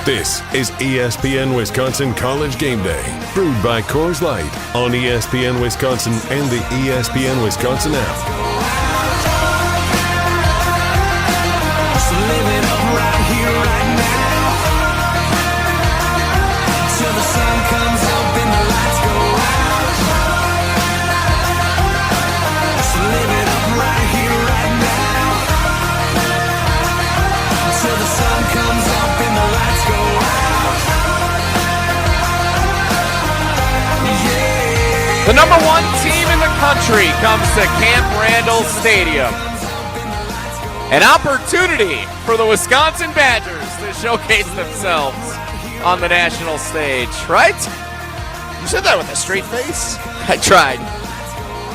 This is ESPN Wisconsin College GameDay, brewed by Coors Light on ESPN Wisconsin and the ESPN Wisconsin app. The number one team in the country comes to Camp Randall Stadium. An opportunity for the Wisconsin Badgers to showcase themselves on the national stage, right? You said that with a straight face? I tried.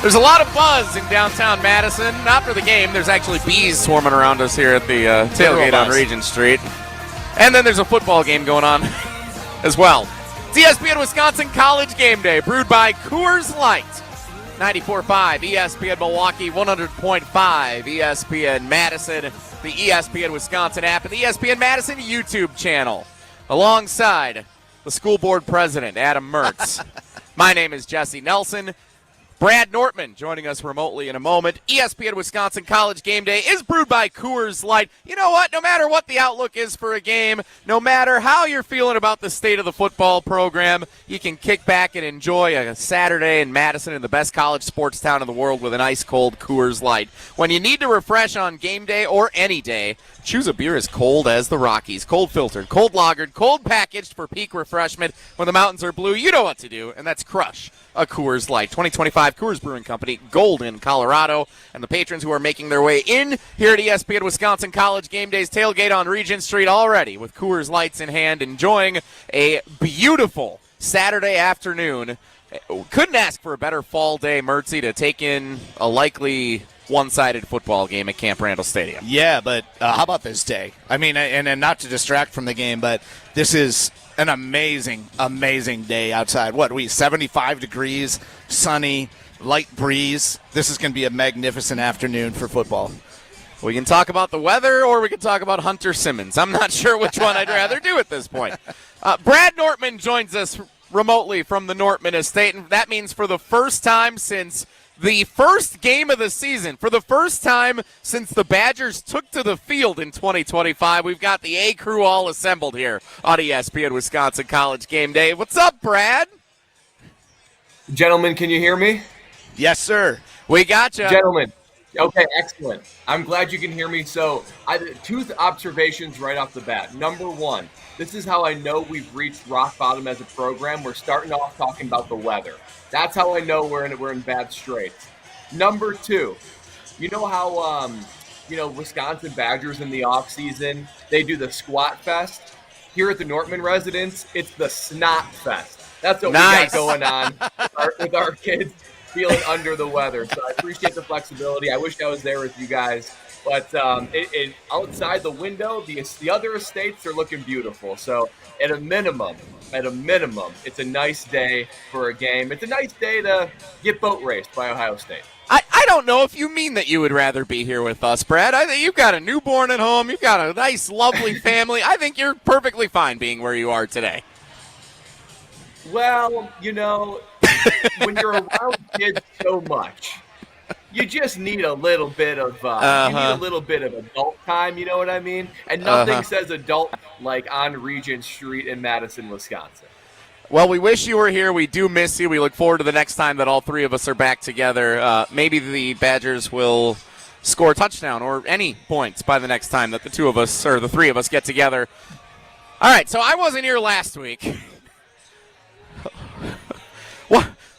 There's a lot of buzz in downtown Madison. Not for the game. There's actually bees swarming around us here at the tailgate on Regent Street. And then there's a football game going on as well. It's ESPN Wisconsin College GameDay, brewed by Coors Light. 94.5 ESPN Milwaukee, 100.5 ESPN Madison, the ESPN Wisconsin app, and the ESPN Madison YouTube channel. Alongside the school board president, Adam Mertz. My name is Jesse Nelson. Brad Nortman joining us remotely in a moment. ESPN Wisconsin College GameDay is brewed by Coors Light. You know what? No matter what the outlook is for a game, no matter how you're feeling about the state of the football program, you can kick back and enjoy a Saturday in Madison in the best college sports town in the world with an ice-cold Coors Light. When you need to refresh on game day or any day, choose a beer as cold as the Rockies. Cold filtered, cold lagered, cold packaged for peak refreshment. When the mountains are blue, you know what to do, and that's crush a Coors Light. 2025 Coors Brewing Company, Golden, Colorado, and the patrons who are making their way in here at ESPN Wisconsin College GameDay's tailgate on Regent Street already with Coors Lights in hand, enjoying a beautiful Saturday afternoon. Couldn't ask for a better fall day, Mertzy, to take in a likely one-sided football game at Camp Randall Stadium. Yeah, but how about this day? I mean, and not to distract from the game, but this is an amazing, amazing day outside. 75 degrees, sunny, light breeze. This is going to be a magnificent afternoon for football. We can talk about the weather or we can talk about Hunter Simmons. I'm not sure which one I'd rather do at this point. Brad Nortman joins us remotely from the Nortman Estate, and that means for the first time since the first game of the season, for the first time since the Badgers took to the field in 2025, we've got the A crew all assembled here on ESPN Wisconsin College GameDay. What's up, Brad? Gentlemen, can you hear me? Yes, sir. We got you. Gentlemen. Okay, excellent. I'm glad you can hear me. So, two observations right off the bat. Number one, this is how I know we've reached rock bottom as a program. We're starting off talking about the weather. That's how I know we're in bad straits. Number two, you know how Wisconsin Badgers in the off season, they do the squat fest. Here at the Nortman residence, it's the snot fest. That's what we got going on with our kids feeling under the weather. So I appreciate the flexibility. I wish I was there with you guys. But outside the window, the other estates are looking beautiful. So at a minimum, it's a nice day for a game. It's a nice day to get boat raced by Ohio State. I don't know if you mean that you would rather be here with us, Brad. I think you've got a newborn at home. You've got a nice, lovely family. I think you're perfectly fine being where you are today. Well, when you're around kids so much, you just need a little bit of adult time, you know what I mean? And nothing says adult like on Regent Street in Madison, Wisconsin. Well, we wish you were here. We do miss you. We look forward to the next time that all three of us are back together. Maybe the Badgers will score a touchdown or any points by the next time that the two of us or the three of us get together. All right, so I wasn't here last week.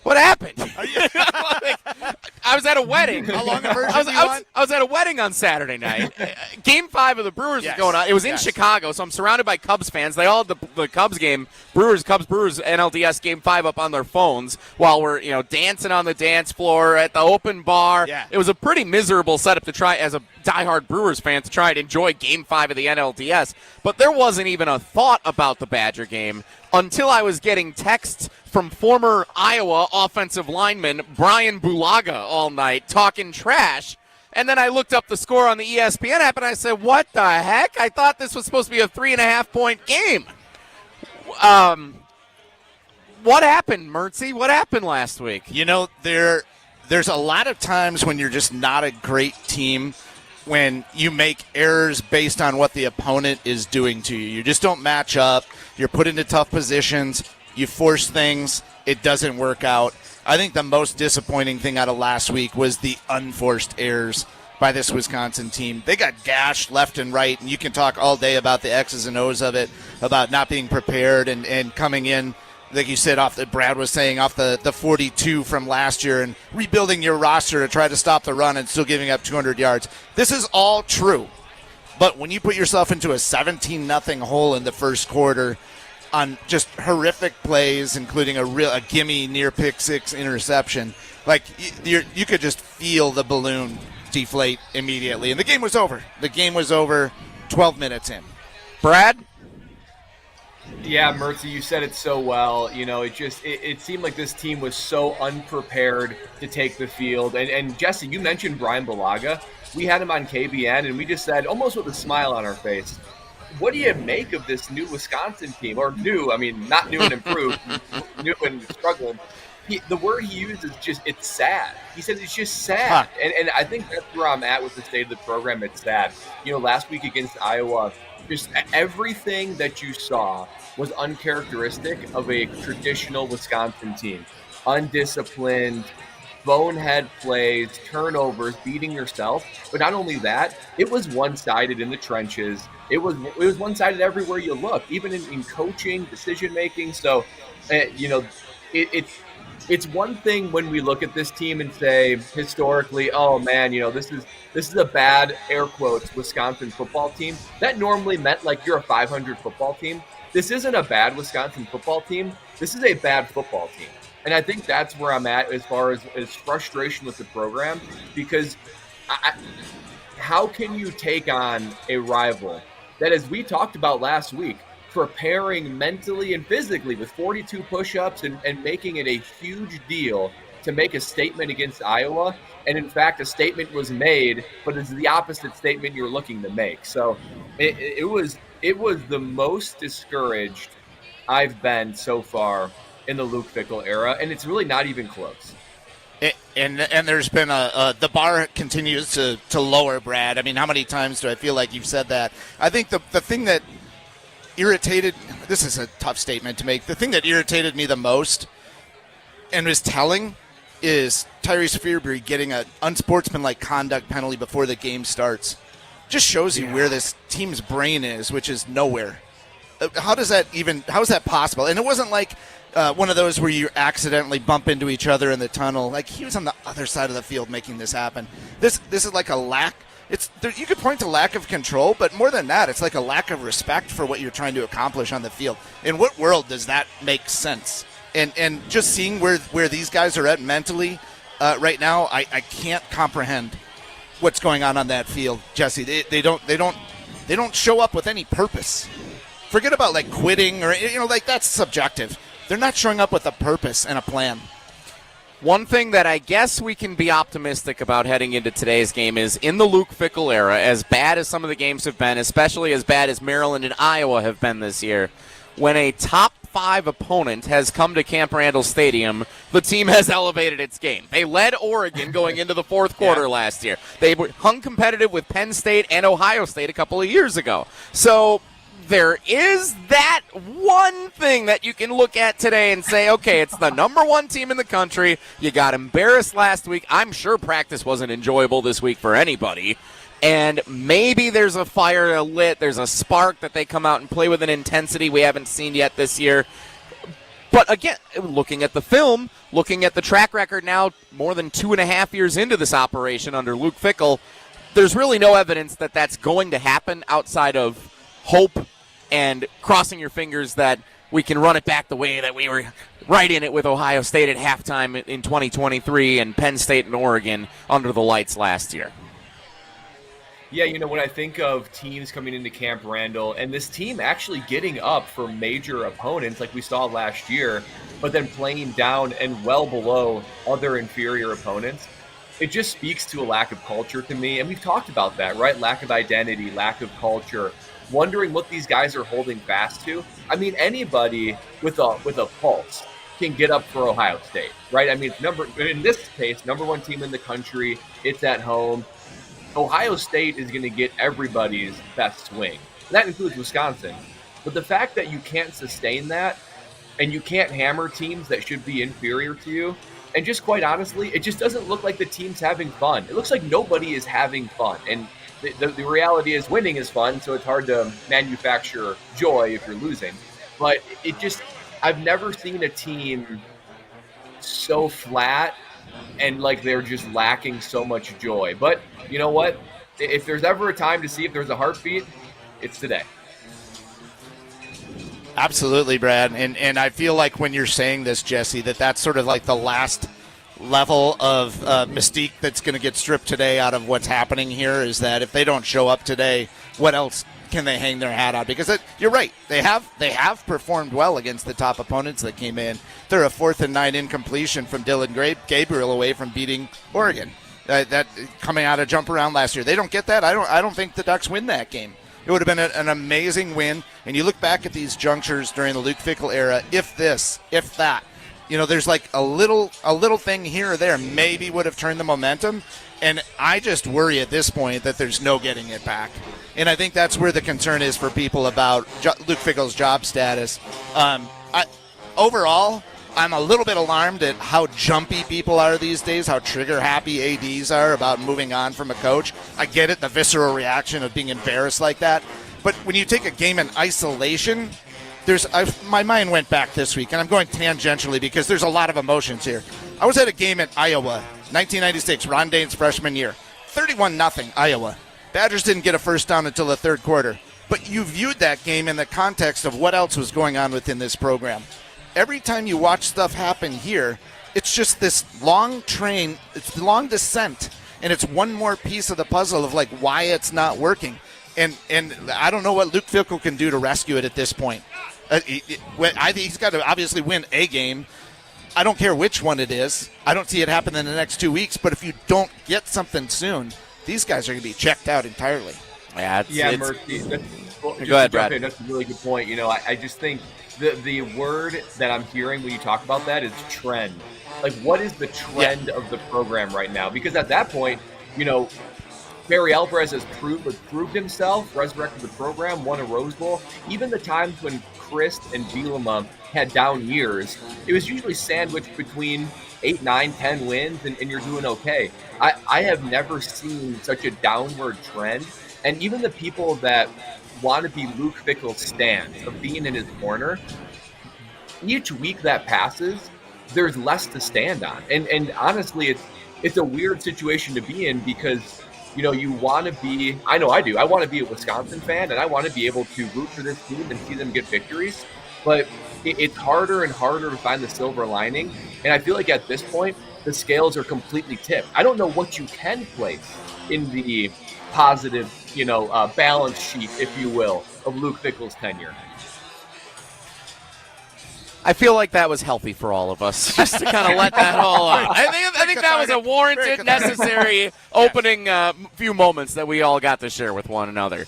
What happened? I was at a wedding. How long a version do you want? I was at a wedding on Saturday night. Game 5 of the Brewers was going on. It was in Chicago, so I'm surrounded by Cubs fans. They all had the Cubs game, Cubs NLDS Game 5 up on their phones while we're dancing on the dance floor at the open bar. Yeah. It was a pretty miserable setup to try as a diehard Brewers fan to try and enjoy Game 5 of the NLDS. But there wasn't even a thought about the Badger game until I was getting texts from former Iowa offensive lineman Brian Bulaga all night talking trash. And then I looked up the score on the ESPN app and I said, what the heck? I thought this was supposed to be a 3.5-point game. What happened, Mertzy? What happened last week? There's a lot of times when you're just not a great team when you make errors based on what the opponent is doing to you. You just don't match up. You're put into tough positions. You force things. It doesn't work out. I think the most disappointing thing out of last week was the unforced errors by this Wisconsin team. They got gashed left and right, and you can talk all day about the X's and O's of it, about not being prepared and coming in, like you said, Brad was saying, off the 42 from last year and rebuilding your roster to try to stop the run and still giving up 200 yards. This is all true. But when you put yourself into a 17-0 hole in the first quarter on just horrific plays, including a gimme near pick six interception, like you could just feel the balloon deflate immediately. And the game was over. The game was over 12 minutes in. Brad? Yeah, Mertzy, you said it so well. It seemed like this team was so unprepared to take the field. And Jesse, you mentioned Brian Balaga. We had him on KBN, and we just said, almost with a smile on our face, what do you make of this new Wisconsin team? Or new, not new and improved, new and struggling. The word he used is it's sad. He said it's just sad. Huh. And I think that's where I'm at with the state of the program. It's sad. Last week against Iowa, just everything that you saw was uncharacteristic of a traditional Wisconsin team. Undisciplined, bonehead plays, turnovers, beating yourself. But not only that, it was one-sided in the trenches. It was one-sided everywhere you look, even in coaching, decision-making. So, it's one thing when we look at this team and say historically, oh man, this is a bad, air quotes, Wisconsin football team. That normally meant like you're a 500 football team. This isn't a bad Wisconsin football team. This is a bad football team. And I think that's where I'm at as far as frustration with the program, because how can you take on a rival that, as we talked about last week, preparing mentally and physically with 42 push-ups and making it a huge deal to make a statement against Iowa. And in fact, a statement was made, but it's the opposite statement you're looking to make. So it was the most discouraged I've been so far in the Luke Fickell era, and it's really not even close. And there's been the bar continues to lower, Brad. How many times do I feel like you've said that? I think the thing that irritated, this is a tough statement to make, the thing that irritated me the most and was telling is Tyrese Fearbury getting an unsportsmanlike conduct penalty before the game starts. Just shows you where this team's brain is, which is nowhere. How is that possible? And it wasn't like one of those where you accidentally bump into each other in the tunnel. Like, he was on the other side of the field making this happen. This is like a lack. You could point to lack of control, but more than that, it's like a lack of respect for what you're trying to accomplish on the field. In what world does that make sense? And just seeing where these guys are at mentally right now, I can't comprehend what's going on that field, Jesse. They don't show up with any purpose. Forget about like quitting or that's subjective. They're not showing up with a purpose and a plan. One thing that I guess we can be optimistic about heading into today's game is, in the Luke Fickell era, as bad as some of the games have been, especially as bad as Maryland and Iowa have been this year, when a top 5 opponent has come to Camp Randall Stadium, the team has elevated its game. They led Oregon going into the fourth quarter last year. They hung competitive with Penn State and Ohio State a couple of years ago. So there is that one thing that you can look at today and say, okay, it's the number 1 team in the country. You got embarrassed last week. I'm sure practice wasn't enjoyable this week for anybody. And maybe there's a fire lit, there's a spark that they come out and play with an intensity we haven't seen yet this year. But again, looking at the film, looking at the track record now, more than 2.5 years into this operation under Luke Fickell, there's really no evidence that that's going to happen outside of hope and crossing your fingers that we can run it back the way that we were right in it with Ohio State at halftime in 2023 and Penn State and Oregon under the lights last year. Yeah, when I think of teams coming into Camp Randall and this team actually getting up for major opponents like we saw last year, but then playing down and well below other inferior opponents, it just speaks to a lack of culture to me. And we've talked about that, right? Lack of identity, lack of culture. wondering what these guys are holding fast to. I mean, anybody with a pulse can get up for Ohio State, right? I mean, in this case, number one team in the country. It's at home. Ohio State is going to get everybody's best swing. That includes Wisconsin. But the fact that you can't sustain that and you can't hammer teams that should be inferior to you, and just quite honestly, it just doesn't look like the team's having fun. It looks like nobody is having fun. And the reality is winning is fun, so it's hard to manufacture joy if you're losing. But I've never seen a team so flat and like they're just lacking so much joy. But you know what? If there's ever a time to see if there's a heartbeat, it's today. Absolutely, Brad. And I feel like when you're saying this, Jesse, that's sort of like the last level of mystique that's going to get stripped today out of what's happening here, is that if they don't show up today, what else can they hang their hat on? Because you're right, they have performed well against the top opponents that came in. They're a 4th and 9 incompletion from Dylan Gabriel away from beating Oregon. That coming out of jump around last year, they don't get that. I don't think the Ducks win that game. It would have been an amazing win. And you look back at these junctures during the Luke Fickell era, if this, if that, there's like a little thing here or there maybe would have turned the momentum. And I just worry at this point that there's no getting it back. And I think that's where the concern is for people about Luke Fickell's job status. Overall, I'm a little bit alarmed at how jumpy people are these days, how trigger-happy ADs are about moving on from a coach. I get it, the visceral reaction of being embarrassed like that. But when you take a game in isolation, my mind went back this week, and I'm going tangentially because there's a lot of emotions here. I was at a game at Iowa, 1996, Ron Dane's freshman year. 31-0 Iowa. Badgers didn't get a first down until the third quarter. But you viewed that game in the context of what else was going on within this program. Every time you watch stuff happen here, it's just this long train, it's the long descent, and it's one more piece of the puzzle of like why it's not working. And I don't know what Luke Fickell can do to rescue it at this point. I think he's got to obviously win a game. I don't care which one it is. I don't see it happen in the next 2 weeks, but if you don't get something soon, these guys are going to be checked out entirely. Mertz, go ahead, Brad. That's a really good point. I just think the word that I'm hearing when you talk about that is trend. Like, what is the trend of the program right now? Because at that point, Barry Alvarez has proved himself, resurrected the program, won a Rose Bowl. Even the times when Christ and Bielema had down years, it was usually sandwiched between 8, 9, 10 wins, and you're doing okay. I have never seen such a downward trend. And even the people that want to be Luke Fickell's stance of being in his corner, each week that passes, there's less to stand on. And honestly, it's a weird situation to be in because, you want to be, I know I do, I want to be a Wisconsin fan, and I want to be able to root for this team and see them get victories. But it's harder and harder to find the silver lining. And I feel like at this point, the scales are completely tipped. I don't know what you can place in the positive, balance sheet, if you will, of Luke Fickell's tenure. I feel like that was healthy for all of us, just to kind of let that all out. I think that was a warranted, necessary opening few moments that we all got to share with one another.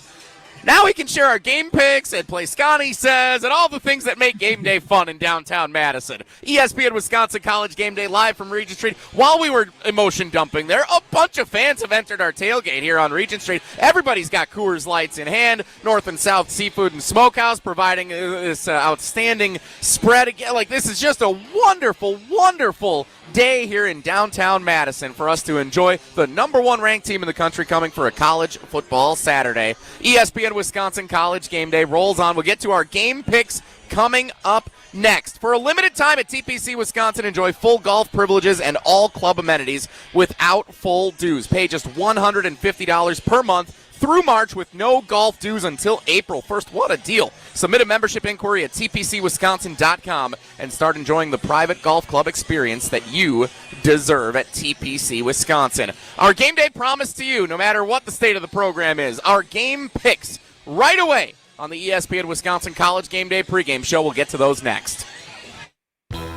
Now we can share our game picks and play Scotty Says and all the things that make game day fun in downtown Madison. ESPN Wisconsin College GameDay live from Regent Street. While we were emotion dumping there, a bunch of fans have entered our tailgate here on Regent Street. Everybody's got Coors Lights in hand. North and South Seafood and Smokehouse providing this outstanding spread. Again, like, this is just a wonderful, wonderful day here in downtown Madison for us to enjoy the number one ranked team in the country coming for a college football Saturday. ESPN Wisconsin College GameDay rolls on. We'll get to our game picks coming up next. For a limited time at TPC Wisconsin, enjoy full golf privileges and all club amenities without full dues. Pay just $150 per month through March with no golf dues until April 1st. What a deal. Submit a membership inquiry at tpcwisconsin.com and start enjoying the private golf club experience that you deserve at TPC Wisconsin. Our game day promise to you, no matter what the state of the program is, our game picks right away on the ESPN Wisconsin College GameDay pregame show. We'll get to those next.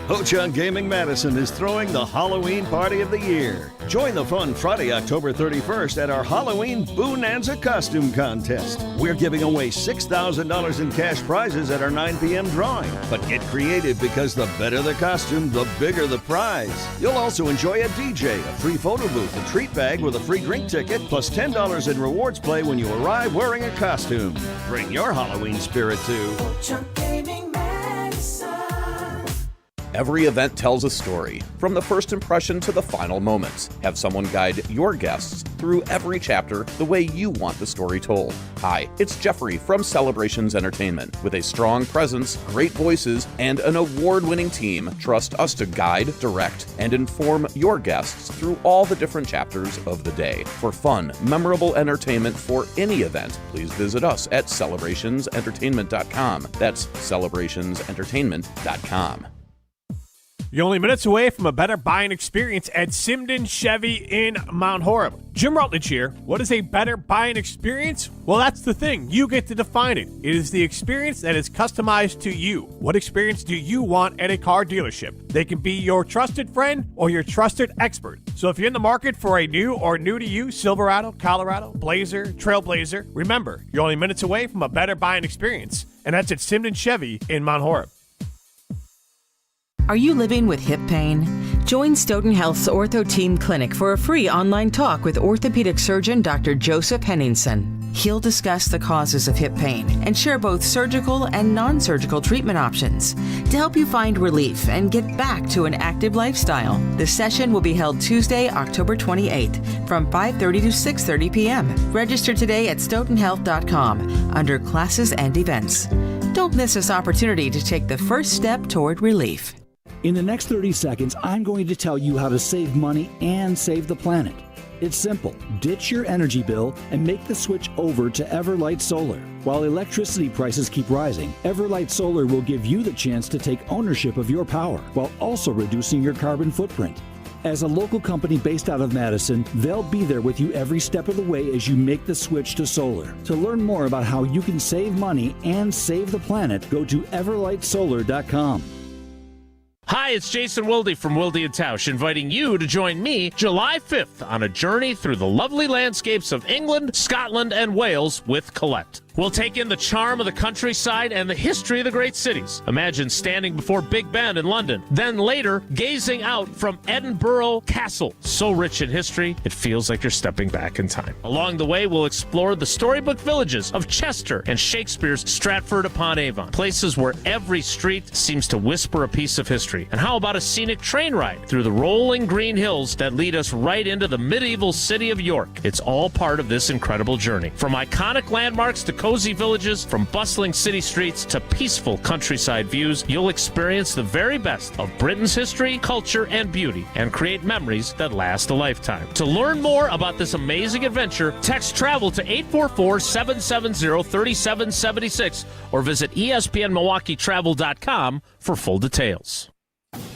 Ho-Chunk Gaming Madison is throwing the Halloween party of the year. Join the fun Friday, October 31st at our Halloween Bonanza costume contest. We're giving away $6,000 in cash prizes at our 9 p.m. drawing. But get creative because the better the costume, the bigger the prize. You'll also enjoy a DJ, a free photo booth, a treat bag with a free drink ticket, plus $10 in rewards play when you arrive wearing a costume. Bring your Halloween spirit to Ho-Chunk Gaming Madison. Every event tells a story, from the first impression to the final moments. Have someone guide your guests through every chapter the way you want the story told. Hi, it's Jeffrey from Celebrations Entertainment. With a strong presence, great voices, and an award-winning team, trust us to guide, direct, and inform your guests through all the different chapters of the day. For fun, memorable entertainment for any event, please visit us at celebrationsentertainment.com. That's celebrationsentertainment.com. You're only minutes away from a better buying experience at Simden Chevy in Mount Horeb. Jim Rutledge here. What is a better buying experience? Well, that's the thing. You get to define it. It is the experience that is customized to you. What experience do you want at a car dealership? They can be your trusted friend or your trusted expert. So if you're in the market for a new or new-to-you Silverado, Colorado, Blazer, Trailblazer, remember, you're only minutes away from a better buying experience. And that's at Simden Chevy in Mount Horeb. Are you living with hip pain? Join Stoughton Health's Ortho Team Clinic for a free online talk with orthopedic surgeon Dr. Joseph Henningsen. He'll discuss the causes of hip pain and share both surgical and non-surgical treatment options to help you find relief and get back to an active lifestyle. The session will be held Tuesday, October 28th from 5:30 to 6:30 p.m. Register today at stoughtonhealth.com under classes and events. Don't miss this opportunity to take the first step toward relief. In the next 30 seconds, I'm going to tell you how to save money and save the planet. It's simple. Ditch your energy bill and make the switch over to Everlight Solar. While electricity prices keep rising, Everlight Solar will give you the chance to take ownership of your power while also reducing your carbon footprint. As a local company based out of Madison, they'll be there with you every step of the way as you make the switch to solar. To learn more about how you can save money and save the planet, go to everlightsolar.com. Hi, it's Jason Wilde from Wilde & Tausch, inviting you to join me July 5th on a journey through the lovely landscapes of England, Scotland, and Wales with Colette. We'll take in the charm of the countryside and the history of the great cities. Imagine standing before Big Ben in London, then later gazing out from Edinburgh Castle. So rich in history, it feels like you're stepping back in time. Along the way, we'll explore the storybook villages of Chester and Shakespeare's Stratford-upon-Avon, places where every street seems to whisper a piece of history. And how about a scenic train ride through the rolling green hills that lead us right into the medieval city of York? It's all part of this incredible journey. From iconic landmarks to cozy villages, from bustling city streets to peaceful countryside views, you'll experience the very best of Britain's history, culture, and beauty, and create memories that last a lifetime. To learn more about this amazing adventure, text TRAVEL to 844-770-3776 or visit ESPNMilwaukeeTravel.com for full details.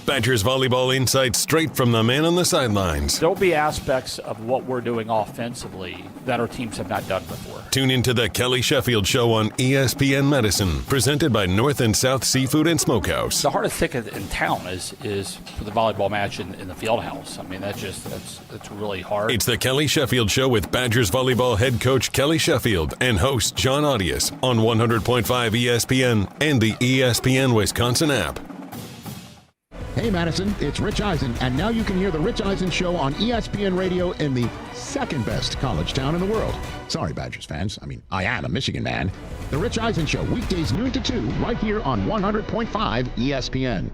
Badgers volleyball insights straight from the man on the sidelines. There'll be aspects of what we're doing offensively that our teams have not done before. Tune into the Kelly Sheffield Show on ESPN Medicine, presented by North and South Seafood and Smokehouse. The hardest ticket in town is for the volleyball match in the field house. I mean, that's really hard. It's the Kelly Sheffield Show with Badgers volleyball head coach Kelly Sheffield and host John Audius on 100.5 ESPN and the ESPN Wisconsin app. Hey Madison, it's Rich Eisen, and now you can hear the Rich Eisen Show on ESPN Radio in the second best college town in the world. Sorry, Badgers fans. I mean, I am a Michigan man. The Rich Eisen Show, weekdays noon to 2, right here on 100.5 ESPN.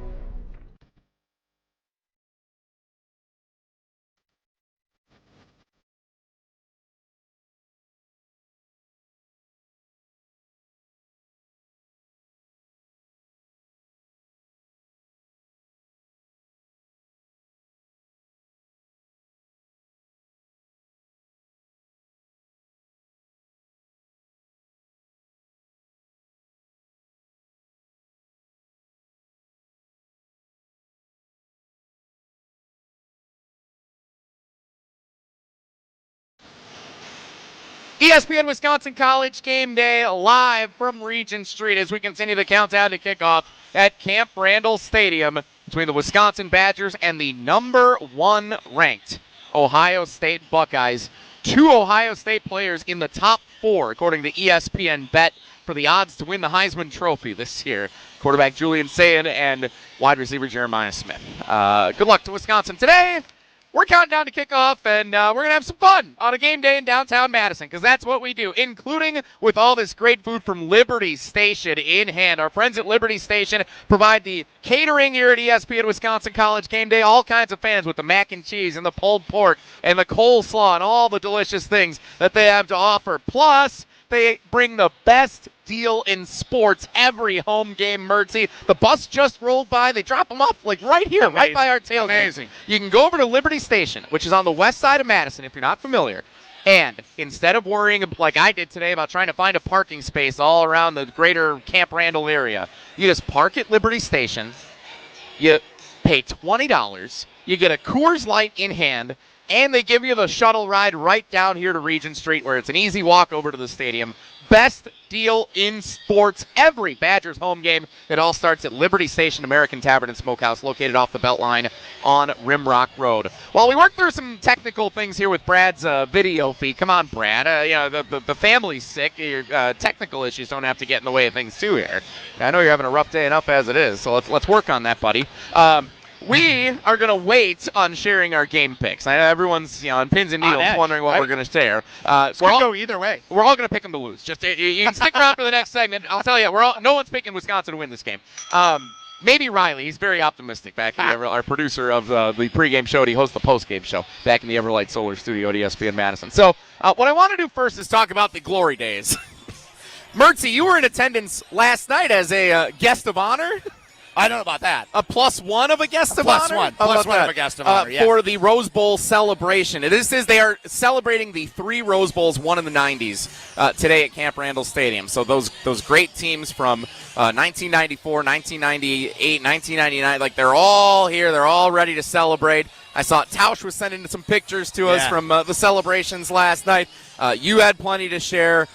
ESPN Wisconsin College Game Day live from Regent Street as we continue the countdown to kickoff at Camp Randall Stadium between the Wisconsin Badgers and the number 1 ranked Ohio State Buckeyes. 2 Ohio State players in the top 4, according to ESPN Bet, for the odds to win the Heisman Trophy this year. Quarterback Julian Sayin and wide receiver Jeremiah Smith. Good luck to Wisconsin today. We're counting down to kickoff, and we're going to have some fun on a game day in downtown Madison, because that's what we do, including with all this great food from Liberty Station in hand. Our friends at Liberty Station provide the catering here at ESPN Wisconsin College GameDay. All kinds of fans with the mac and cheese and the pulled pork and the coleslaw and all the delicious things that they have to offer. Plus, they bring the best deal in sports every home game, Mertzy. The bus just rolled by. They drop them off like right here, right by our tailgate. Amazing. You can go over to Liberty Station, which is on the west side of Madison, if you're not familiar. And instead of worrying like I did today about trying to find a parking space all around the greater Camp Randall area, you just park at Liberty Station. You pay $20. You get a Coors Light in hand. And they give you the shuttle ride right down here to Regent Street, where it's an easy walk over to the stadium. Best deal in sports every Badgers home game. It all starts at Liberty Station American Tavern and Smokehouse, located off the Beltline on Rimrock Road. While we work through some technical things here with Brad's video feed, come on, Brad. The family's sick. Your technical issues don't have to get in the way of things too here. I know you're having a rough day enough as it is, so let's work on that, buddy. We are going to wait on sharing our game picks. I know everyone's on pins and needles wondering what we're going to share. We'll go either way. We're all going to pick them to lose. Just you can stick around for the next segment. I'll tell you, no one's picking Wisconsin to win this game. Maybe Riley. He's very optimistic back in our producer of the pregame show. He hosts the postgame show back in the Everlight Solar Studio at ESPN Madison. So what I want to do first is talk about the glory days. Mertzy, you were in attendance last night as a guest of honor. I don't know about that. A +1 of a guest of honor? Plus one of a guest of honor, yeah. For the Rose Bowl celebration. They are celebrating the 3 Rose Bowls won in the 90s today at Camp Randall Stadium. So those great teams from 1994, 1998, 1999, they're all here. They're all ready to celebrate. I saw Tausch was sending some pictures to us from the celebrations last night. You had plenty to share.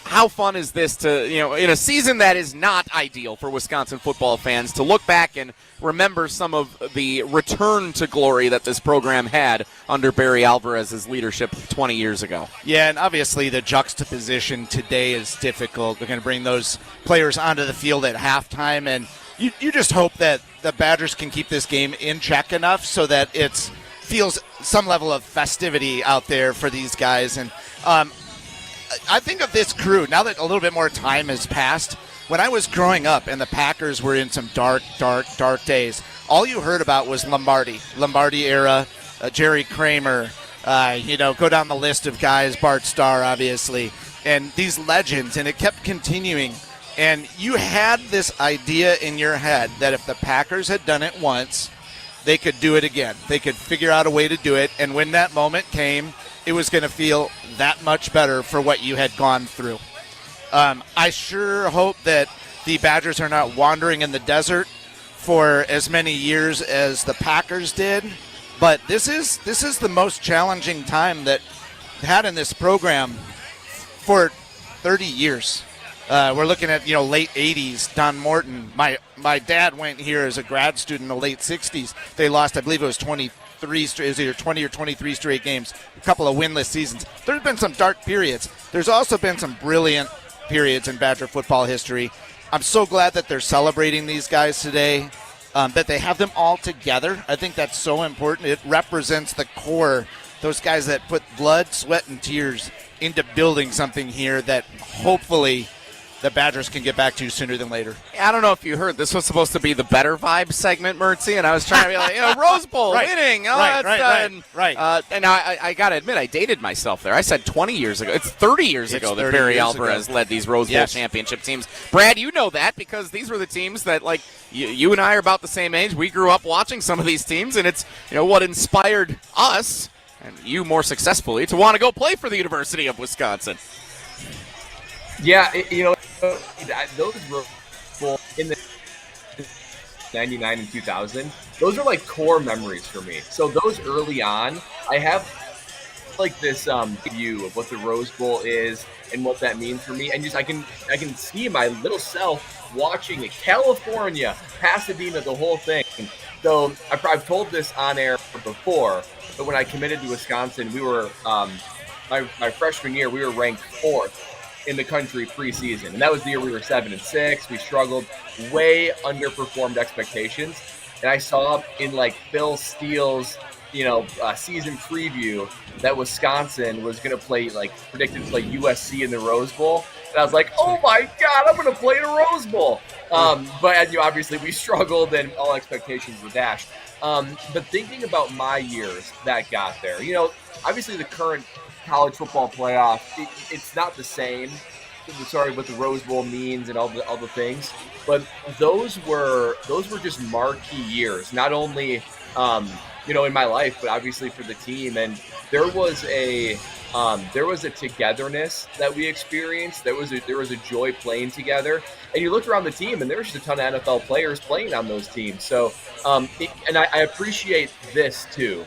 How fun is this to, in a season that is not ideal for Wisconsin football fans, to look back and remember some of the return to glory that this program had under Barry Alvarez's leadership 20 years ago? Yeah, and obviously the juxtaposition today is difficult. They're going to bring those players onto the field at halftime, and you just hope that the Badgers can keep this game in check enough so that it feels some level of festivity out there for these guys. And I think of this crew, now that a little bit more time has passed, when I was growing up and the Packers were in some dark days, all you heard about was Lombardi era, Jerry Kramer, go down the list of guys, Bart Starr, obviously, and these legends, and it kept continuing. And you had this idea in your head that if the Packers had done it once, they could do it again. They could figure out a way to do it, and when that moment came, it was going to feel that much better for what you had gone through. I sure hope that the Badgers are not wandering in the desert for as many years as the Packers did, but this is the most challenging time that had in this program for 30 years. We're looking at late 80s. Don Morton. My dad went here as a grad student in the late 60s. They lost, I believe it was 20 or 23 straight games, a couple of winless seasons. There's been some dark periods. There's also been some brilliant periods in Badger football history. I'm so glad that they're celebrating these guys today, that they have them all together. I think that's so important. It represents the core, those guys that put blood, sweat, and tears into building something here that hopefully the Badgers can get back to sooner than later. I don't know if you heard, this was supposed to be the better vibe segment, Mertzy, and I was trying to be like, Rose Bowl, winning. Right. And I got to admit, I dated myself there. I said 20 years ago. It's 30 years ago that Barry Alvarez led these Rose Bowl championship teams. Brad, you know that because these were the teams that, you and I are about the same age. We grew up watching some of these teams, and it's, what inspired us, and you more successfully, to want to go play for the University of Wisconsin. Yeah, those were in the 99 and 2000. Those are core memories for me. So those early on, I have this view of what the Rose Bowl is and what that means for me. And just I can see my little self watching it. California, Pasadena, the whole thing. So I've told this on air before, but when I committed to Wisconsin, we were my freshman year, we were ranked 4th in the country preseason, and that was the year we were 7-6. We struggled, way underperformed expectations, and I saw in like Phil Steele's season preview that Wisconsin was going to play, like, predicted to play USC in the Rose Bowl. And I was like, oh my God, I'm going to play in a Rose Bowl. But obviously we struggled and all expectations were dashed. But thinking about my years that got there, obviously the current college football playoff, it's not the same. Sorry, what the Rose Bowl means and all the things. But those were just marquee years, not only in my life, but obviously for the team. And there was a togetherness that we experienced. There was a joy playing together. And you looked around the team, and there was just a ton of NFL players playing on those teams. So, I appreciate this too,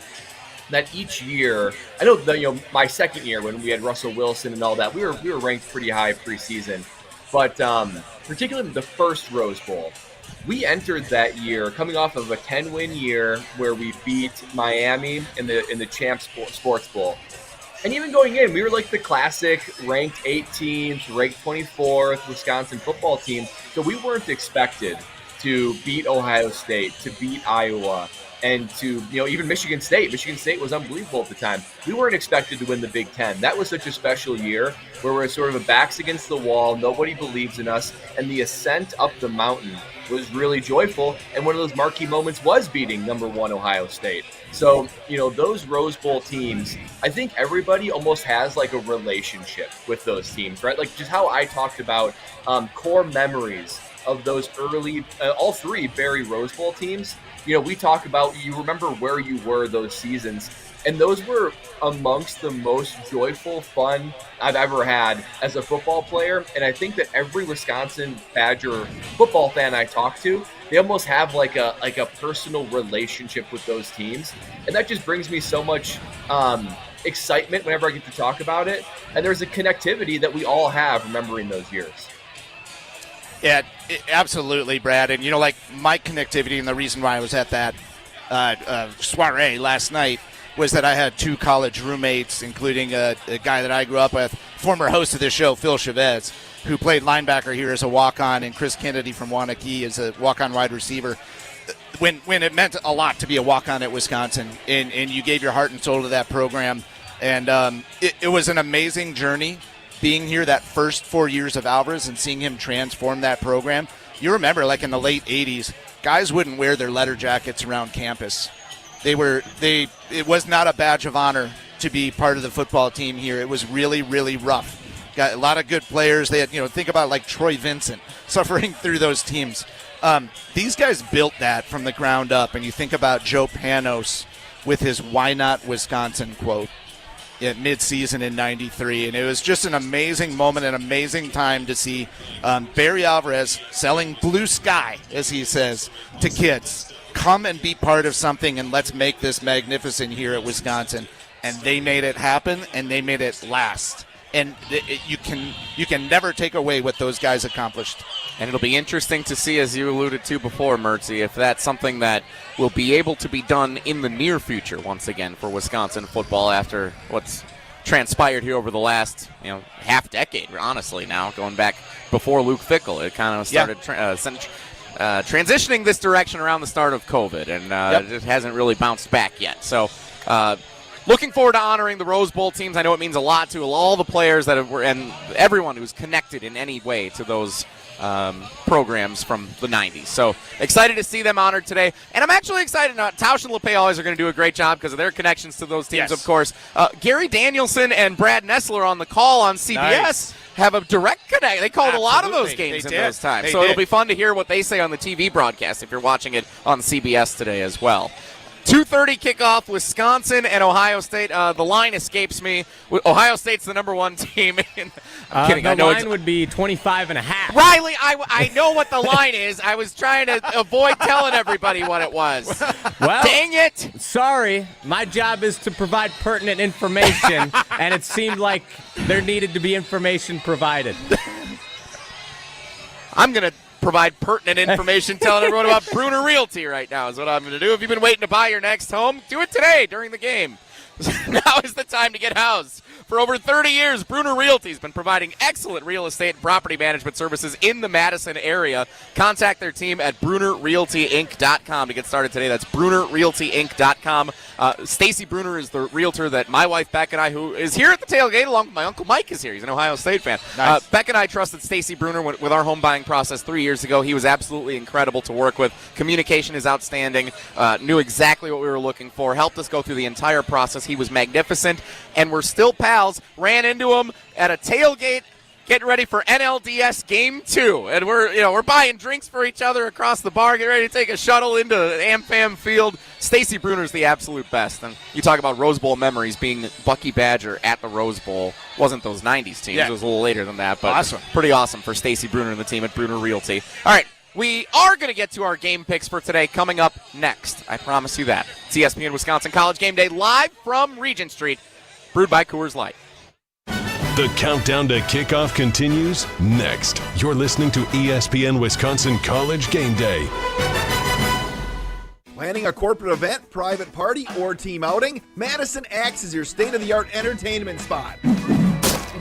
that each year, I know my second year when we had Russell Wilson and all that, we were ranked pretty high preseason, but particularly the first Rose Bowl. We entered that year coming off of a 10-win year where we beat Miami in the Champs Sports Bowl. And even going in, we were like the classic ranked 18th, ranked 24th Wisconsin football team. So we weren't expected to beat Ohio State, to beat Iowa, and to, even Michigan State. Michigan State was unbelievable at the time. We weren't expected to win the Big Ten. That was such a special year where we're sort of a backs against the wall. Nobody believes in us. And the ascent up the mountain was really joyful. And one of those marquee moments was beating number 1 Ohio State. So, those Rose Bowl teams, I think everybody almost has like a relationship with those teams, right? Like just how I talked about core memories of those early, all 3 Barry Rose Bowl teams. We talk about, you remember where you were those seasons, and those were amongst the most joyful, fun I've ever had as a football player. And I think that every Wisconsin Badger football fan I talk to, they almost have like a personal relationship with those teams. And that just brings me so much excitement whenever I get to talk about it. And there's a connectivity that we all have remembering those years. Yeah, absolutely, Brad. And, my connectivity and the reason why I was at that soiree last night was that I had 2 college roommates, including a guy that I grew up with, former host of this show, Phil Chavez, who played linebacker here as a walk-on, and Chris Kennedy from Wanakee as a walk-on wide receiver. When it meant a lot to be a walk-on at Wisconsin, and you gave your heart and soul to that program. And it was an amazing journey being here that first 4 years of Alvarez and seeing him transform that program. You remember, like in the late 80s, guys wouldn't wear their leather jackets around campus. It was not a badge of honor to be part of the football team here. It was really, really rough. Got a lot of good players. They had, think about like Troy Vincent suffering through those teams. These guys built that from the ground up. And you think about Joe Panos with his "Why Not Wisconsin" quote at midseason in '93, and it was just an amazing moment, an amazing time to see Barry Alvarez selling blue sky, as he says, to kids. Come and be part of something, and let's make this magnificent here at Wisconsin. And they made it happen, and they made it last. And you can never take away what those guys accomplished. And it'll be interesting to see, as you alluded to before, Mertzy, if that's something that will be able to be done in the near future once again for Wisconsin football after what's transpired here over the last half decade, honestly, now, going back before Luke Fickell. It kind of started transitioning this direction around the start of COVID, and it hasn't really bounced back yet. So looking forward to honoring the Rose Bowl teams. I know it means a lot to all the players that were, and everyone who's connected in any way to those programs from the 90s. So excited to see them honored today. And I'm actually excited. Tausch and LePay always are going to do a great job because of their connections to those teams, of course. Gary Danielson and Brad Nessler on the call on CBS have a direct connect. They called a lot of those games in those times. So it'll be fun to hear what they say on the TV broadcast if you're watching it on CBS today as well. 2:30 kickoff, Wisconsin and Ohio State. The line escapes me. Ohio State's the number 1 team. I'm kidding. The line would be 25.5. Riley, I know what the line is. I was trying to avoid telling everybody what it was. Well, dang it. Sorry. My job is to provide pertinent information, and it seemed like there needed to be information provided. I'm going to provide pertinent information telling everyone about Bruner Realty right now is what I'm going to do. If you've been waiting to buy your next home, do it today during the game. Now is the time to get housed. For over 30 years, Bruner Realty has been providing excellent real estate and property management services in the Madison area. Contact their team at BrunerRealtyInc.com to get started today. That's BrunerRealtyInc.com. Stacy Bruner is the realtor that my wife Beck and I, who is here at the tailgate along with my Uncle Mike, is here. He's an Ohio State fan. Nice. Beck and I trusted Stacy Bruner with our home buying process 3 years ago. He was absolutely incredible to work with. Communication is outstanding. Knew exactly what we were looking for. Helped us go through the entire process. He was magnificent, and we're still pals. Ran into him at a tailgate getting ready for NLDS Game 2. And we're buying drinks for each other across the bar, getting ready to take a shuttle into AmFam Field. Stacy Bruner's the absolute best. And you talk about Rose Bowl memories, being Bucky Badger at the Rose Bowl. Wasn't those 90s teams. Yeah. It was a little later than that. But awesome. Pretty awesome for Stacy Bruner and the team at Bruner Realty. All right. We are going to get to our game picks for today coming up next. I promise you that. It's ESPN Wisconsin College GameDay live from Regent Street, brewed by Coors Light. The countdown to kickoff continues next. You're listening to ESPN Wisconsin College GameDay. Planning a corporate event, private party, or team outing? Madison acts as your state-of-the-art entertainment spot.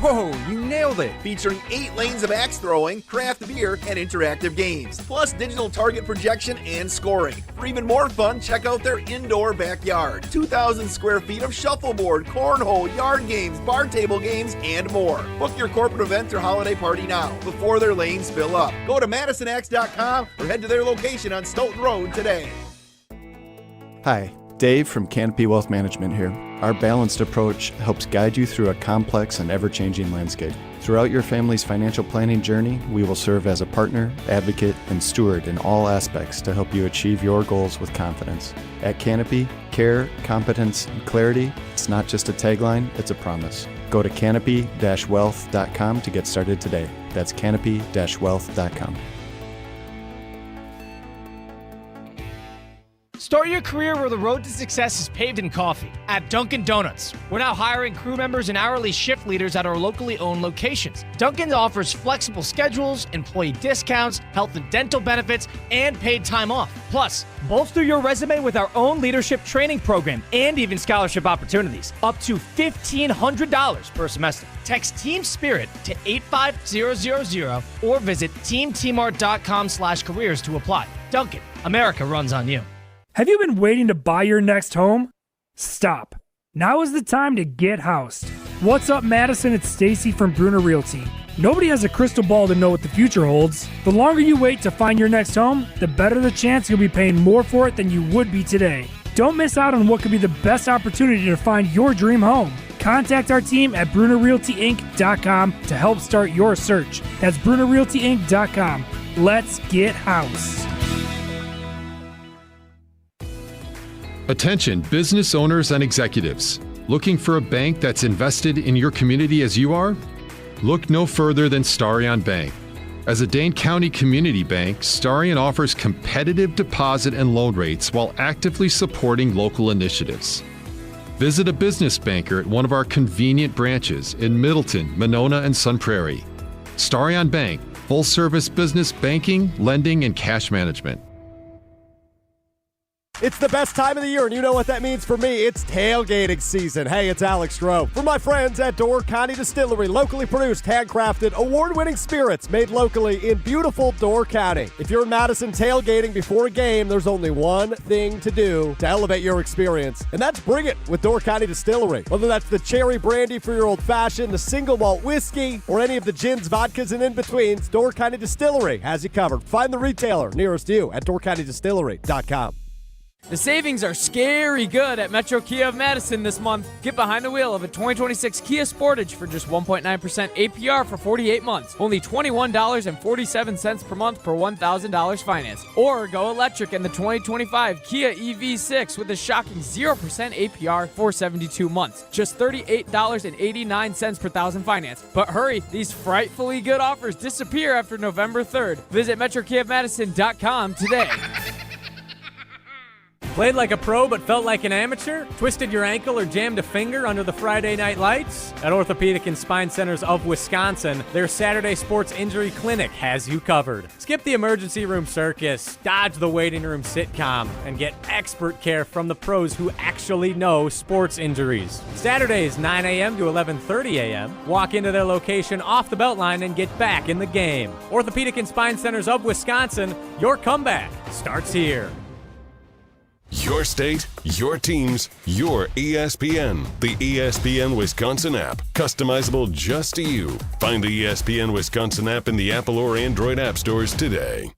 Whoa, you nailed it! Featuring 8 lanes of axe throwing, craft beer, and interactive games, plus digital target projection and scoring. For even more fun, check out their indoor backyard. 2,000 square feet of shuffleboard, cornhole, yard games, bar table games, and more. Book your corporate event or holiday party now, before their lanes fill up. Go to MadisonAxe.com or head to their location on Stoughton Road today. Hi, Dave from Canopy Wealth Management here. Our balanced approach helps guide you through a complex and ever-changing landscape. Throughout your family's financial planning journey, we will serve as a partner, advocate, and steward in all aspects to help you achieve your goals with confidence. At Canopy, care, competence, and clarity, it's not just a tagline, it's a promise. Go to canopy-wealth.com to get started today. That's canopy-wealth.com. Start your career where the road to success is paved in coffee. At Dunkin' Donuts, we're now hiring crew members and hourly shift leaders at our locally owned locations. Dunkin' offers flexible schedules, employee discounts, health and dental benefits, and paid time off. Plus, bolster your resume with our own leadership training program and even scholarship opportunities. Up to $1,500 per semester. Text Team Spirit to 85000 or visit teamtmart.com/careers to apply. Dunkin', America runs on you. Have you been waiting to buy your next home? Stop. Now is the time to get housed. What's up, Madison? It's Stacy from Bruner Realty. Nobody has a crystal ball to know what the future holds. The longer you wait to find your next home, the better the chance you'll be paying more for it than you would be today. Don't miss out on what could be the best opportunity to find your dream home. Contact our team at BrunerRealtyInc.com to help start your search. That's BrunerRealtyInc.com. Let's get housed. Attention business owners and executives. Looking for a bank that's invested in your community as you are? Look no further than Starion Bank. As a Dane County community bank, Starion offers competitive deposit and loan rates while actively supporting local initiatives. Visit a business banker at one of our convenient branches in Middleton, Monona, and Sun Prairie. Starion Bank, full-service business banking, lending, and cash management. It's the best time of the year, and you know what that means for me. It's tailgating season. Hey, it's Alex Stroh. For my friends at Door County Distillery, locally produced, handcrafted, award-winning spirits made locally in beautiful Door County. If you're in Madison tailgating before a game, there's only one thing to do to elevate your experience, and that's bring it with Door County Distillery. Whether that's the cherry brandy for your old-fashioned, the single malt whiskey, or any of the gins, vodkas, and in-betweens, Door County Distillery has you covered. Find the retailer nearest you at doorcountydistillery.com. The savings are scary good at Metro Kia of Madison this month. Get behind the wheel of a 2026 Kia Sportage for just 1.9% APR for 48 months. Only $21.47 per month per $1,000 financed. Or go electric in the 2025 Kia EV6 with a shocking 0% APR for 72 months. Just $38.89 per thousand financed. But hurry, these frightfully good offers disappear after November 3rd. Visit MetroKiaofMadison.com today. Played like a pro but felt like an amateur? Twisted your ankle or jammed a finger under the Friday night lights? At Orthopedic and Spine Centers of Wisconsin, their Saturday Sports Injury Clinic has you covered. Skip the emergency room circus, dodge the waiting room sitcom, and get expert care from the pros who actually know sports injuries. Saturdays 9 a.m. to 11:30 a.m. Walk into their location off the Beltline and get back in the game. Orthopedic and Spine Centers of Wisconsin, your comeback starts here. Your state, your teams, your ESPN. The ESPN Wisconsin app. Customizable just to you. Find the ESPN Wisconsin app in the Apple or Android app stores today.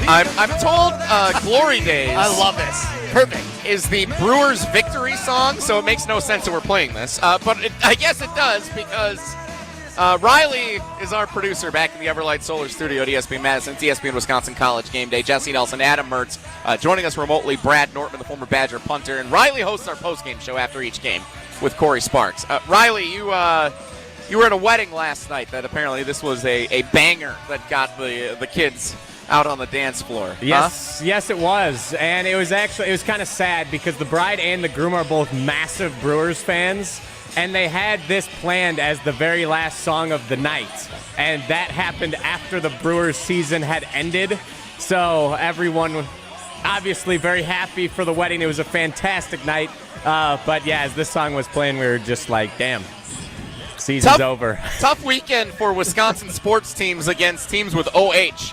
I'm told Glory Days. I love this. Perfect. Is the Brewers' victory song, so it makes no sense that we're playing this. But I guess it does because Riley is our producer back in the Everlight Solar Studio at ESPN Madison. It's ESPN Wisconsin College GameDay. Jesse Nelson, Adam Mertz. Joining us remotely, Brad Nortman, the former Badger punter. And Riley hosts our postgame show after each game with Corey Sparks. Riley, you were at a wedding last night that apparently this was a banger that got the kids out on the dance floor. Yes, yes, it was. And it was kind of sad because the bride and the groom are both massive Brewers fans, and they had this planned as the very last song of the night. And that happened after the Brewers season had ended. So everyone obviously very happy for the wedding. It was a fantastic night. But yeah, as this song was playing, we were just like, damn. Season's over. Tough weekend for Wisconsin sports teams against teams with OH.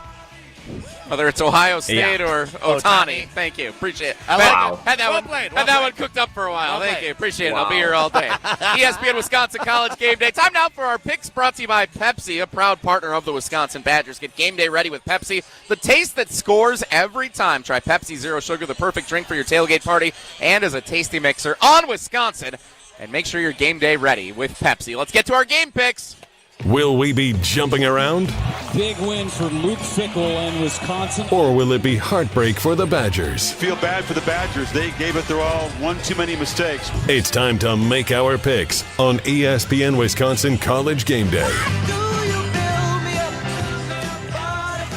Whether it's Ohio State or Otani. Thank you. Appreciate it. Had that one cooked up for a while. Thank you. Appreciate it. I'll be here all day. ESPN Wisconsin College Game Day. Time now for our picks brought to you by Pepsi, a proud partner of the Wisconsin Badgers. Get game day ready with Pepsi. The taste that scores every time. Try Pepsi Zero Sugar, the perfect drink for your tailgate party and as a tasty mixer on Wisconsin. And make sure you're game day ready with Pepsi. Let's get to our game picks. Will we be jumping around? Big win for Luke Fickell and Wisconsin. Or will it be heartbreak for the Badgers? Feel bad for the Badgers. They gave it their all. One too many mistakes. It's time to make our picks on ESPN Wisconsin College Game Day.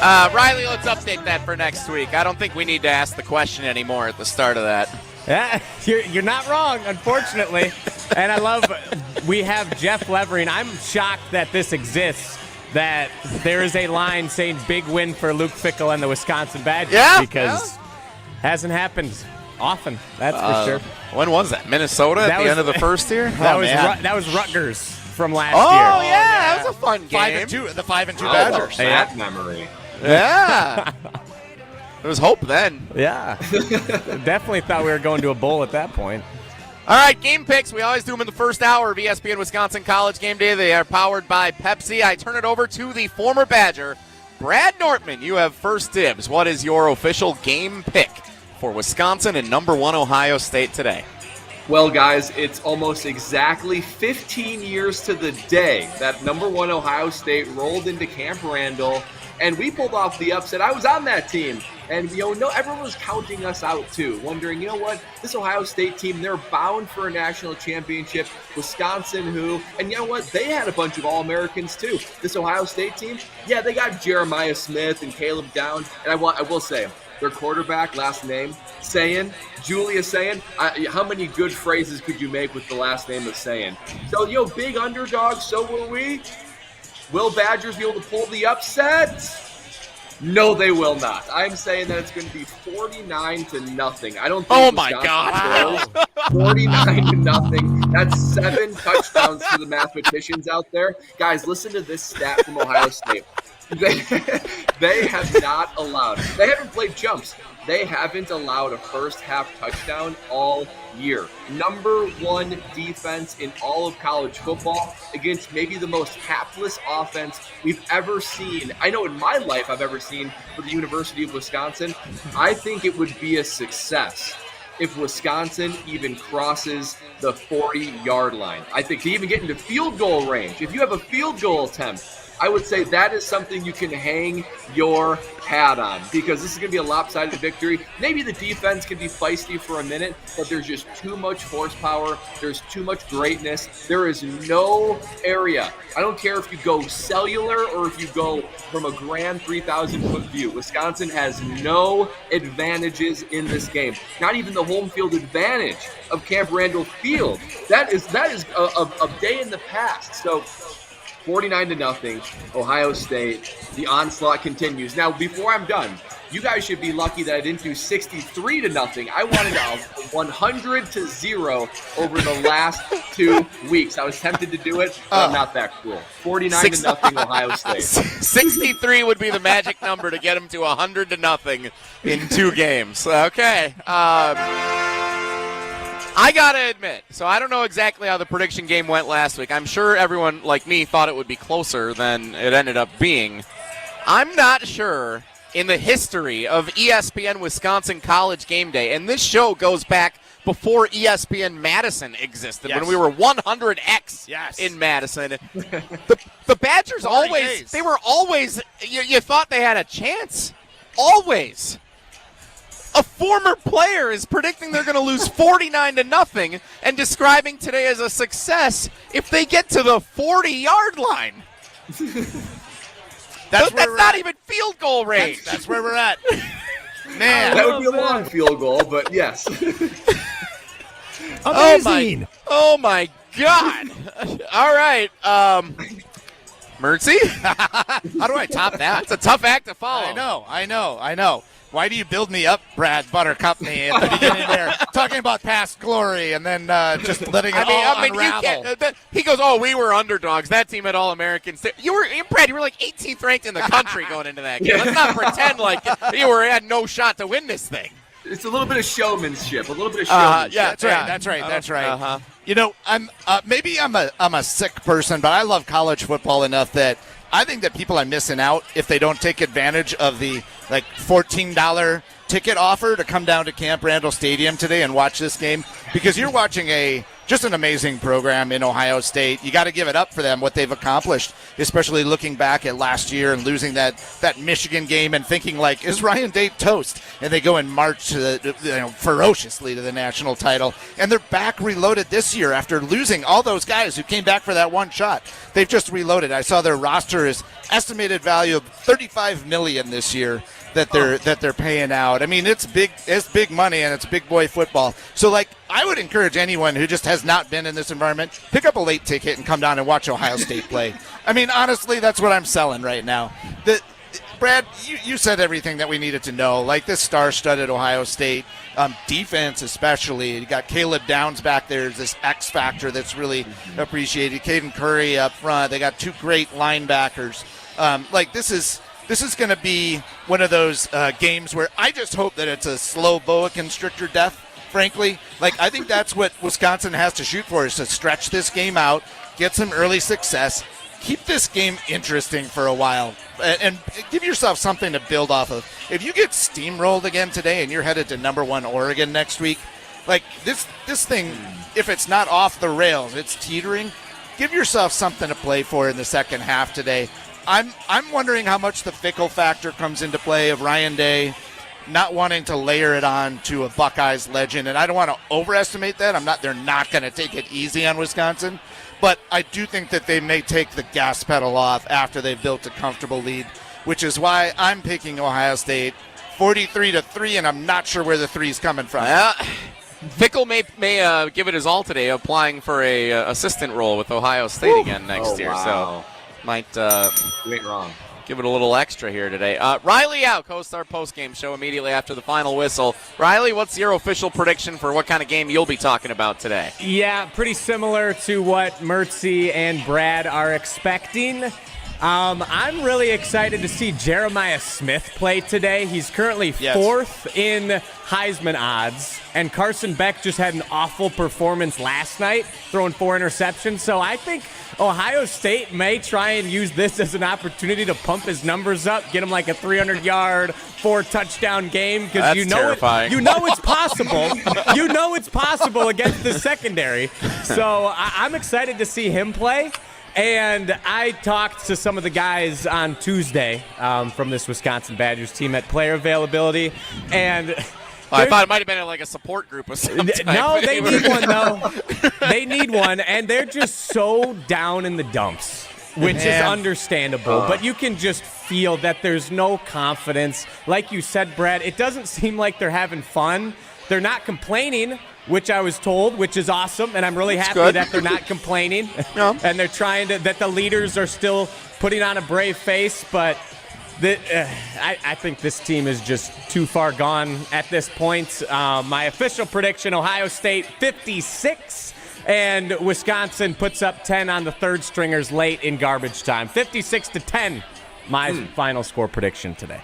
Riley, let's update that for next week. I don't think we need to ask the question anymore at the start of that. Yeah, you're not wrong, unfortunately. And I love we have Jeff Levering. I'm shocked that this exists, that there is a line saying big win for Luke Fickell and the Wisconsin Badgers because it hasn't happened often, that's for sure. When was that? Minnesota at the end of the first year? That was Rutgers from last year. Oh, yeah, that was a fun game. 5-2, the 5-2 Badgers. That memory. Yeah. There was hope then. Yeah. Definitely thought we were going to a bowl at that point. All right, game picks. We always do them in the first hour of ESPN Wisconsin College Game Day. They are powered by Pepsi. I turn it over to the former Badger, Brad Nortman. You have first dibs. What is your official game pick for Wisconsin and number 1 Ohio State today? Well, guys, it's almost exactly 15 years to the day that number 1 Ohio State rolled into Camp Randall, and we pulled off the upset. I was on that team. And, everyone was counting us out, too, wondering, this Ohio State team, they're bound for a national championship. Wisconsin, and you know what? They had a bunch of All-Americans, too. This Ohio State team, yeah, they got Jeremiah Smith and Caleb Downs. And I will say, their quarterback, last name, Sayin, Julius Sayin. How many good phrases could you make with the last name of Sayin? So, big underdog, so will we. Will Badgers be able to pull the upset? No, they will not. I'm saying that it's going to be 49-0. I don't think. Oh my God! 49-0. That's 7 touchdowns for the mathematicians out there. Guys, listen to this stat from Ohio State. They have not allowed. They haven't played jumps. They haven't allowed a first half touchdown all year. Number 1 defense in all of college football against maybe the most hapless offense we've ever seen. I know in my life I've ever seen for the University of Wisconsin. I think it would be a success if Wisconsin even crosses the 40-yard line. I think to even get into field goal range, if you have a field goal attempt I would say that is something you can hang your hat on, because this is going to be a lopsided victory. Maybe the defense can be feisty for a minute, but there's just too much horsepower. There's too much greatness. There is no area. I don't care if you go cellular or if you go from a grand 3,000-foot view. Wisconsin has no advantages in this game. Not even the home field advantage of Camp Randall Field. That is a day in the past. So 49-0, Ohio State. The onslaught continues. Now, before I'm done, you guys should be lucky that I didn't do 63-0. I wanted a 100-0 over the last 2 weeks. I was tempted to do it, but I'm not that cool. 49-0 Ohio State. 63 would be the magic number to get them to 100-0 in 2 games. Okay. I got to admit, so I don't know exactly how the prediction game went last week. I'm sure everyone like me thought it would be closer than it ended up being. I'm not sure in the history of ESPN Wisconsin College GameDay, and this show goes back before ESPN Madison existed, when we were 100X in Madison. The Badgers always, they were always, you thought they had a chance. Always. A former player is predicting they're going to lose 49-0 and describing today as a success if they get to the 40-yard line. That's not even field goal range. That's where we're at. Man, that would be a long field goal, but yes. Amazing. Oh my God. All right. Mertzy? How do I top that? It's a tough act to follow. I know. Why do you build me up, Brad Buttercup, me at the beginning there, talking about past glory and then just letting it all unravel? He goes, we were underdogs. That team had All-Americans. Brad, you were like 18th ranked in the country going into that game. Let's not pretend like you had no shot to win this thing. It's a little bit of showmanship. That's right. Uh-huh. You know, I'm a sick person, but I love college football enough that I think that people are missing out if they don't take advantage of the $14 ticket offer to come down to Camp Randall Stadium today and watch this game, because you're watching just an amazing program in Ohio State. You got to give it up for them, what they've accomplished, especially looking back at last year and losing that Michigan game and thinking is Ryan Day toast? And they go and march ferociously to the national title. And they're back reloaded this year after losing all those guys who came back for that one shot. They've just reloaded. I saw their roster is estimated value of $35 million this year that they're paying out. I mean, it's big money, and it's big boy football. So I would encourage anyone who just has not been in this environment, pick up a late ticket and come down and watch Ohio State play. I mean, honestly, that's what I'm selling right now. Brad, you said everything that we needed to know. This star-studded Ohio State defense, especially. You got Caleb Downs back there. There's this X factor that's really appreciated. Caden Curry up front. They got 2 great linebackers. This is going to be one of those games where I just hope that it's a slow boa constrictor death, frankly. I think that's what Wisconsin has to shoot for, is to stretch this game out, get some early success, keep this game interesting for a while, and give yourself something to build off of. If you get steamrolled again today and you're headed to number 1 Oregon next week, this thing, if it's not off the rails, it's teetering, give yourself something to play for in the second half today. I'm wondering how much the fickle factor comes into play of Ryan Day not wanting to layer it on to a Buckeyes legend, and I don't want to overestimate that. They're not going to take it easy on Wisconsin, but I do think that they may take the gas pedal off after they've built a comfortable lead, which is why I'm picking Ohio State 43-3, and I'm not sure where the 3 is coming from. Fickle may give it his all today, applying for a assistant role with Ohio State again next year. Wow. So might you ain't wrong. Give it a little extra here today. Riley Auk hosts our post-game show immediately after the final whistle. Riley, what's your official prediction for what kind of game you'll be talking about today? Yeah, pretty similar to what Mertzy and Brad are expecting. I'm really excited to see Jeremiah Smith play today. He's currently 4th in Heisman odds, and Carson Beck just had an awful performance last night, throwing 4 interceptions. So I think Ohio State may try and use this as an opportunity to pump his numbers up, get him a 300-yard, 4-touchdown game, because you know it's possible. You know it's possible against the secondary. So I'm excited to see him play. And I talked to some of the guys on Tuesday from this Wisconsin Badgers team at player availability, and I thought it might have been like a support group or something. No, they need one, though. They need one, and they're just so down in the dumps, which is understandable. But you can just feel that there's no confidence. Like you said, Brad, it doesn't seem like they're having fun. They're not complaining, which I was told, which is awesome, and I'm really happy that they're not complaining. And they're trying to, that the leaders are still putting on a brave face, but I think this team is just too far gone at this point. My official prediction, Ohio State 56, and Wisconsin puts up 10 on the third stringers late in garbage time. 56-10, my final score prediction today.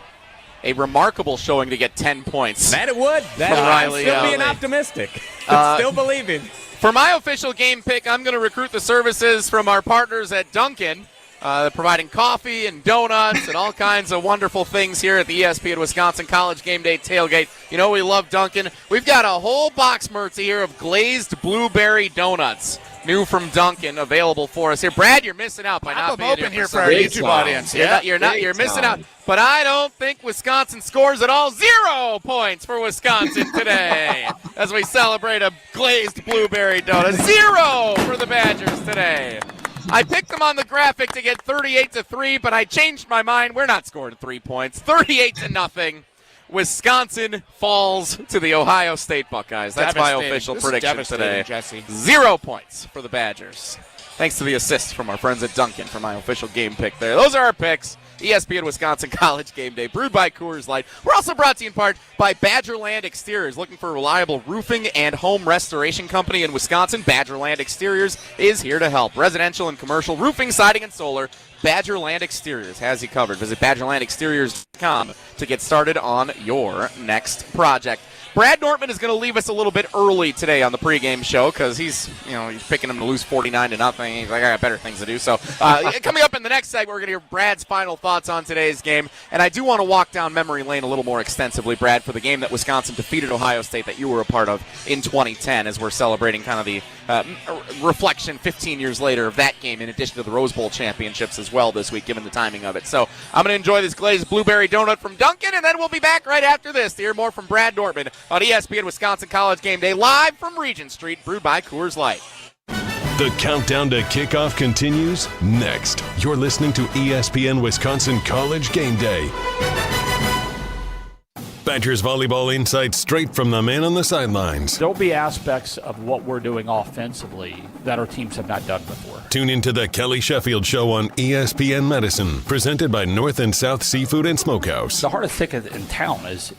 A remarkable showing to get 10 points. That it would. I'm still being optimistic. Still believing. For my official game pick, I'm going to recruit the services from our partners at Dunkin'. Providing coffee and donuts and all kinds of wonderful things here at the ESPN Wisconsin College GameDay Tailgate. You know we love Dunkin'. We've got a whole box, Mertz, here of glazed blueberry donuts. New from Dunkin', available for us here. Brad, you're missing out by not being open here for our YouTube audience. You're missing out. But I don't think Wisconsin scores at all. 0 points for Wisconsin today as we celebrate a glazed blueberry donut. 0 for the Badgers today. I picked them on the graphic to get 38-3, but I changed my mind. We're not scoring 3 points. 38-0. Wisconsin falls to the Ohio State Buckeyes. That's my official prediction today. Jesse. 0 points for the Badgers. Thanks to the assist from our friends at Dunkin' for my official game pick there. Those are our picks. ESPN Wisconsin College GameDay, brewed by Coors Light. We're also brought to you in part by Badgerland Exteriors. Looking for a reliable roofing and home restoration company in Wisconsin? Badgerland Exteriors is here to help. Residential and commercial roofing, siding, and solar. Badgerland Exteriors has you covered. Visit BadgerlandExteriors.com to get started on your next project. Brad Nortman is going to leave us a little bit early today on the pregame show because he's picking him to lose 49-0. He's like, I got better things to do. So coming up in the next segment, we're going to hear Brad's final thoughts on today's game. And I do want to walk down memory lane a little more extensively, Brad, for the game that Wisconsin defeated Ohio State that you were a part of in 2010 as we're celebrating kind of the reflection 15 years later of that game in addition to the Rose Bowl championships as well this week, given the timing of it. So I'm going to enjoy this glazed blueberry donut from Dunkin', and then we'll be back right after this to hear more from Brad Nortman on ESPN Wisconsin College GameDay, live from Regent Street, brewed by Coors Light. The countdown to kickoff continues next. You're listening to ESPN Wisconsin College GameDay. Badgers volleyball insights straight from the man on the sidelines. There'll be aspects of what we're doing offensively that our teams have not done before. Tune into the Kelly Sheffield Show on ESPN Medicine, presented by North and South Seafood and Smokehouse. The hardest ticket in town is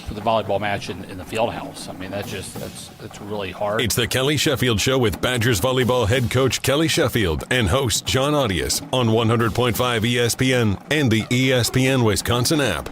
for the volleyball match in the field house. I mean, that's really hard. It's the Kelly Sheffield Show with Badgers volleyball head coach Kelly Sheffield and host John Audius on 100.5 ESPN and the ESPN Wisconsin app.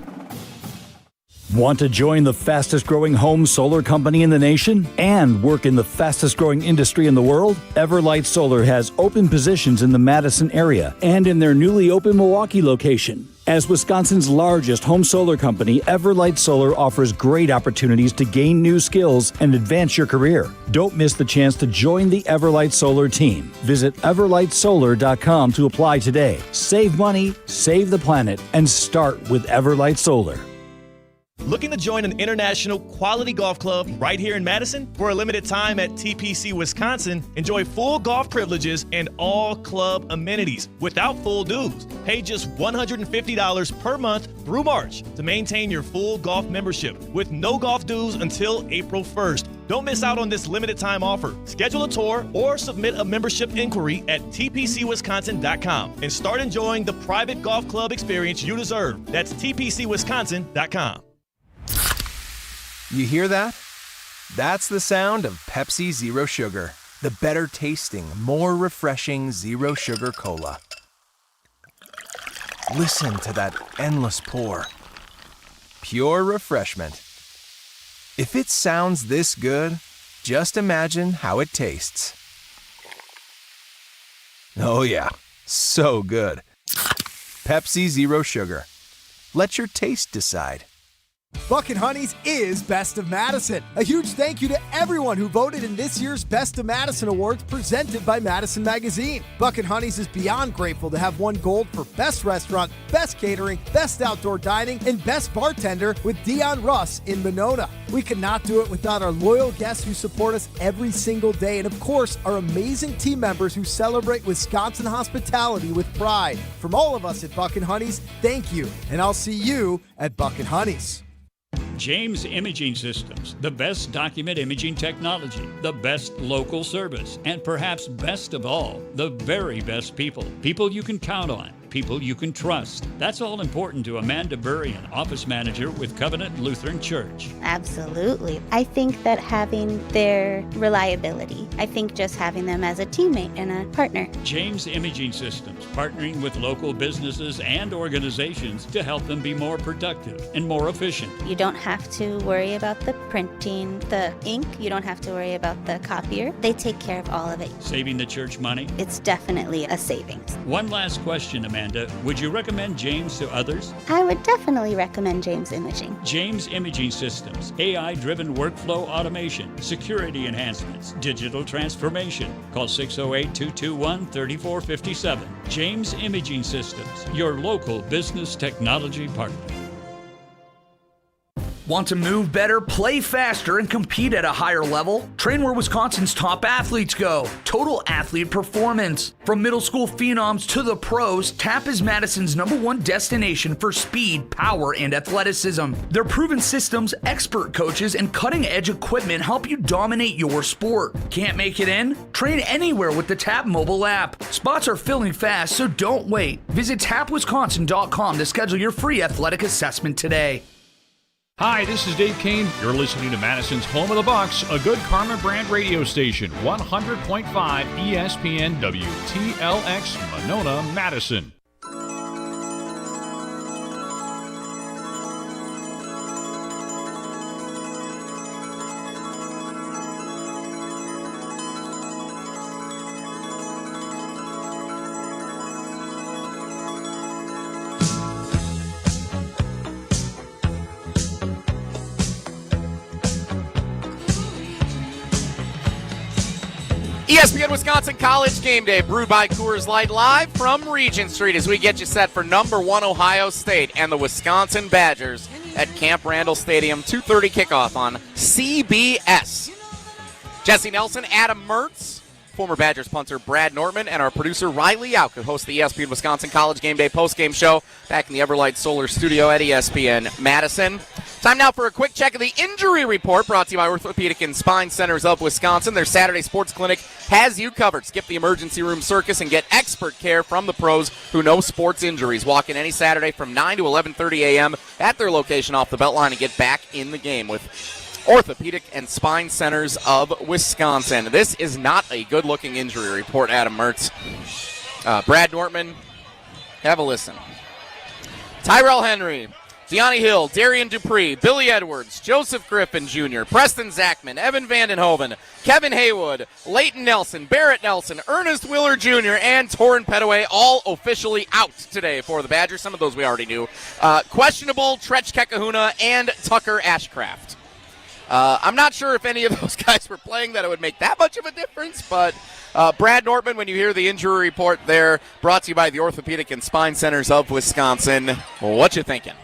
Want to join the fastest growing home solar company in the nation and work in the fastest growing industry in the world? Everlight Solar has open positions in the Madison area and in their newly opened Milwaukee location. As Wisconsin's largest home solar company, Everlight Solar offers great opportunities to gain new skills and advance your career. Don't miss the chance to join the Everlight Solar team. Visit everlightsolar.com to apply today. Save money, save the planet, and start with Everlight Solar. Looking to join an international quality golf club right here in Madison? For a limited time at TPC Wisconsin, enjoy full golf privileges and all club amenities without full dues. Pay just $150 per month through March to maintain your full golf membership with no golf dues until April 1st. Don't miss out on this limited time offer. Schedule a tour or submit a membership inquiry at tpcwisconsin.com and start enjoying the private golf club experience you deserve. That's tpcwisconsin.com. You hear that? That's the sound of Pepsi Zero Sugar, the better tasting, more refreshing Zero Sugar Cola. Listen to that endless pour. Pure refreshment. If it sounds this good, just imagine how it tastes. Oh yeah, so good. Pepsi Zero Sugar. Let your taste decide. Buck and Honey's is Best of Madison. A huge thank you to everyone who voted in this year's Best of Madison Awards presented by Madison Magazine. Buck and Honey's is beyond grateful to have won gold for Best Restaurant, Best Catering, Best Outdoor Dining, and Best Bartender with Dion Russ in Monona. We could not do it without our loyal guests who support us every single day, and of course, our amazing team members who celebrate Wisconsin hospitality with pride. From all of us at Buck and Honey's, thank you, and I'll see you at Buck and Honey's. James Imaging Systems, the best document imaging technology, the best local service, and perhaps best of all, the very best people. People you can count on. People you can trust. That's all important to Amanda Burian, office manager with Covenant Lutheran Church. Absolutely. I think that having their reliability, I think just having them as a teammate and a partner. James Imaging Systems, partnering with local businesses and organizations to help them be more productive and more efficient. You don't have to worry about the printing, the ink. You don't have to worry about the copier. They take care of all of it. Saving the church money? It's definitely a savings. One last question, Amanda. Would you recommend James to others? I would definitely recommend James Imaging. James Imaging Systems, AI-driven workflow automation, security enhancements, digital transformation. Call 608-221-3457. James Imaging Systems, your local business technology partner. Want to move better, play faster, and compete at a higher level? Train where Wisconsin's top athletes go. Total Athlete Performance. From middle school phenoms to the pros, TAP is Madison's #1 destination for speed, power, and athleticism. Their proven systems, expert coaches, and cutting-edge equipment help you dominate your sport. Can't make it in? Train anywhere with the TAP mobile app. Spots are filling fast, so don't wait. Visit tapwisconsin.com to schedule your free athletic assessment today. Hi, this is Dave Kane. You're listening to Madison's Home of the Bucks, a good Karma brand radio station, 100.5 ESPN WTLX, Monona, Madison. ESPN Wisconsin College GameDay, brewed by Coors Light, live from Regent Street as we get you set for #1 Ohio State and the Wisconsin Badgers at Camp Randall Stadium. 2:30 kickoff on CBS. Jesse Nelson, Adam Mertz, former Badgers punter Brad Nortman, and our producer Riley Yauk, who hosts the ESPN Wisconsin College GameDay postgame show back in the Everlight Solar Studio at ESPN Madison. Time now for a quick check of the injury report brought to you by Orthopedic and Spine Centers of Wisconsin. Their Saturday sports clinic has you covered. Skip the emergency room circus and get expert care from the pros who know sports injuries. Walk in any Saturday from 9 to 11:30 a.m. at their location off the Beltline and get back in the game with Orthopedic and Spine Centers of Wisconsin. This is not a good-looking injury report, Adam Mertz. Brad Nortman, have a listen. Tyrell Henry, Deani Hill, Darian Dupree, Billy Edwards, Joseph Griffin Jr., Preston Zachman, Evan Vandenhoven, Kevin Haywood, Leighton Nelson, Barrett Nelson, Ernest Willer Jr., and Torrin Petaway all officially out today for the Badgers. Some of those we already knew. Questionable, Tretch Kekahuna, and Tucker Ashcraft. I'm not sure if any of those guys were playing that it would make that much of a difference, but Brad Nortman, when you hear the injury report there, brought to you by the Orthopedic and Spine Centers of Wisconsin, what you thinking?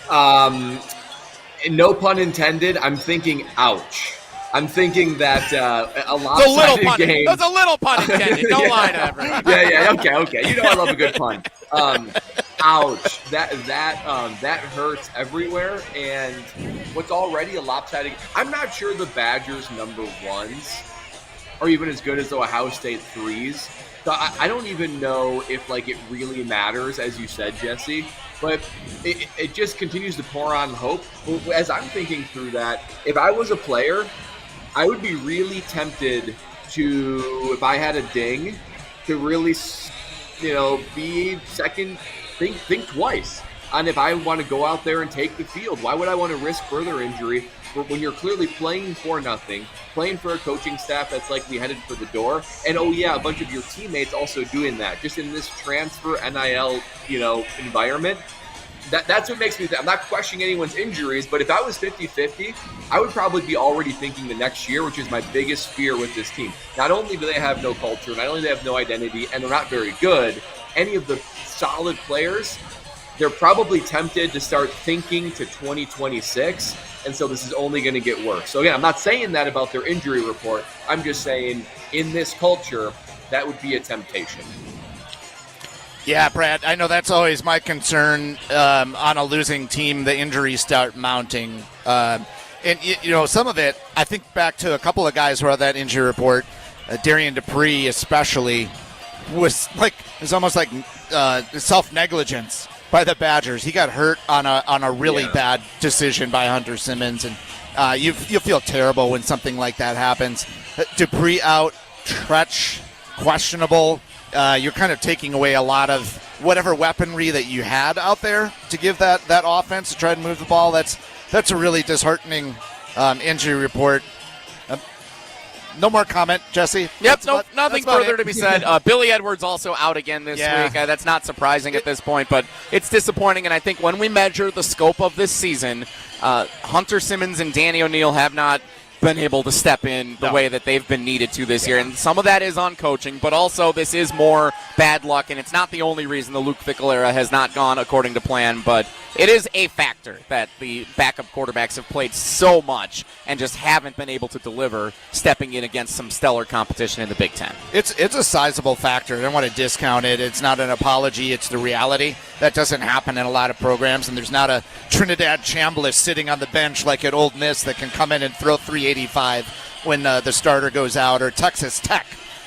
No pun intended. I'm thinking, ouch. I'm thinking that a lopsided game. There's a little pun intended. Don't lie to everyone. Yeah. Okay. You know I love a good pun. Ouch. That hurts everywhere. And what's already a lopsided. I'm not sure the Badgers #1s are even as good as the Ohio State 3s. So I don't even know if it really matters, as you said, Jesse. But it just continues to pour on hope. As I'm thinking through that, if I was a player, I would be really tempted to, if I had a ding, to really, be second, think twice on if I want to go out there and take the field. Why would I want to risk further injury when you're clearly playing for nothing, playing for a coaching staff that's likely headed for the door, and a bunch of your teammates also doing that, just in this transfer NIL, environment. That's what makes me think. I'm not questioning anyone's injuries, but if I was 50-50, I would probably be already thinking the next year, which is my biggest fear with this team. Not only do they have no culture, not only do they have no identity, and they're not very good, any of the solid players, they're probably tempted to start thinking to 2026, and so this is only going to get worse. So again, I'm not saying that about their injury report. I'm just saying in this culture, that would be a temptation. Yeah, Brad, I know that's always my concern on a losing team. The injuries start mounting. And, some of it, I think back to a couple of guys who are on that injury report, Darian Dupree especially, was almost like self-negligence by the Badgers. He got hurt on a really bad decision by Hunter Simmons, and you feel terrible when something like that happens. Dupree out, Tretch questionable. You're kind of taking away a lot of whatever weaponry that you had out there to give that offense to try to move the ball. That's a really disheartening injury report. No more comment, Jesse? Yep, nothing further to be said. Billy Edwards also out again this week. That's not surprising at this point, but it's disappointing. And I think when we measure the scope of this season, Hunter Simmons and Danny O'Neal have not been able to step in the way that they've been needed to this year. And some of that is on coaching, but also this is more bad luck, and it's not the only reason the Luke Fickell era has not gone according to plan, but it is a factor that the backup quarterbacks have played so much and just haven't been able to deliver, stepping in against some stellar competition in the Big Ten. It's a sizable factor. I don't want to discount it. It's not an apology. It's the reality. That doesn't happen in a lot of programs, and there's not a Trinidad Chambliss sitting on the bench like at Ole Miss that can come in and throw 385 when the starter goes out, or Texas Tech.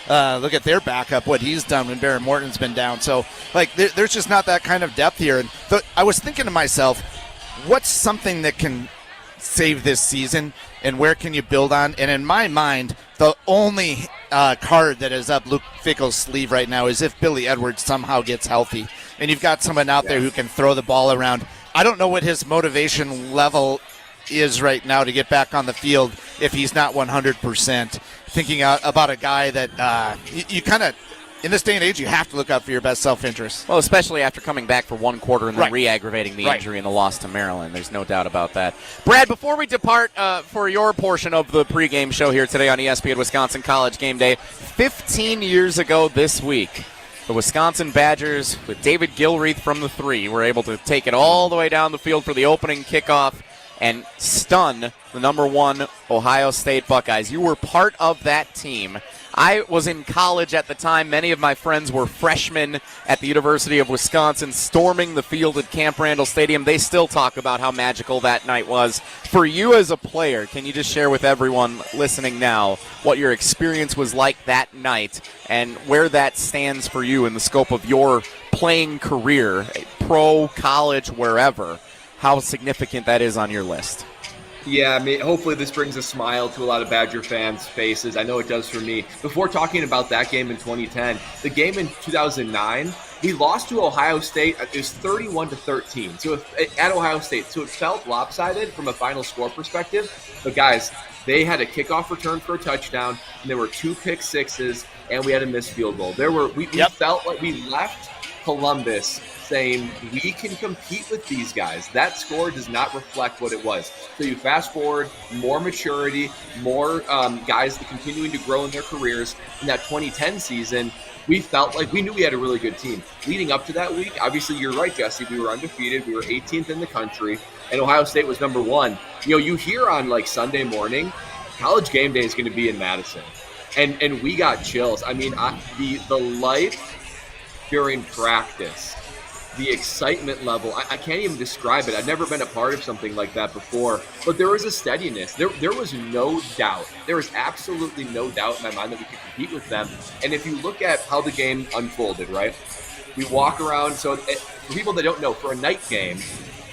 Look at their backup, what he's done when Barron Morton's been down. So, there's just not that kind of depth here. And I was thinking to myself, what's something that can save this season, and where can you build on? And in my mind, the only card that is up Luke Fickell's sleeve right now is if Billy Edwards somehow gets healthy, and you've got someone out there who can throw the ball around. I don't know what his motivation level is right now to get back on the field if he's not 100%. Thinking about a guy that you kind of, in this day and age, you have to look out for your best self-interest. Well, especially after coming back for one quarter and then re-aggravating the injury in the loss to Maryland. There's no doubt about that. Brad, before we depart for your portion of the pregame show here today on ESPN Wisconsin College GameDay, 15 years ago this week, the Wisconsin Badgers, with David Gilreath from the 3, were able to take it all the way down the field for the opening kickoff and stun the number 1 Ohio State Buckeyes. You were part of that team. I was in college at the time. Many of my friends were freshmen at the University of Wisconsin, storming the field at Camp Randall Stadium. They still talk about how magical that night was. For you as a player, can you just share with everyone listening now what your experience was like that night and where that stands for you in the scope of your playing career, pro, college, wherever? How significant that is on your list. Yeah, I mean, hopefully this brings a smile to a lot of Badger fans' faces. I know it does for me. Before talking about that game in 2010, the game in 2009, we lost to Ohio State. It was 31-13. So at Ohio State, so it felt lopsided from a final score perspective. But guys, they had a kickoff return for a touchdown, and there were 2 pick sixes, and we had a missed field goal. We felt like we left Columbus saying we can compete with these guys. That score does not reflect what it was. So you fast forward, more maturity, more guys that continuing to grow in their careers. In that 2010 season, we felt like we knew we had a really good team. Leading up to that week, obviously you're right, Jesse, we were undefeated. We were 18th in the country, and Ohio State was number 1. You hear on Sunday morning, College GameDay is going to be in Madison. And we got chills. I mean, the life during practice, the excitement level, I can't even describe it. I've never been a part of something like that before, but there was a steadiness. There was no doubt. There was absolutely no doubt in my mind that we could compete with them. And if you look at how the game unfolded, right, we walk around. So for people that don't know, for a night game,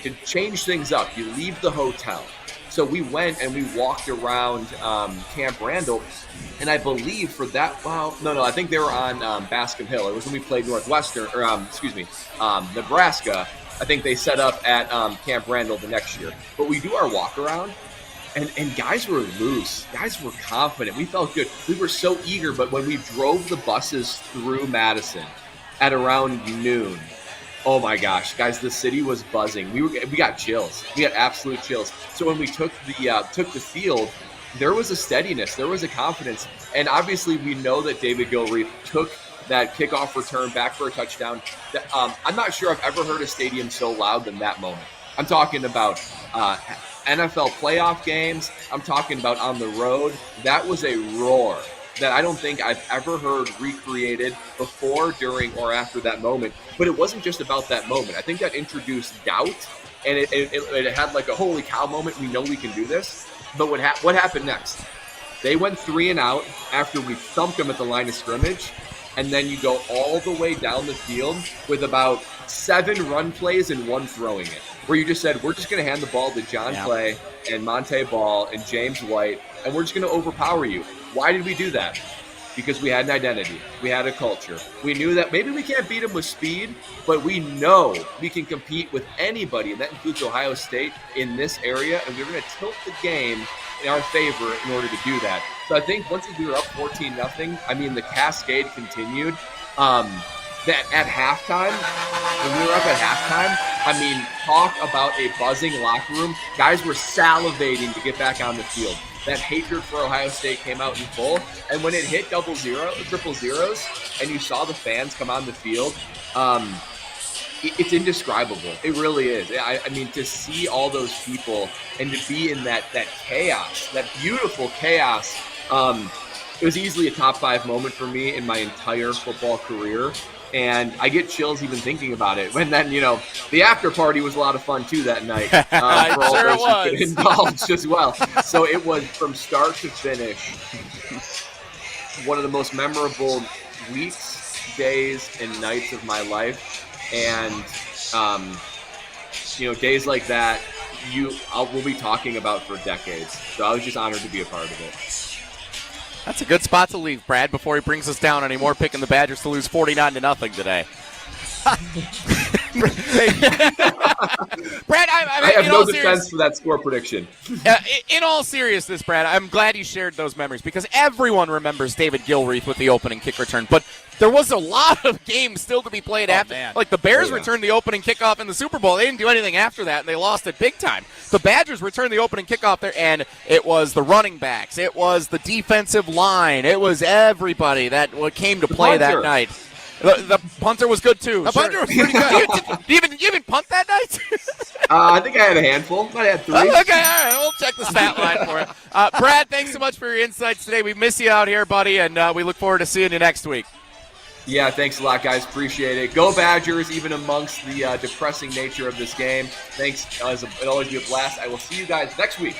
to change things up, you leave the hotel. So we went and we walked around Camp Randall, and I believe for that, I think they were on Bascom Hill. It was when we played Nebraska. I think they set up at Camp Randall the next year. But we do our walk around, and guys were loose. Guys were confident. We felt good. We were so eager, but when we drove the buses through Madison at around noon, Oh my gosh, guys! The city was buzzing. We got chills. We got absolute chills. So when we took the field, there was a steadiness, there was a confidence, and obviously we know that David Gilreath took that kickoff return back for a touchdown. I'm not sure I've ever heard a stadium so loud than that moment. I'm talking about NFL playoff games. I'm talking about on the road. That was a roar that I don't think I've ever heard recreated before, during, or after that moment. But it wasn't just about that moment. I think that introduced doubt, and it had like a holy cow moment. We know we can do this. But what happened next? They went 3 and out after we thumped them at the line of scrimmage, and then you go all the way down the field with about 7 run plays and 1 throwing it, where you just said, we're just going to hand the ball to John Clay and Monte Ball and James White, and we're just going to overpower you. Why did we do that? Because we had an identity. We had a culture. We knew that maybe we can't beat them with speed, but we know we can compete with anybody, and that includes Ohio State in this area, and we're going to tilt the game in our favor in order to do that. So I think once we were up 14-0, I mean, the cascade continued. That at halftime, when we were up at halftime, I mean, talk about a buzzing locker room. Guys were salivating to get back on the field. That hatred for Ohio State came out in full. And when it hit triple zeros, and you saw the fans come on the field, it's indescribable. It really is. I mean, to see all those people and to be in that chaos, that beautiful chaos, it was easily a top 5 moment for me in my entire football career. And I get chills even thinking about it. And then, the after party was a lot of fun too that night. For all those who could indulge as well. So it was from start to finish one of the most memorable weeks, days, and nights of my life. And days like that, we'll be talking about for decades. So I was just honored to be a part of it. That's a good spot to leave, Brad, before he brings us down anymore, picking the Badgers to lose 49-0 today. Brad, I have no defense for that score prediction. In all seriousness, Brad, I'm glad you shared those memories, because everyone remembers David Gilreath with the opening kick return. But there was a lot of games still to be played after. Man. Like the Bears returned the opening kickoff in the Super Bowl. They didn't do anything after that, and they lost it big time. The Badgers returned the opening kickoff there, and it was the running backs. It was the defensive line. It was everybody that came to play that night. The punter was good, too. The punter was pretty good. Did you even punt that night? I think I had a handful. I had 3. Okay, all right. We'll check the stat line for it. Brad, thanks so much for your insights today. We miss you out here, buddy, and we look forward to seeing you next week. Yeah, thanks a lot, guys. Appreciate it. Go Badgers, even amongst the depressing nature of this game. Thanks. It'll always be a blast. I will see you guys next week.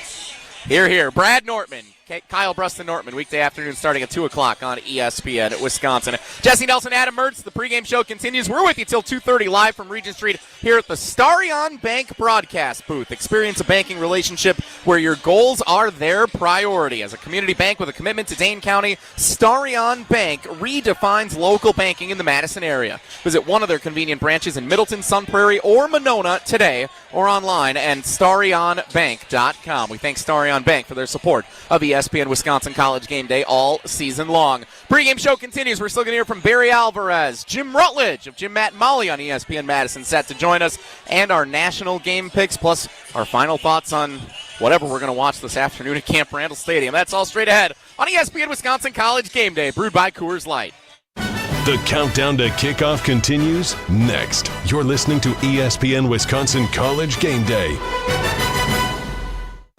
Hear, hear. Brad Nortman. Kyle Bruston-Nortman, weekday afternoon starting at 2 o'clock on ESPN at Wisconsin. Jesse Nelson, Adam Mertz, the pregame show continues. We're with you till 2:30 live from Regent Street here at the Starion Bank broadcast booth. Experience a banking relationship where your goals are their priority. As a community bank with a commitment to Dane County, Starion Bank redefines local banking in the Madison area. Visit one of their convenient branches in Middleton, Sun Prairie, or Monona today or online at starionbank.com. We thank Starion Bank for their support of ESPN Wisconsin College GameDay all season long. Pre-game show continues. We're still going to hear from Barry Alvarez, Jim Rutledge of Jim, Matt, and Molly on ESPN Madison set to join us, and our national game picks, plus our final thoughts on whatever we're going to watch this afternoon at Camp Randall Stadium. That's all straight ahead on ESPN Wisconsin College GameDay, brewed by Coors Light. The countdown to kickoff continues next. You're listening to ESPN Wisconsin College GameDay.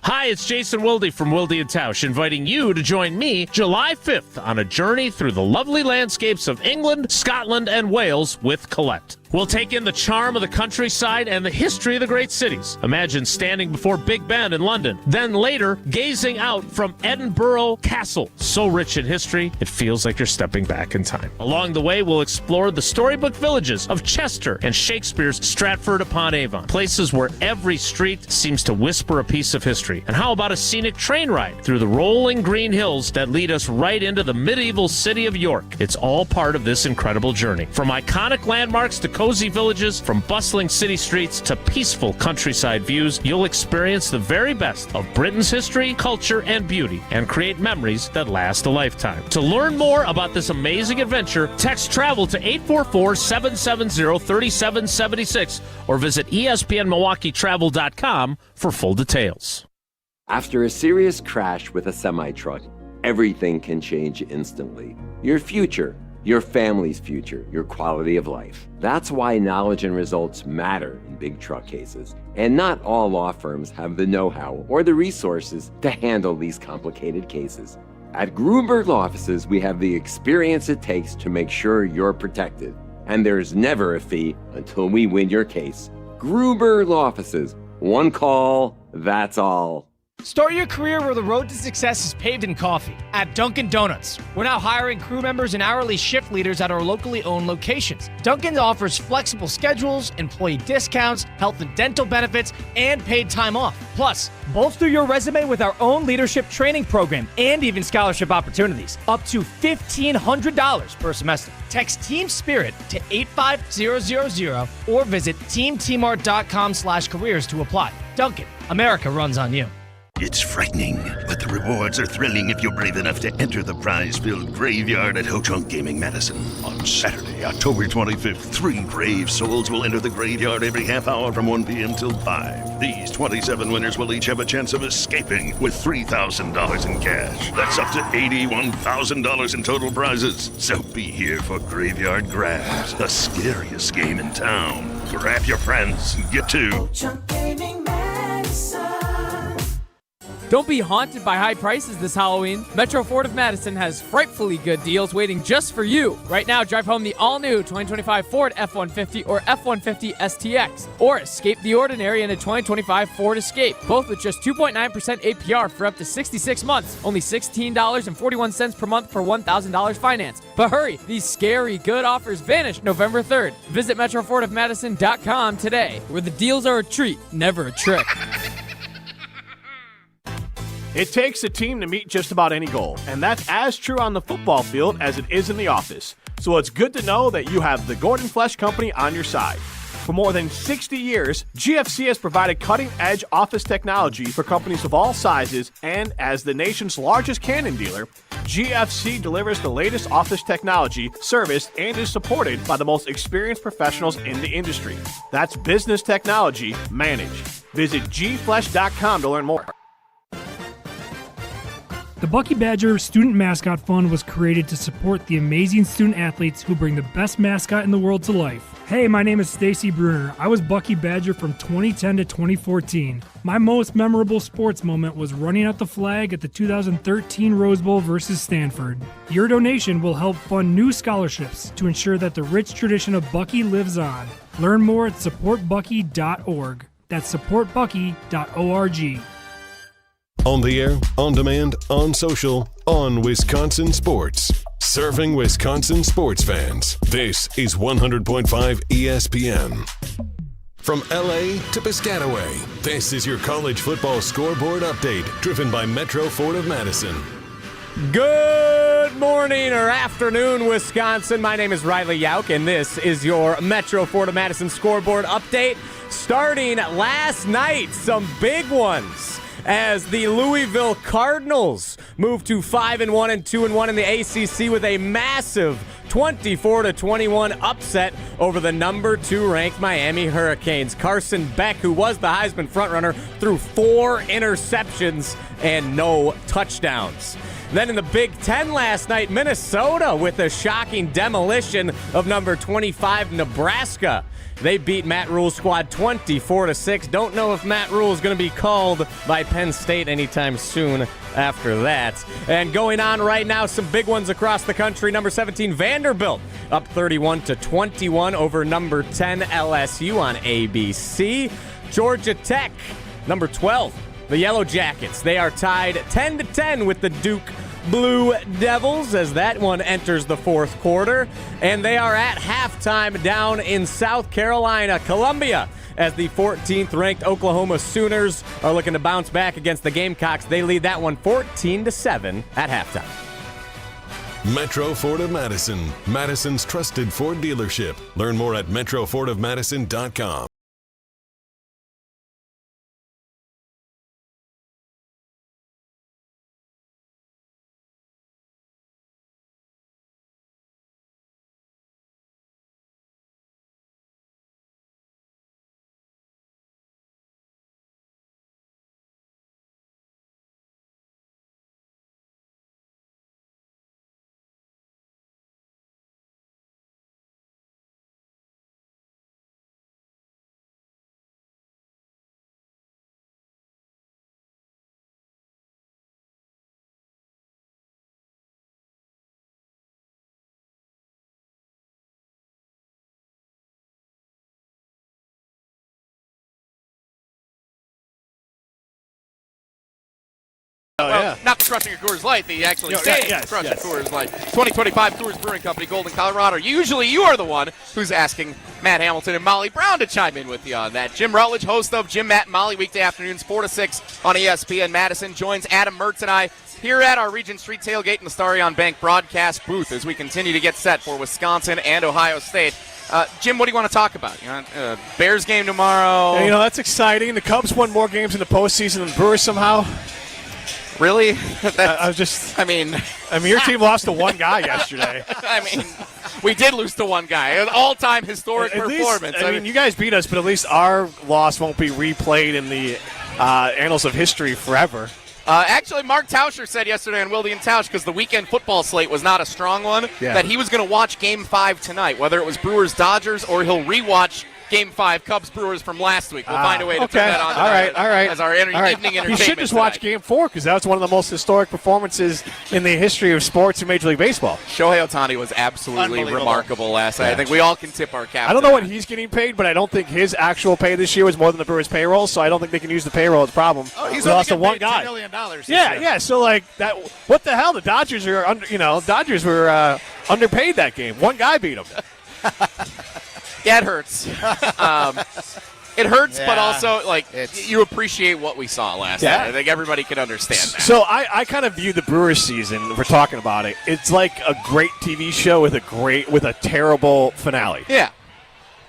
Hi, it's Jason Wilde from Wilde & Tausch, inviting you to join me July 5th on a journey through the lovely landscapes of England, Scotland, and Wales with Colette. We'll take in the charm of the countryside and the history of the great cities. Imagine standing before Big Ben in London, then later gazing out from Edinburgh Castle. So rich in history, it feels like you're stepping back in time. Along the way, we'll explore the storybook villages of Chester and Shakespeare's Stratford-upon-Avon, places where every street seems to whisper a piece of history. And how about a scenic train ride through the rolling green hills that lead us right into the medieval city of York? It's all part of this incredible journey. From iconic landmarks to cozy villages, from bustling city streets to peaceful countryside views, you'll experience the very best of Britain's history, culture, and beauty, and create memories that last a lifetime. To learn more about this amazing adventure, text TRAVEL to 844-770-3776 or visit ESPNMilwaukeeTravel.com for full details. After a serious crash with a semi-truck, everything can change instantly. Your future, your family's future, your quality of life. That's why knowledge and results matter in big truck cases. And not all law firms have the know-how or the resources to handle these complicated cases. At Gruber Law Offices, we have the experience it takes to make sure you're protected. And there's never a fee until we win your case. Gruber Law Offices. One call, that's all. Start your career where the road to success is paved in coffee. At Dunkin' Donuts. We're now hiring crew members and hourly shift leaders at our locally owned locations. Dunkin' offers flexible schedules, employee discounts, health and dental benefits, and paid time off. Plus, bolster your resume with our own leadership training program and even scholarship opportunities. Up to $1,500 per semester. Text Team Spirit to 85000 or visit teamtmart.com/careers to apply. Dunkin', America runs on you. It's frightening, but the rewards are thrilling if you're brave enough to enter the prize-filled graveyard at Ho-Chunk Gaming Madison. On Saturday, October 25th, 3 brave souls will enter the graveyard every half hour from 1 p.m. till 5. These 27 winners will each have a chance of escaping with $3,000 in cash. That's up to $81,000 in total prizes. So be here for Graveyard Grabs, the scariest game in town. Grab your friends and get to Ho-Chunk Gaming Madison. Don't be haunted by high prices this Halloween. Metro Ford of Madison has frightfully good deals waiting just for you. Right now, drive home the all-new 2025 Ford F-150 or F-150 STX. Or escape the ordinary in a 2025 Ford Escape. Both with just 2.9% APR for up to 66 months. Only $16.41 per month for $1,000 finance. But hurry, these scary good offers vanish November 3rd. Visit MetroFordofMadison.com today, where the deals are a treat, never a trick. It takes a team to meet just about any goal, and that's as true on the football field as it is in the office. So it's good to know that you have the Gordon Flesch Company on your side. For more than 60 years, GFC has provided cutting-edge office technology for companies of all sizes, and as the nation's largest Canon dealer, GFC delivers the latest office technology, serviced, and is supported by the most experienced professionals in the industry. That's business technology managed. Visit gflesh.com to learn more. The Bucky Badger Student Mascot Fund was created to support the amazing student athletes who bring the best mascot in the world to life. Hey, my name is Stacy Bruner. I was Bucky Badger from 2010 to 2014. My most memorable sports moment was running out the flag at the 2013 Rose Bowl versus Stanford. Your donation will help fund new scholarships to ensure that the rich tradition of Bucky lives on. Learn more at supportbucky.org. That's supportbucky.org. On the air, on demand, on social, on Wisconsin Sports. Serving Wisconsin sports fans. This is 100.5 ESPN. From LA to Piscataway, this is your college football scoreboard update, driven by Metro Ford of Madison. Good morning or afternoon, Wisconsin. My name is Riley Yauk, and this is your Metro Ford of Madison scoreboard update. Starting last night, some big ones, as the Louisville Cardinals move to 5-1 and 2-1 in the ACC with a massive 24-21 upset over the number 2 ranked Miami Hurricanes. Carson Beck, who was the Heisman frontrunner, threw 4 interceptions and no touchdowns. Then in the Big Ten last night, Minnesota with a shocking demolition of number 25 Nebraska. They beat Matt Rule's squad 24-6. Don't know if Matt Rule is going to be called by Penn State anytime soon after that. And going on right now, some big ones across the country. Number 17, Vanderbilt, up 31-21 over number 10, LSU on ABC. Georgia Tech, number 12, the Yellow Jackets. They are tied 10-10 with the Duke Blue Devils as that one enters the fourth quarter. And they are at halftime down in South Carolina, Columbia, as the 14th-ranked Oklahoma Sooners are looking to bounce back against the Gamecocks. They lead that one 14-7 at halftime. Metro Ford of Madison, Madison's trusted Ford dealership. Learn more at metrofordofmadison.com. Not the crushing of Coors Light, the actually saying crushing Coors Light. 2025 Coors Brewing Company, Golden, Colorado. Usually you are the one who's asking Matt Hamilton and Molly Brown to chime in with you on that. Jim Rutledge, host of Jim, Matt, and Molly, weekday afternoons 4 to 6 on ESPN Madison, joins Adam Mertz and I here at our Regent Street Tailgate in the Starion Bank broadcast booth as we continue to get set for Wisconsin and Ohio State. Jim, what do you want to talk about? Bears game tomorrow. Yeah, that's exciting. The Cubs won more games in the postseason than the Brewers somehow. Really? I mean, your team lost to one guy yesterday. I mean, we did lose to one guy. An all-time historic performance. I mean, you guys beat us, but at least our loss won't be replayed in the annals of history forever. Actually, Mark Tauscher said yesterday on Wilde and Tausch, because the weekend football slate was not a strong one, that he was going to watch Game 5 tonight, whether it was Brewers-Dodgers or he'll rewatch Game 5 Cubs-Brewers from last week. We'll find a way to turn that on as our evening entertainment. You should just watch Game 4 because that was one of the most historic performances in the history of sports in Major League Baseball. Shohei Ohtani was absolutely remarkable last night. I think we all can tip our cap. I don't know what he's getting paid, but I don't think his actual pay this year was more than the Brewers' payroll, so I don't think they can use the payroll as a problem. Oh, he's lost to one paid guy. $2 million this Yeah, year. so like that. What the hell? The Dodgers are Dodgers were underpaid that game. One guy beat them. Yeah, it hurts. It hurts, but also you appreciate what we saw last night. I think everybody can understand that. So I kind of view the Brewers season. If we're talking about it. It's like a great TV show with a terrible finale. Yeah.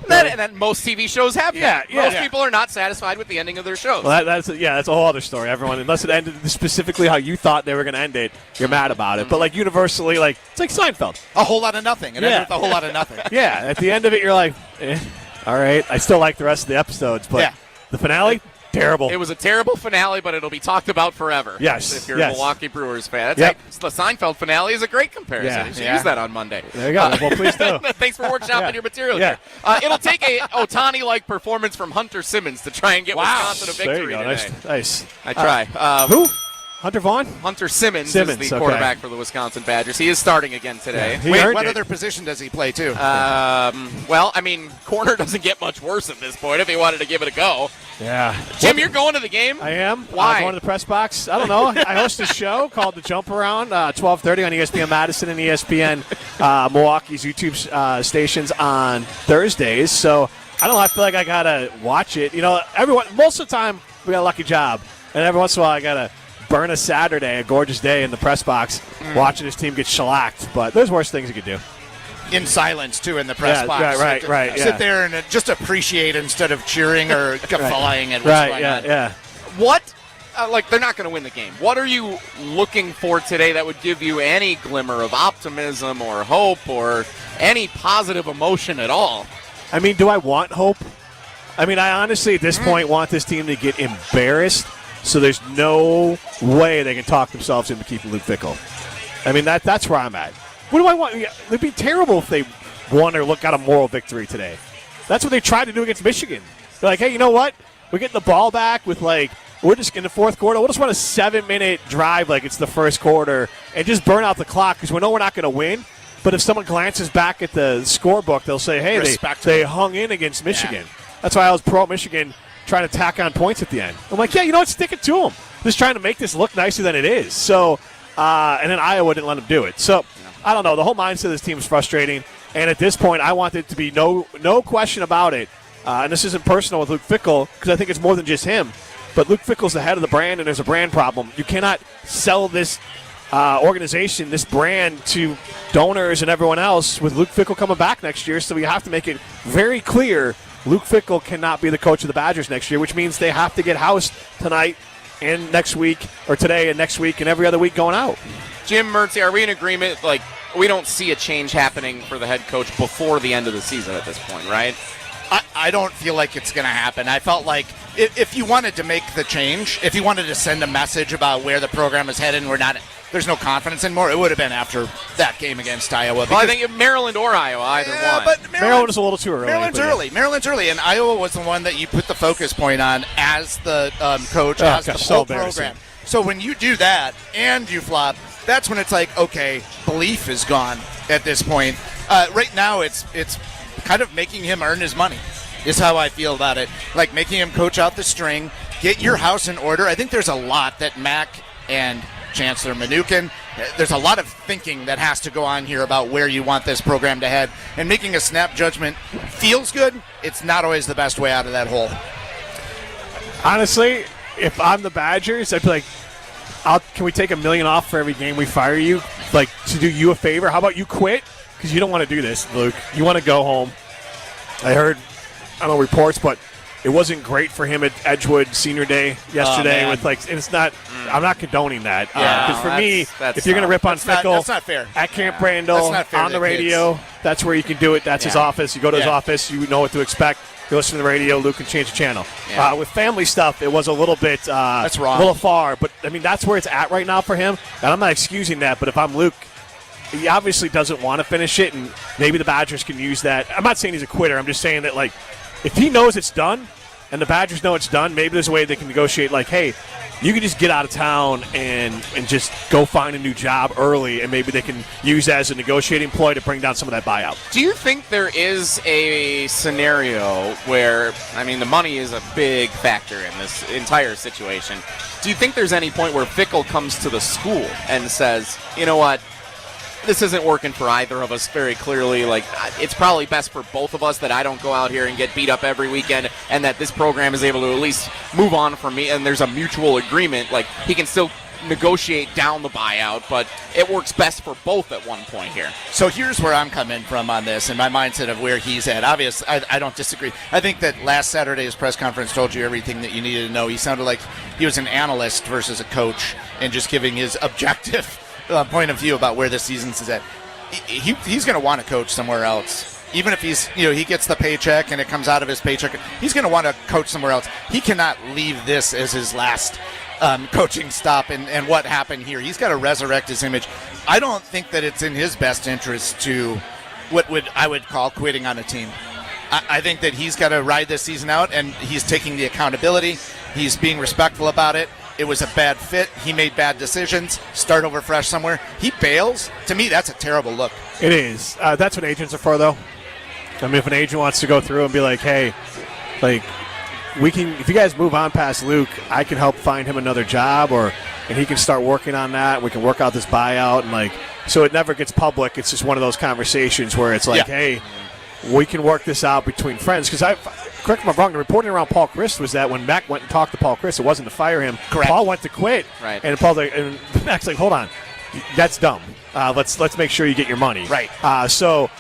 And that most TV shows have that. Yeah, most people are not satisfied with the ending of their shows. Well, that's a whole other story. Everyone, unless it ended specifically how you thought they were going to end it, you're mad about it. But like universally, it's like Seinfeld. A whole lot of nothing. It ended with a whole lot of nothing. Yeah, at the end of it, you're like, all right. I still like the rest of the episodes, but the finale, terrible. It was a terrible finale, but it'll be talked about forever. Yes. If you're a Milwaukee Brewers fan. The Seinfeld finale is a great comparison. You should use that on Monday. There you go. Well, please do. Thanks for workshopping your material here. It'll take a Ohtani-like performance from Hunter Simmons to try and get Wisconsin a victory today. Nice. I try. Who? Hunter Vaughn? Hunter Simmons is the quarterback for the Wisconsin Badgers. He is starting again today. Wait, what other position does he play, too? Well, I mean, corner doesn't get much worse at this point if he wanted to give it a go. Yeah. Jim, you're going to the game? I am. Why? I'm going to the press box. I don't know. I host a show called The Jump Around, 12:30 on ESPN Madison and ESPN Milwaukee's YouTube stations on Thursdays. So I don't know. I feel like I got to watch it. Most of the time we got a lucky job. And every once in a while I got to burn a Saturday, a gorgeous day in the press box, watching his team get shellacked. But there's worse things you could do. In silence, too, in the press box. Right. Sit there and just appreciate instead of cheering or guffawing at what's going on. What? They're not going to win the game. What are you looking for today that would give you any glimmer of optimism or hope or any positive emotion at all? I mean, do I want hope? I mean, I honestly, at this point, want this team to get embarrassed. So there's no way they can talk themselves into keeping Luke Fickell. I mean, that's where I'm at. What do I want? It'd be terrible if they won or got a moral victory today. That's what they tried to do against Michigan. They're like, hey, you know what? We're getting the ball back with we're just in the fourth quarter. We'll just run a 7-minute drive like it's the first quarter and just burn out the clock because we know we're not going to win. But if someone glances back at the scorebook, they'll say, hey, they hung in against Michigan. Yeah. That's why I was pro-Michigan trying to tack on points at the end. I'm like, stick it to them. Just trying to make this look nicer than it is. So, and then Iowa didn't let them do it. So, I don't know. The whole mindset of this team is frustrating. And at this point, I want it to be no question about it. And this isn't personal with Luke Fickell because I think it's more than just him. But Luke Fickell's the head of the brand, and there's a brand problem. You cannot sell this organization, this brand to donors and everyone else with Luke Fickell coming back next year. So we have to make it very clear Luke Fickell cannot be the coach of the Badgers next year, which means they have to get housed tonight and next week, or today and next week and every other week going out. Jim, Mertz, are we in agreement? Like, we don't see a change happening for the head coach before the end of the season at this point, right? I don't feel like it's going to happen. I felt like if you wanted to make the change, if you wanted to send a message about where the program is headed and there's no confidence anymore, it would have been after that game against Iowa. Well, I think Maryland or Iowa, either one. But Maryland is a little too early. Maryland's early, and Iowa was the one that you put the focus point on as the coach, as the whole program. So when you do that and you flop, that's when it's like, okay, belief is gone at this point. Right now, it's kind of making him earn his money is how I feel about it. Like making him coach out the string, get your house in order. I think there's a lot that Mac and Chancellor Mnookin, there's a lot of thinking that has to go on here about where you want this program to head. And making a snap judgment feels good. It's not always the best way out of that hole. Honestly, if I'm the Badgers, I'd be like, can we take $1 million off for every game we fire you? Like, to do you a favor? How about you quit? Because you don't want to do this, Luke. You want to go home. I heard, I don't know, reports, but it wasn't great for him at Edgewood Senior Day yesterday. And it's not. I'm not condoning that. Because for me, if you're going to rip on Fickell, that's not fair. At Camp Randall, on the radio, that's where you can do it. That's his office. You go to his office, you know what to expect. You listen to the radio, Luke can change the channel. With family stuff, it was a little bit that's wrong. A little far. But, I mean, that's where it's at right now for him. And I'm not excusing that, but if I'm Luke, he obviously doesn't want to finish it, and maybe the Badgers can use that. I'm not saying he's a quitter. I'm just saying that, like, if he knows it's done and the Badgers know it's done, maybe there's a way they can negotiate, like, hey, you can just get out of town and just go find a new job early, and maybe they can use that as a negotiating ploy to bring down some of that buyout. Do you think there is a scenario where, I mean, the money is a big factor in this entire situation. Do you think there's any point where Fickell comes to the school and says, you know what, this isn't working for either of us very clearly. Like, it's probably best for both of us that I don't go out here and get beat up every weekend, and that this program is able to at least move on from me, and there's a mutual agreement. Like, he can still negotiate down the buyout, but it works best for both at one point here. So here's where I'm coming from on this and my mindset of where he's at. Obviously, I don't disagree. I think that last Saturday's press conference told you everything that you needed to know. He sounded like he was an analyst versus a coach and just giving his objective point of view about where the season's is at. He's going to want to coach somewhere else. Even if he gets the paycheck and it comes out of his paycheck, he's going to want to coach somewhere else. He cannot leave this as his last coaching stop and what happened here. He's got to resurrect his image. I don't think that it's in his best interest to what I would call quitting on a team. I think that he's got to ride this season out, and he's taking the accountability. He's being respectful about it. It was a bad fit. He made bad decisions. Start over fresh somewhere. He bails. To me, that's a terrible look. It is. That's what agents are for, though. I mean, if an agent wants to go through and be like, hey, like, we can, if you guys move on past Luke, I can help find him another job, and he can start working on that. We can work out this buyout, and like, so it never gets public. It's just one of those conversations where it's like, hey, we can work this out between friends. Because correct me if I'm wrong, the reporting around Paul Christ was that when Mac went and talked to Paul Christ, it wasn't to fire him. Correct. Paul went to quit, right? And Paul's like, and Mac's like, hold on, that's dumb. Let's make sure you get your money, right? So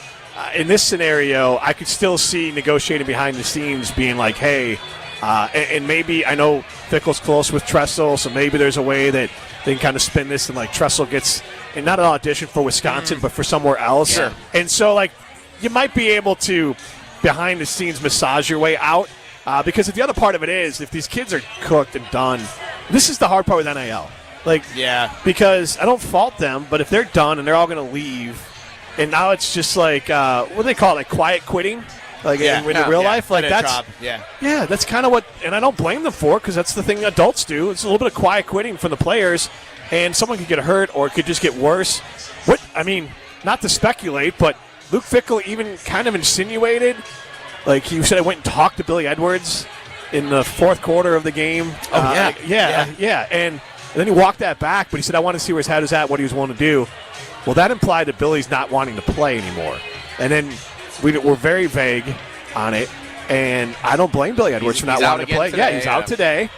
in this scenario, I could still see negotiating behind the scenes being like, hey, and maybe I know Fickell's close with Tressel, so maybe there's a way that they can kind of spin this and like Tressel gets, and not an audition for Wisconsin, but for somewhere else. Sure. And so like you might be able to behind the scenes massage your way out, because the other part of it is if these kids are cooked and done, this is the hard part with NIL. Like, yeah, because I don't fault them, but if they're done and they're all going to leave, and now it's just like what do they call it, like quiet quitting, like in real life, like that's that's kind of what, and I don't blame them for it because that's the thing adults do. It's a little bit of quiet quitting from the players, and someone could get hurt or it could just get worse. What I mean, not to speculate, but Luke Fickell even kind of insinuated, like he said, I went and talked to Billy Edwards in the fourth quarter of the game. And then he walked that back, but he said, I want to see where his head is at, what he was willing to do. Well, that implied that Billy's not wanting to play anymore. And then we're very vague on it, and I don't blame Billy Edwards for not wanting to play. Today, he's out today.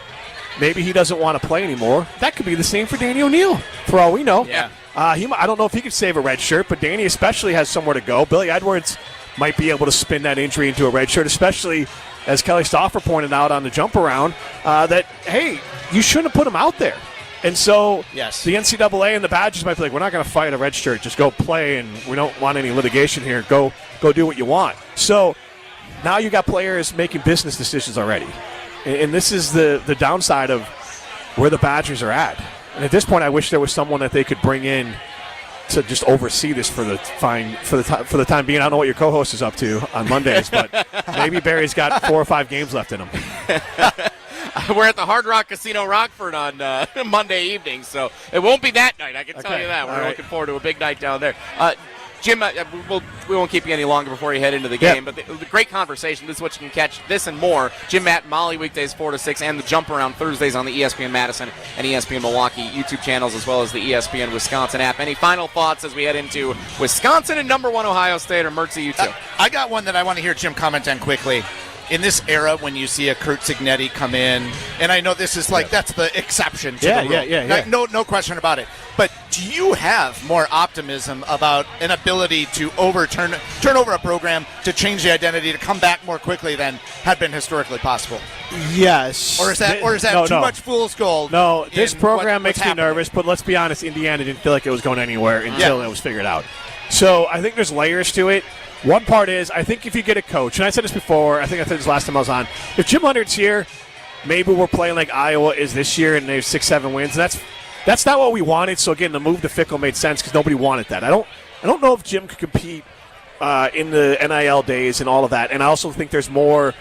maybe he doesn't want to play anymore. That could be the same for Danny O'Neill, for all we know. Yeah. I don't know if he could save a red shirt, but Danny especially has somewhere to go. Billy Edwards might be able to spin that injury into a red shirt, especially as Kelly Stauffer pointed out on the jump around, that, hey, you shouldn't have put him out there. And so yes, the NCAA and the Badgers might be like, we're not going to fight a red shirt. Just go play, and we don't want any litigation here. Go do what you want. So now you got players making business decisions already. And this is the downside of where the Badgers are at. And at this point, I wish there was someone that they could bring in to just oversee this for the time being. I don't know what your co-host is up to on Mondays, but maybe Barry's got 4 or 5 games left in him. We're at the Hard Rock Casino Rockford on Monday evening, so it won't be that night. I can tell you that. We're looking forward to a big night down there. Jim, we won't keep you any longer before you head into the game, but the great conversation. This is what you can catch, this and more. Jim, Matt, and Molly weekdays 4 to 6, and the Jump Around Thursdays on the ESPN Madison and ESPN Milwaukee YouTube channels, as well as the ESPN Wisconsin app. Any final thoughts as we head into Wisconsin and number 1 Ohio State, or Mertz, you too? I got one that I want to hear Jim comment on quickly. In this era, when you see a Kurt Signetti come in, and I know this is that's the exception to the rule. Yeah. No question about it. But do you have more optimism about an ability to turn over a program, to change the identity, to come back more quickly than had been historically possible? Yes. Or is that too much fool's gold? No, this program makes me nervous, but let's be honest, Indiana didn't feel like it was going anywhere until it was figured out. So I think there's layers to it. One part is, I think if you get a coach, and I said this before, I think I said this last time I was on, if Jim Leonhard's here, maybe we're playing like Iowa is this year, and there's 6-7 wins. And that's not what we wanted. So again, the move to Fickle made sense because nobody wanted that. I don't know if Jim could compete in the NIL days and all of that. And I also think there's more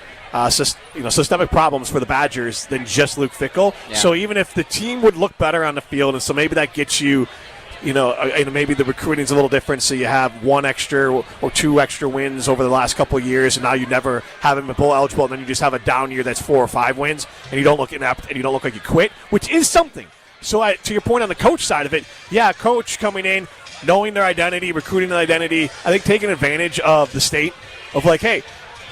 systemic problems for the Badgers than just Luke Fickle. Yeah. So even if the team would look better on the field, and so maybe that gets you. Maybe the recruiting's a little different, so you have 1 extra or 2 extra wins over the last couple of years, and now you never have him bowl eligible, and then you just have a down year that's 4 or 5 wins, and you don't look inept, and you don't look like you quit, which is something. So to your point on the coach side of it, coach coming in, knowing their identity, recruiting their identity, I think taking advantage of the state of like, hey,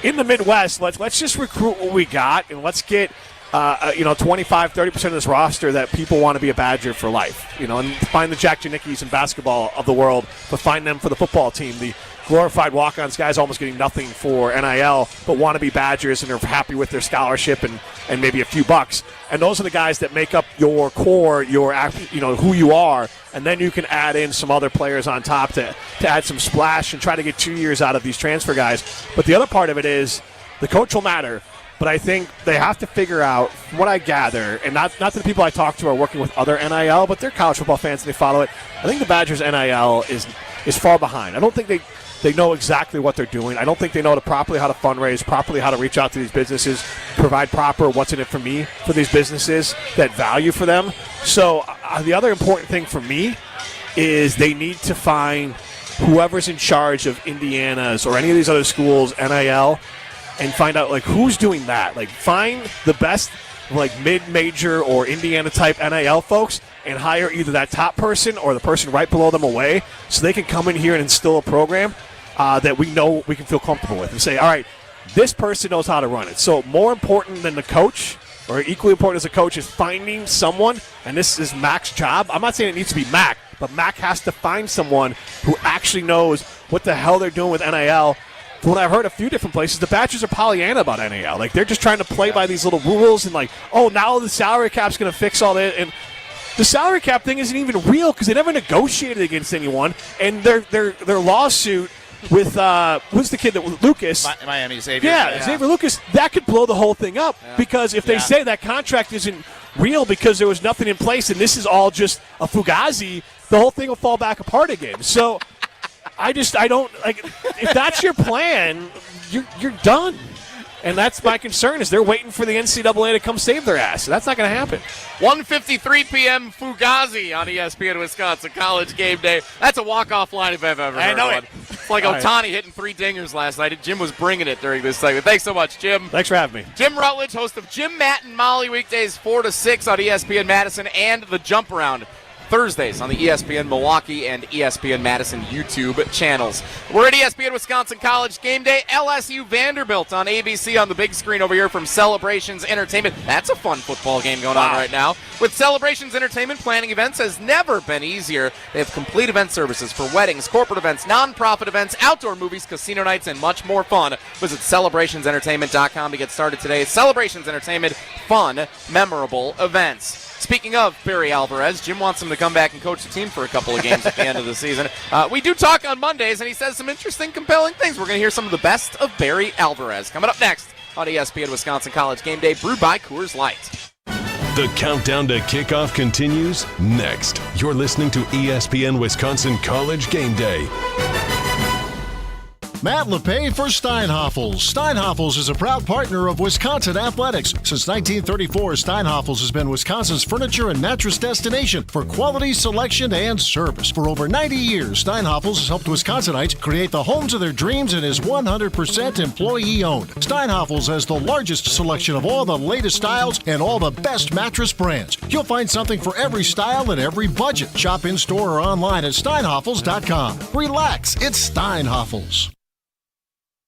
in the Midwest, let's just recruit what we got, and let's get 25-30% of this roster that people want to be a Badger for life, and find the Jack Janicki's in basketball of the world, but find them for the football team. The glorified walk-ons guys almost getting nothing for NIL, but want to be Badgers and are happy with their scholarship and maybe a few bucks. And those are the guys that make up your core, who you are, and then you can add in some other players on top to add some splash and try to get 2 years out of these transfer guys. But the other part of it is the coach will matter. But I think they have to figure out, from what I gather, and not that the people I talk to are working with other NIL, but they're college football fans and they follow it. I think the Badgers' NIL is far behind. I don't think they know exactly what they're doing. I don't think they know properly how to fundraise, properly how to reach out to these businesses, provide proper what's in it for me for these businesses, that value for them. So the other important thing for me is they need to find whoever's in charge of Indiana's or any of these other schools' NIL, and find out who's doing that. Find the best mid-major or Indiana-type NIL folks and hire either that top person or the person right below them away, so they can come in here and instill a program that we know we can feel comfortable with, and say, all right, this person knows how to run it. So more important than the coach, or equally important as a coach, is finding someone, and this is Mac's job. I'm not saying it needs to be Mac, but Mac has to find someone who actually knows what the hell they're doing with NIL. From what I've heard a few different places, the Badgers are Pollyanna about NIL. They're just trying to play by these little rules and now the salary cap's going to fix all that. And the salary cap thing isn't even real because they never negotiated against anyone. And their lawsuit with who's the kid that Lucas? Miami Xavier. Yeah, Xavier Lucas. That could blow the whole thing up because if they say that contract isn't real because there was nothing in place and this is all just a fugazi, the whole thing will fall back apart again. So. I don't if that's your plan, you're done. And that's my concern is they're waiting for the NCAA to come save their ass. So that's not going to happen. 1:53 p.m. Fugazi on ESPN Wisconsin College GameDay. That's a walk-off line if I've ever heard one. It's like Ohtani hitting 3 dingers last night. Jim was bringing it during this segment. Thanks so much, Jim. Thanks for having me. Jim Rutledge, host of Jim, Matt, and Molly weekdays 4 to 6 on ESPN Madison and the Jump Around Thursdays on the ESPN Milwaukee and ESPN Madison YouTube channels. We're at ESPN Wisconsin College GameDay. LSU Vanderbilt on ABC on the big screen over here from Celebrations Entertainment. That's a fun football game going on right now. With Celebrations Entertainment, planning events has never been easier. They have complete event services for weddings, corporate events, nonprofit events, outdoor movies, casino nights, and much more fun. Visit celebrationsentertainment.com to get started today. Celebrations Entertainment, fun, memorable events. Speaking of Barry Alvarez, Jim wants him to come back and coach the team for a couple of games at the end of the season. We do talk on Mondays, and he says some interesting, compelling things. We're going to hear some of the best of Barry Alvarez coming up next on ESPN Wisconsin College GameDay, brewed by Coors Light. The countdown to kickoff continues next. You're listening to ESPN Wisconsin College GameDay. Matt LePay for Steinhoffels. Steinhoffels is a proud partner of Wisconsin Athletics. Since 1934, Steinhoffels has been Wisconsin's furniture and mattress destination for quality, selection, and service. For over 90 years, Steinhoffels has helped Wisconsinites create the homes of their dreams and is 100% employee-owned. Steinhoffels has the largest selection of all the latest styles and all the best mattress brands. You'll find something for every style and every budget. Shop in-store or online at steinhoffels.com. Relax, it's Steinhoffels.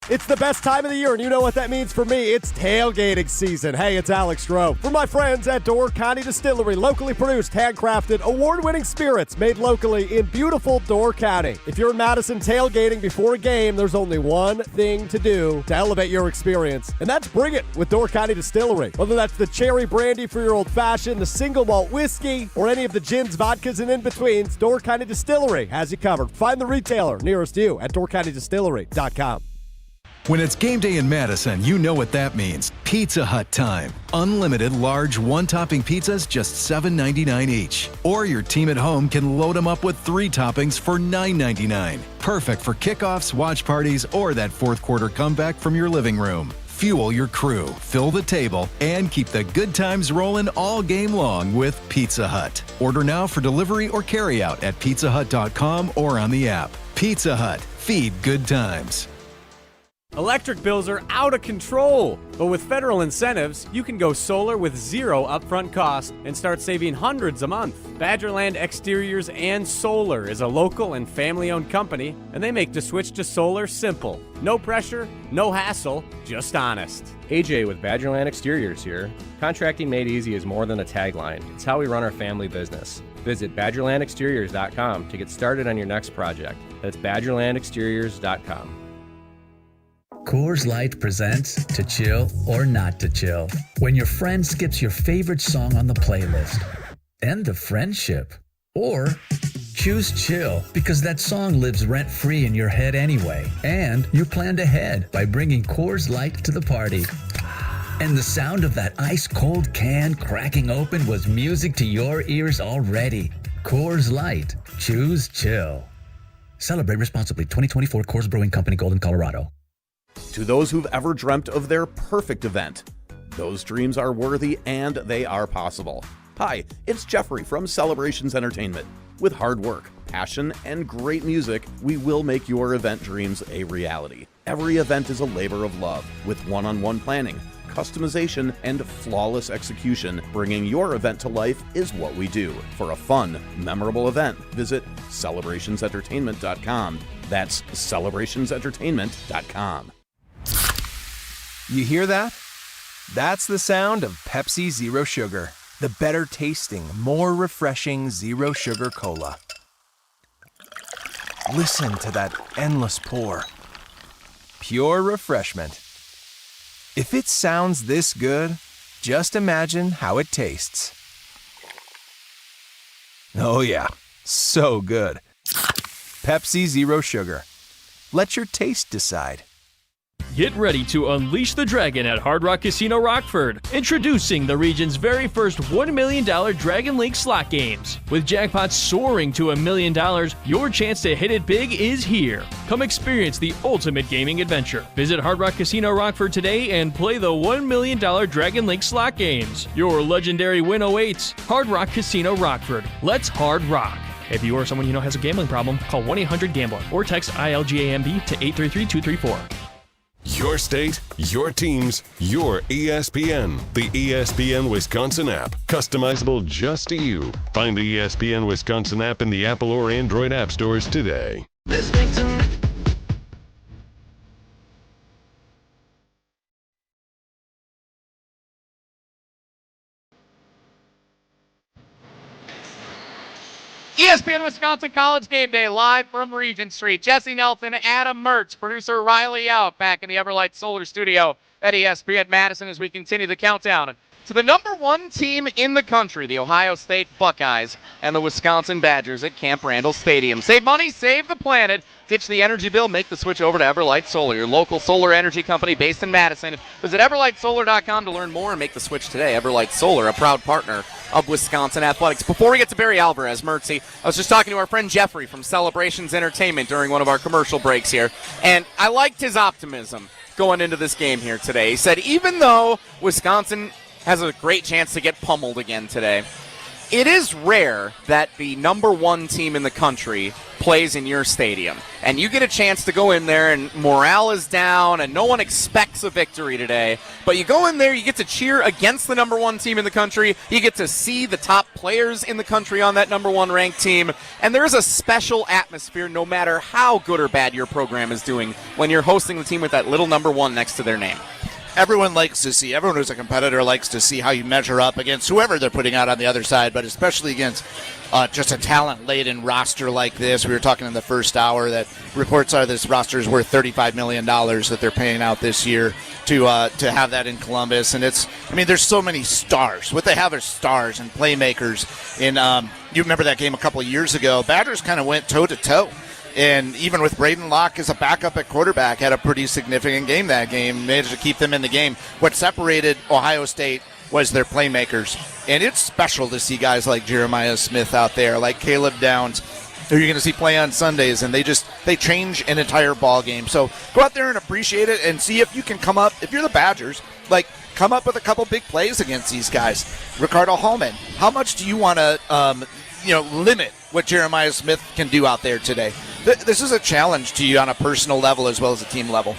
It's the best time of the year, and you know what that means for me. It's tailgating season. Hey, it's Alex Rowe. For my friends at Door County Distillery, locally produced, handcrafted, award-winning spirits made locally in beautiful Door County. If you're in Madison tailgating before a game, there's only one thing to do to elevate your experience, and that's bring it with Door County Distillery. Whether that's the cherry brandy for your old-fashioned, the single malt whiskey, or any of the gins, vodkas, and in-betweens, Door County Distillery has you covered. Find the retailer nearest you at doorcountydistillery.com. When it's game day in Madison, you know what that means. Pizza Hut time. Unlimited large one-topping pizzas, just $7.99 each. Or your team at home can load them up with 3 toppings for $9.99. Perfect for kickoffs, watch parties, or that fourth quarter comeback from your living room. Fuel your crew, fill the table, and keep the good times rolling all game long with Pizza Hut. Order now for delivery or carryout at pizzahut.com or on the app. Pizza Hut. Feed good times. Electric bills are out of control, but with federal incentives, you can go solar with zero upfront cost and start saving hundreds a month. Badgerland Exteriors and Solar is a local and family-owned company, and they make the switch to solar simple. No pressure, no hassle, just honest. AJ with Badgerland Exteriors here. Contracting made easy is more than a tagline. It's how we run our family business. Visit badgerlandexteriors.com to get started on your next project. That's badgerlandexteriors.com. Coors Light presents To Chill or Not to Chill. When your friend skips your favorite song on the playlist. End the friendship. Or choose chill because that song lives rent-free in your head anyway. And you planned ahead by bringing Coors Light to the party. And the sound of that ice-cold can cracking open was music to your ears already. Coors Light. Choose chill. Celebrate responsibly. 2024 Coors Brewing Company, Golden, Colorado. To those who've ever dreamt of their perfect event, those dreams are worthy and they are possible. Hi, it's Jeffrey from Celebrations Entertainment. With hard work, passion, and great music, we will make your event dreams a reality. Every event is a labor of love, with one-on-one planning, customization, and flawless execution. Bringing your event to life is what we do. For a fun, memorable event, visit celebrationsentertainment.com. That's celebrationsentertainment.com. You hear that? That's the sound of Pepsi Zero Sugar, the better tasting, more refreshing Zero Sugar Cola. Listen to that endless pour. Pure refreshment. If it sounds this good, just imagine how it tastes. Oh yeah, so good. Pepsi Zero Sugar. Let your taste decide. Get ready to unleash the dragon at Hard Rock Casino Rockford. Introducing the region's very first $1 million Dragon Link slot games. With jackpots soaring to $1 million, your chance to hit it big is here. Come experience the ultimate gaming adventure. Visit Hard Rock Casino Rockford today and play the $1 million Dragon Link slot games. Your legendary win awaits. Hard Rock Casino Rockford. Let's hard rock. If you or someone you know has a gambling problem, call 1-800-GAMBLER or text ILGAMB to 833-234. Your state, your teams, your ESPN. The ESPN Wisconsin app. Customizable just to you. Find the ESPN Wisconsin app in the Apple or Android app stores today. ESPN Wisconsin College GameDay live from Regent Street. Jesse Nelson, Adam Mertz, producer Riley out back in the Everlight Solar Studio at ESPN Madison as we continue the countdown to the number one team in the country, the Ohio State Buckeyes and the Wisconsin Badgers at Camp Randall Stadium. Save money, save the planet. Ditch the energy bill, make the switch over to Everlight Solar, your local solar energy company based in Madison. Visit EverlightSolar.com to learn more and make the switch today. Everlight Solar, a proud partner of Wisconsin Athletics. Before we get to Barry Alvarez, Mertzy, I was just talking to our friend Jeffrey from Celebrations Entertainment during one of our commercial breaks here, and I liked his optimism going into this game here today. He said even though Wisconsin has a great chance to get pummeled again today, it is rare that the number one team in the country plays in your stadium. And you get a chance to go in there and morale is down and no one expects a victory today. But you go in there, you get to cheer against the number one team in the country. You get to see the top players in the country on that number one ranked team. And there's a special atmosphere no matter how good or bad your program is doing when you're hosting the team with that little number one next to their name. Everyone who's a competitor likes to see how you measure up against whoever they're putting out on the other side, but especially against just a talent-laden roster like this. We were talking in the first hour that reports are this roster is worth $35 million that they're paying out this year to have that in Columbus. And there's so many stars. What they have are stars and playmakers. And you remember that game a couple of years ago. Badgers kind of went toe-to-toe. And even with Braden Locke as a backup at quarterback, had a pretty significant game that game, managed to keep them in the game. What separated Ohio State was their playmakers. And it's special to see guys like Jeremiah Smith out there, like Caleb Downs, who you're going to see play on Sundays, and they change an entire ball game. So go out there and appreciate it and see if you can come up, if you're the Badgers, come up with a couple big plays against these guys. Ricardo Hallman, how much do you want to limit what Jeremiah Smith can do out there today? This is a challenge to you on a personal level as well as a team level.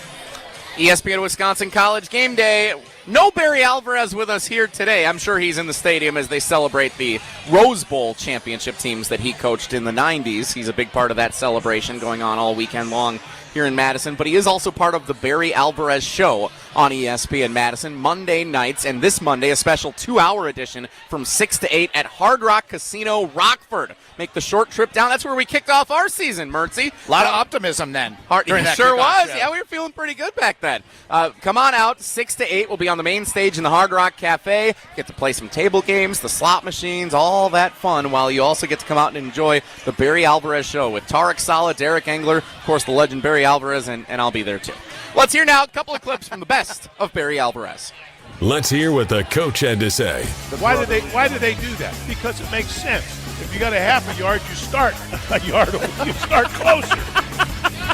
ESPN Wisconsin College GameDay. No Barry Alvarez with us here today. I'm sure he's in the stadium as they celebrate the Rose Bowl championship teams that he coached in the 90s. He's a big part of that celebration going on all weekend long here in Madison, but he is also part of the Barry Alvarez Show on ESPN Madison Monday nights, and this Monday a special 2-hour edition from 6 to 8 at Hard Rock Casino Rockford. Make the short trip down. That's where we kicked off our season, Mertzy. A lot of optimism then. It sure was. Yeah, we were feeling pretty good back then. Come on out, 6 to 8. We'll be on the main stage in the Hard Rock Cafe. Get to play some table games, the slot machines, all that fun, while you also get to come out and enjoy the Barry Alvarez Show with Tarek Saleh, Derek Engler, of course the legend Barry Alvarez, and I'll be there too. Let's hear now a couple of clips from the best of Barry Alvarez. Let's hear what the coach had to say. Why did they do that? Because it makes sense. If you got a half a yard, you start a yard. You start closer.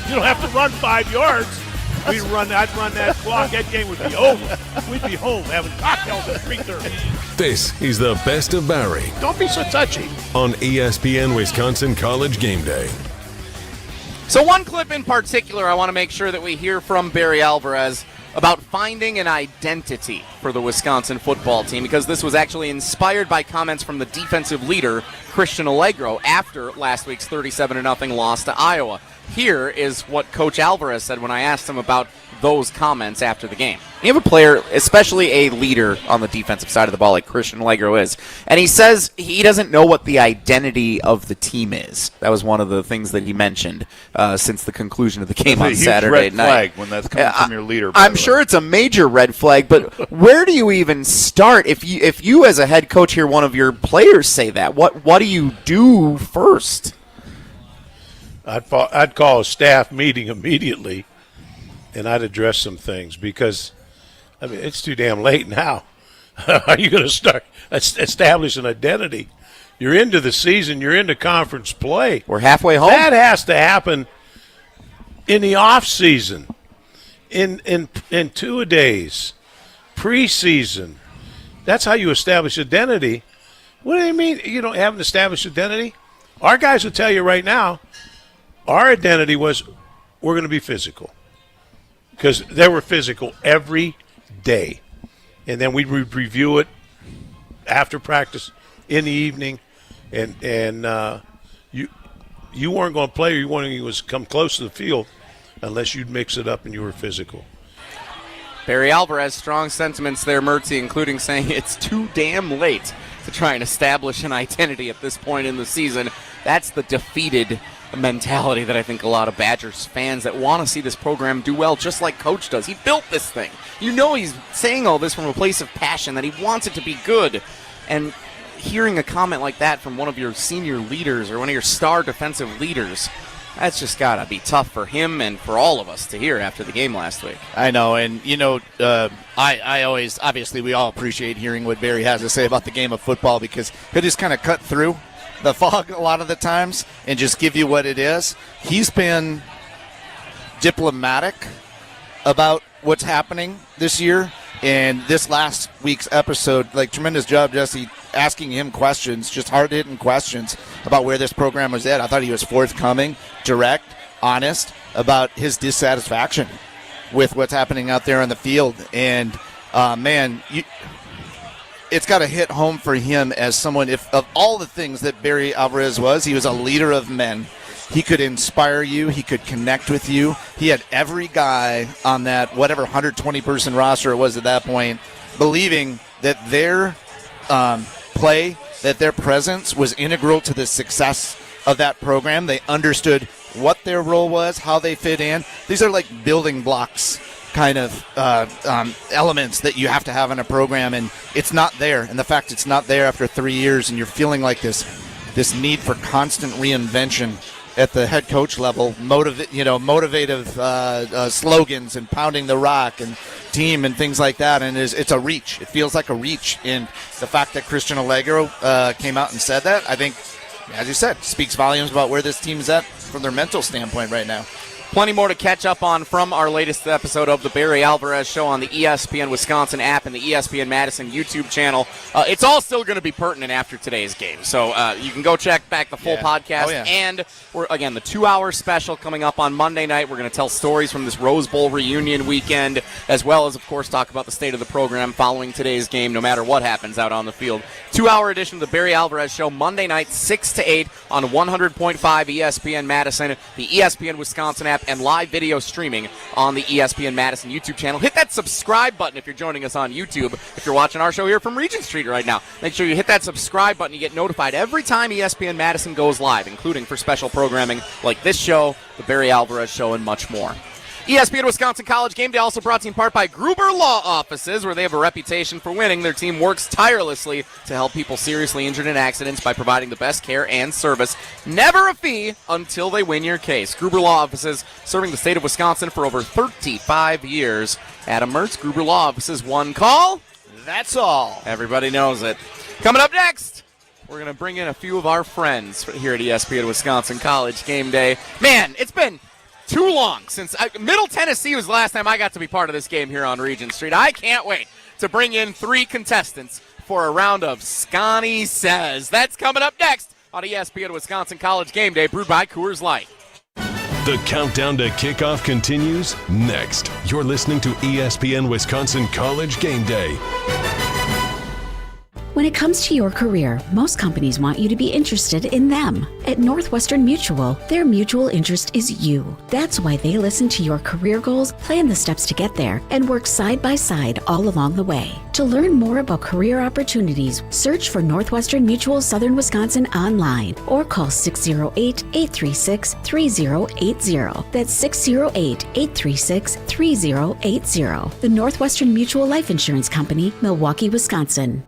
You don't have to run 5 yards. I'd run that clock. That game would be over. We'd be home having cocktails at 3:30. This is the best of Barry. Don't be so touchy. On ESPN Wisconsin College GameDay. So one clip in particular I want to make sure that we hear from Barry Alvarez about finding an identity for the Wisconsin football team, because this was actually inspired by comments from the defensive leader, Christian Allegro, after last week's 37-0 loss to Iowa. Here is what Coach Alvarez said when I asked him about those comments after the game. You have a player, especially a leader on the defensive side of the ball like Christian Allegro is, and he says he doesn't know what the identity of the team is. That was one of the things that he mentioned since the conclusion of the game on Saturday night. Red flag when that's coming from your leader. I'm sure it's a major red flag, but where do you even start if you as a head coach hear one of your players say that? What do you do first? I'd call a staff meeting immediately, and I'd address some things because, it's too damn late now. Are you going to start establish an identity? You're into the season. You're into conference play. We're halfway home. That has to happen in the off season, in 2-a-days, preseason. That's how you establish identity. What do you mean you don't have an established identity? Our guys will tell you right now, our identity was we're going to be physical. because they were physical every day. And then we would review it after practice in the evening. And you weren't going to play, or you weren't going to come close to the field unless you'd mix it up and you were physical. Barry Alvarez, strong sentiments there, Mertzy, including saying it's too damn late to try and establish an identity at this point in the season. That's the defeated mentality that I think a lot of Badgers fans that want to see this program do well, just like Coach does. He built this thing. You know he's saying all this from a place of passion, that he wants it to be good. And hearing a comment like that from one of your senior leaders or one of your star defensive leaders, that's just got to be tough for him and for all of us to hear after the game last week. I know, and, I always, obviously, we all appreciate hearing what Barry has to say about the game of football, because he'll just kind of cut through the fog a lot of the times and just give you what it is. He's been diplomatic about what's happening this year, and this last week's episode, tremendous job, Jesse, asking him questions, just hard-hitting questions about where this program was at. I thought he was forthcoming, direct, honest about his dissatisfaction with what's happening out there on the field. And, it's got to hit home for him as someone, if of all the things that Barry Alvarez was, he was a leader of men. He could inspire you. He could connect with you. He had every guy on that, whatever 120-person roster it was at that point, believing that their play, that their presence was integral to the success of that program. They understood what their role was, how they fit in. These are like building blocks kind of elements that you have to have in a program, and it's not there. And the fact it's not there after 3 years, and you're feeling like this need for constant reinvention at the head coach level, motivative slogans and pounding the rock and team and things like that, and it's a reach. It feels like a reach, and the fact that Christian Allegro came out and said that, I think, as you said, speaks volumes about where this team is at from their mental standpoint right now. Plenty more to catch up on from our latest episode of the Barry Alvarez Show on the ESPN Wisconsin app and the ESPN Madison YouTube channel. It's all still going to be pertinent after today's game, so you can go check back the full podcast. And again, the 2-hour special coming up on Monday night. We're going to tell stories from this Rose Bowl reunion weekend, as well as, of course, talk about the state of the program following today's game, no matter what happens out on the field. 2-hour edition of the Barry Alvarez Show, Monday night, 6 to 8 on 100.5 ESPN Madison, the ESPN Wisconsin app, and live video streaming on the ESPN Madison YouTube channel. Hit that subscribe button if you're joining us on YouTube. If you're watching our show here from Regent Street right now, make sure you hit that subscribe button. You get notified every time ESPN Madison goes live, including for special programming like this show, the Barry Alvarez Show, and much more. ESPN Wisconsin College GameDay also brought to you in part by Gruber Law Offices, where they have a reputation for winning. Their team works tirelessly to help people seriously injured in accidents by providing the best care and service. Never a fee until they win your case. Gruber Law Offices, serving the state of Wisconsin for over 35 years. Adam Mertz, Gruber Law Offices, one call. That's all. Everybody knows it. Coming up next, we're going to bring in a few of our friends here at ESPN Wisconsin College GameDay. Man, it's been too long since Middle Tennessee was the last time I got to be part of this game here on Regent Street. I can't wait to bring in 3 contestants for a round of Scotty Says. That's coming up next on ESPN Wisconsin College GameDay, brewed by Coors Light. The countdown to kickoff continues next. You're listening to ESPN Wisconsin College GameDay. When it comes to your career, most companies want you to be interested in them. At Northwestern Mutual, their mutual interest is you. That's why they listen to your career goals, plan the steps to get there, and work side by side all along the way. To learn more about career opportunities, search for Northwestern Mutual Southern Wisconsin online or call 608-836-3080. That's 608-836-3080. The Northwestern Mutual Life Insurance Company, Milwaukee, Wisconsin.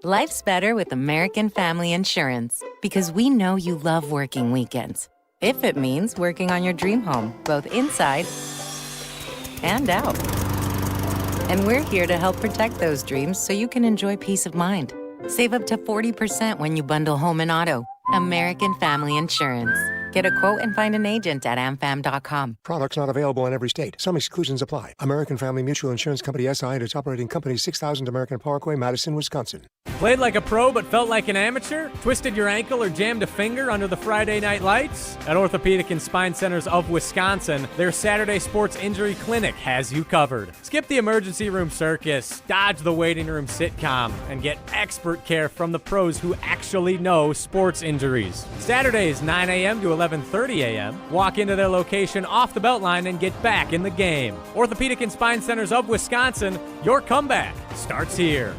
Life's better with American Family Insurance because we know you love working weekends. If it means working on your dream home, both inside and out. And we're here to help protect those dreams so you can enjoy peace of mind. Save up to 40% when you bundle home and auto. American Family Insurance. Get a quote and find an agent at amfam.com. Products not available in every state. Some exclusions apply. American Family Mutual Insurance Company SI and its operating company 6000 American Parkway, Madison, Wisconsin. Played like a pro but felt like an amateur? Twisted your ankle or jammed a finger under the Friday night lights? At Orthopedic and Spine Centers of Wisconsin, their Saturday Sports Injury Clinic has you covered. Skip the emergency room circus, dodge the waiting room sitcom, and get expert care from the pros who actually know sports injuries. Saturdays 9 a.m. to 11:30 a.m. Walk into their location off the Beltline and get back in the game. Orthopedic and Spine Centers of Wisconsin, your comeback starts here.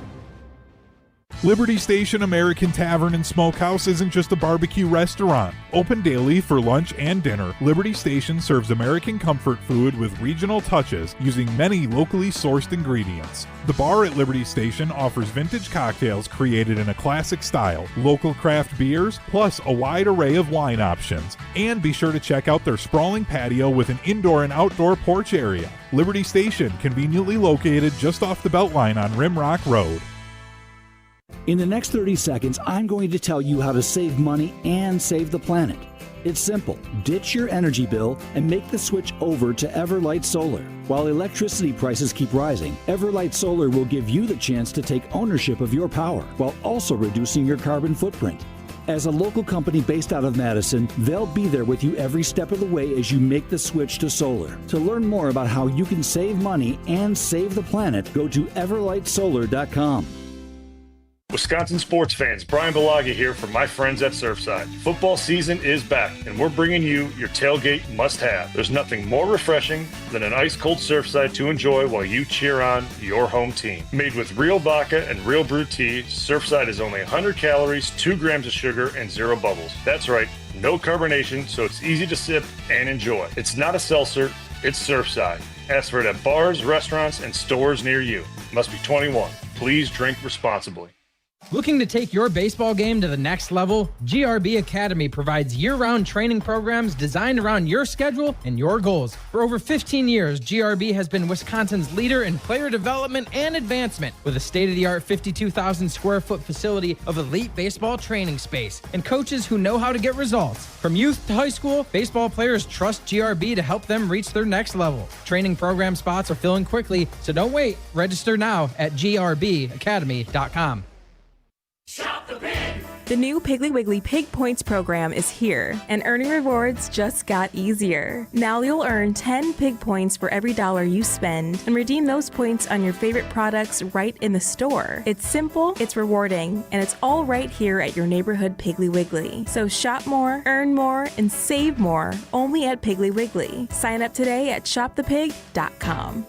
Liberty Station American Tavern and Smokehouse isn't just a barbecue restaurant. Open daily for lunch and dinner, Liberty Station serves American comfort food with regional touches using many locally sourced ingredients. The bar at Liberty Station offers vintage cocktails created in a classic style, local craft beers, plus a wide array of wine options. And be sure to check out their sprawling patio with an indoor and outdoor porch area. Liberty Station, conveniently located just off the Beltline on Rimrock Road. In the next 30 seconds, I'm going to tell you how to save money and save the planet. It's simple. Ditch your energy bill and make the switch over to Everlight Solar. While electricity prices keep rising, Everlight Solar will give you the chance to take ownership of your power while also reducing your carbon footprint. As a local company based out of Madison, they'll be there with you every step of the way as you make the switch to solar. To learn more about how you can save money and save the planet, go to everlightsolar.com. Wisconsin sports fans, Brian Balaga here from my friends at Surfside. Football season is back, and we're bringing you your tailgate must-have. There's nothing more refreshing than an ice-cold Surfside to enjoy while you cheer on your home team. Made with real vodka and real brewed tea, Surfside is only 100 calories, 2 grams of sugar, and 0 bubbles. That's right, no carbonation, so it's easy to sip and enjoy. It's not a seltzer, it's Surfside. Ask for it at bars, restaurants, and stores near you. Must be 21. Please drink responsibly. Looking to take your baseball game to the next level? GRB Academy provides year-round training programs designed around your schedule and your goals. For over 15 years, GRB has been Wisconsin's leader in player development and advancement with a state-of-the-art 52,000 square foot facility of elite baseball training space and coaches who know how to get results. From youth to high school, baseball players trust GRB to help them reach their next level. Training program spots are filling quickly, so don't wait. Register now at grbacademy.com. Shop the Pig! The new Piggly Wiggly Pig Points program is here, and earning rewards just got easier. Now you'll earn 10 Pig Points for every $1 you spend, and redeem those points on your favorite products right in the store. It's simple, it's rewarding, and it's all right here at your neighborhood Piggly Wiggly. So shop more, earn more, and save more only at Piggly Wiggly. Sign up today at shopthepig.com.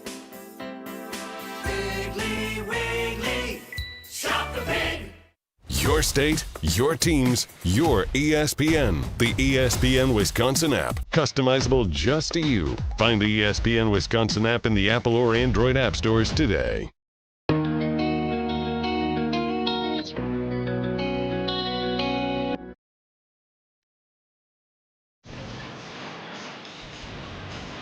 Piggly Wiggly, shop the pig! Your state, your teams, your ESPN. The ESPN Wisconsin app. Customizable just to you. Find the ESPN Wisconsin app in the Apple or Android app stores today.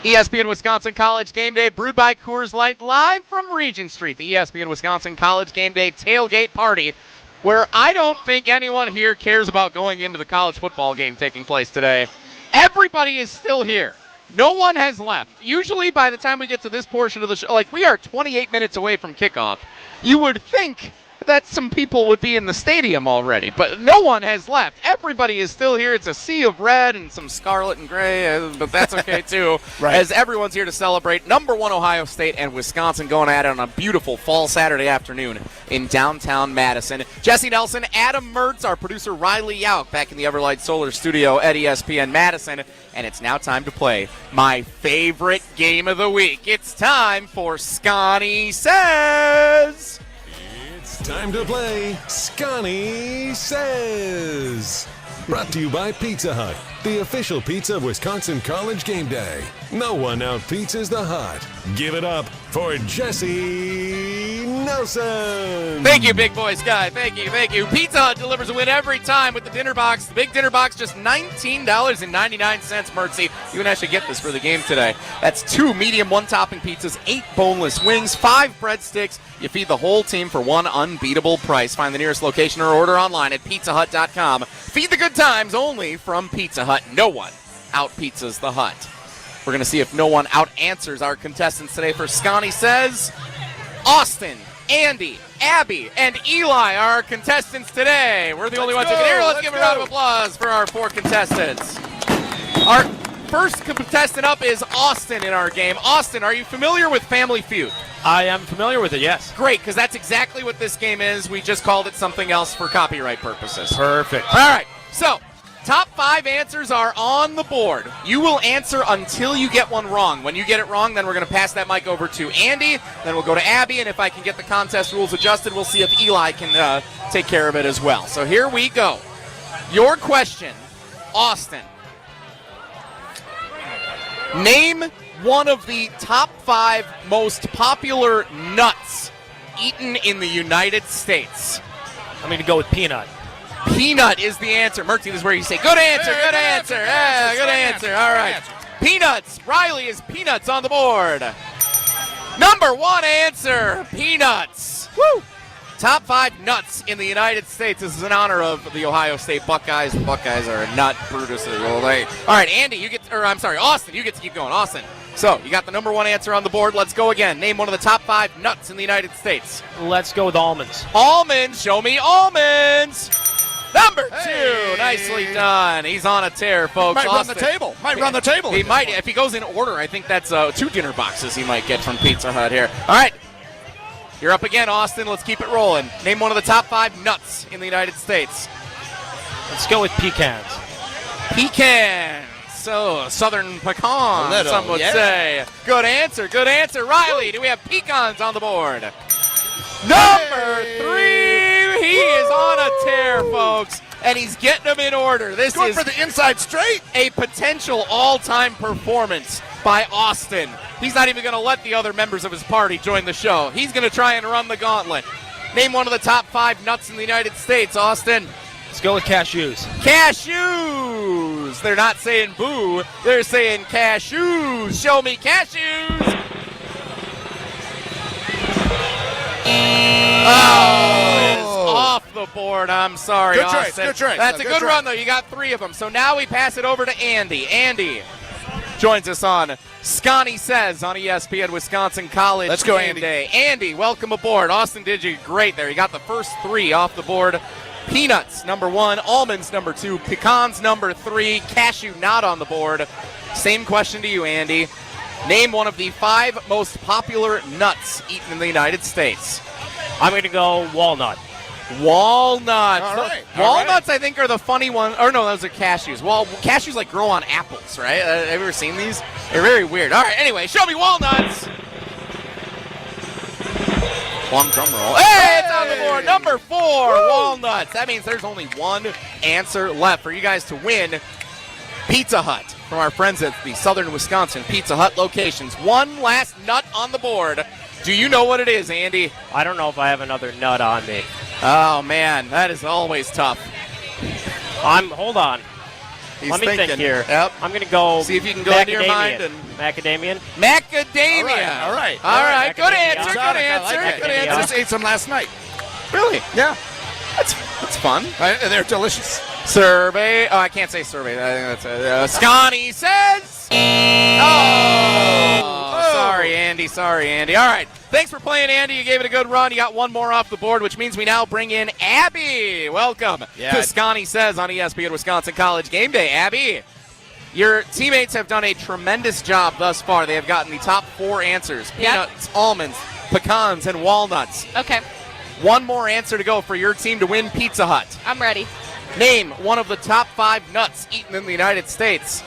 ESPN Wisconsin College GameDay, brewed by Coors Light, live from Regent Street. The ESPN Wisconsin College GameDay tailgate party, where I don't think anyone here cares about going into the college football game taking place today. Everybody is still here. No one has left. Usually by the time we get to this portion of the show, like we are 28 minutes away from kickoff, you would think that some people would be in the stadium already, but no one has left. Everybody is still here. It's a sea of red and some scarlet and gray, but that's okay too, right, as everyone's here to celebrate number 1 Ohio State and Wisconsin going at it on a beautiful fall Saturday afternoon in downtown Madison. Jesse Nelson, Adam Mertz, our producer Riley Yauk back in the Everlight Solar studio at ESPN Madison, and it's now time to play my favorite game of the week. It's time for Scotty Says. It's time to play Scotty Says. Brought to you by Pizza Hut, the official pizza of Wisconsin College GameDay. No one out-pizzas the Hut. Give it up for Jesse Nelson. Nelson. Thank you, Big Boy Sky. Thank you. Pizza Hut delivers a win every time with the dinner box. The big dinner box, just $19.99, Mertzy. You can actually get this for the game today. That's 2 medium, 1-topping pizzas, 8 boneless wings, 5 breadsticks. You feed the whole team for one unbeatable price. Find the nearest location or order online at pizzahut.com. Feed the good times only from Pizza Hut. No one out-pizzas the Hut. We're going to see if no one out-answers our contestants today. For Scotty Says, Austin, Andy, Abby, and Eli are our contestants today. We're the only ones who can hear. Let's give a round of applause for our 4 contestants. Our first contestant up is Austin in our game. Austin, are you familiar with Family Feud? I am familiar with it, yes. Great, because that's exactly what this game is. We just called it something else for copyright purposes. Perfect. All right, so top 5 answers are on the board. You will answer until you get one wrong. When you get it wrong, then we're going to pass that mic over to Andy. Then we'll go to Abby, and if I can get the contest rules adjusted, we'll see if Eli can take care of it as well. So here we go. Your question, Austin. Name one of the top 5 most popular nuts eaten in the United States. I'm going to go with peanut. Peanut is the answer. Mertzy, this is where you say, good answer, good answer. Yeah, good answer. All right. Peanuts. Riley is peanuts on the board. Number 1 answer, peanuts. Woo! Top 5 nuts in the United States. This is in honor of the Ohio State Buckeyes. The Buckeyes are a nut Brutus. All right, Andy, Austin, you get to keep going. Austin. So, you got the number 1 answer on the board. Let's go again. Name one of the top 5 nuts in the United States. Let's go with almonds. Almonds. Show me almonds. Number 2. Nicely done. He's on a tear, folks. Might run the table. He might. If he goes in order, I think that's 2 dinner boxes he might get from Pizza Hut here. All right. You're up again, Austin. Let's keep it rolling. Name one of the top 5 nuts in the United States. Let's go with pecans. Pecans. So, southern pecan, some would say. Good answer. Riley, do we have pecans on the board? Number 3. He is on a tear, folks. And he's getting them in order. This going is for the inside straight. A potential all-time performance by Austin. He's not even going to let the other members of his party join the show. He's going to try and run the gauntlet. Name one of the top 5 nuts in the United States, Austin. Let's go with cashews. Cashews. They're not saying boo. They're saying cashews. Show me cashews. Oh, it's off the board. I'm sorry, Austin. Good choice. That's a good run, though. You got 3 of them. So now we pass it over to Andy. Andy joins us on Scotty Says on ESPN Wisconsin College Let's go, Andy. GameDay. Andy, welcome aboard. Austin did you great there. You got the first 3 off the board. Peanuts, number 1. Almonds, number 2. Pecans, number 3. Cashew, not on the board. Same question to you, Andy. Name one of the 5 most popular nuts eaten in the United States. I'm going to go walnut. Walnuts. All right. Walnuts, I think, are the funny one. Or no, those are cashews. Well, cashews like grow on apples, right? Have you ever seen these? They're very weird. All right, anyway, show me walnuts. Long drum roll. Hey, it's on the board. Number 4, walnuts. That means there's only 1 answer left for you guys to win Pizza Hut from our friends at the Southern Wisconsin Pizza Hut locations. 1 last nut on the board. Do you know what it is, Andy? I don't know if I have another nut on me. Oh, man, that is always tough. Hold on. Let me think here. Yep. I'm going to go. See if you can go into your mind. Macadamian. Macadamia. All right. Good answer. Good answer. I just ate some last night. Really? Yeah. That's fun. They're delicious. Survey. Oh, I can't say survey. I think that's Scotty Says. Oh. Sorry, Andy. All right. Thanks for playing, Andy. You gave it a good run. You got 1 more off the board, which means we now bring in Abby. Welcome to Scotty Says on ESPN Wisconsin College GameDay. Abby, your teammates have done a tremendous job thus far. They have gotten the top 4 answers. Peanuts, almonds, pecans, and walnuts. Okay. 1 more answer to go for your team to win Pizza Hut. I'm ready. Name one of the top 5 nuts eaten in the United States.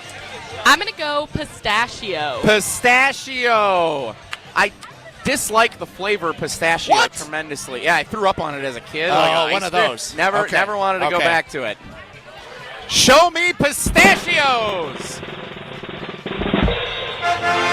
I'm going to go pistachio. Pistachio. I dislike the flavor pistachio tremendously. Yeah, I threw up on it as a kid. Oh, one of those. Never wanted to go back to it. Show me pistachios.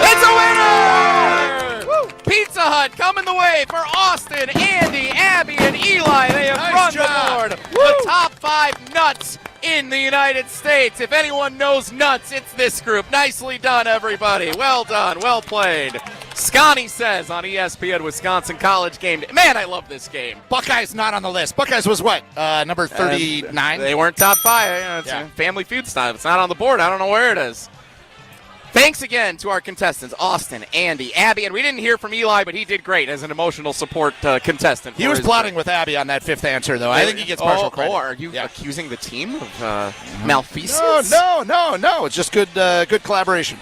It's a winner! Woo! Pizza Hut coming the way for Austin, Andy, Abby, and Eli. They have run the board. The top 5 nuts in the United States. If anyone knows nuts, it's this group. Nicely done, everybody. Well done. Well played. Scotty says on ESPN Wisconsin College GameDay. Man, I love this game. Buckeyes not on the list. Buckeyes was what? Number 39? They weren't top 5. It's Family Feud style. It's not on the board. I don't know where it is. Thanks again to our contestants, Austin, Andy, Abby, and we didn't hear from Eli, but he did great as an emotional support contestant. He was plotting with Abby on that 5th answer, though. I think he gets partial credit. Are you accusing the team of malfeasance? No. It's just good collaboration.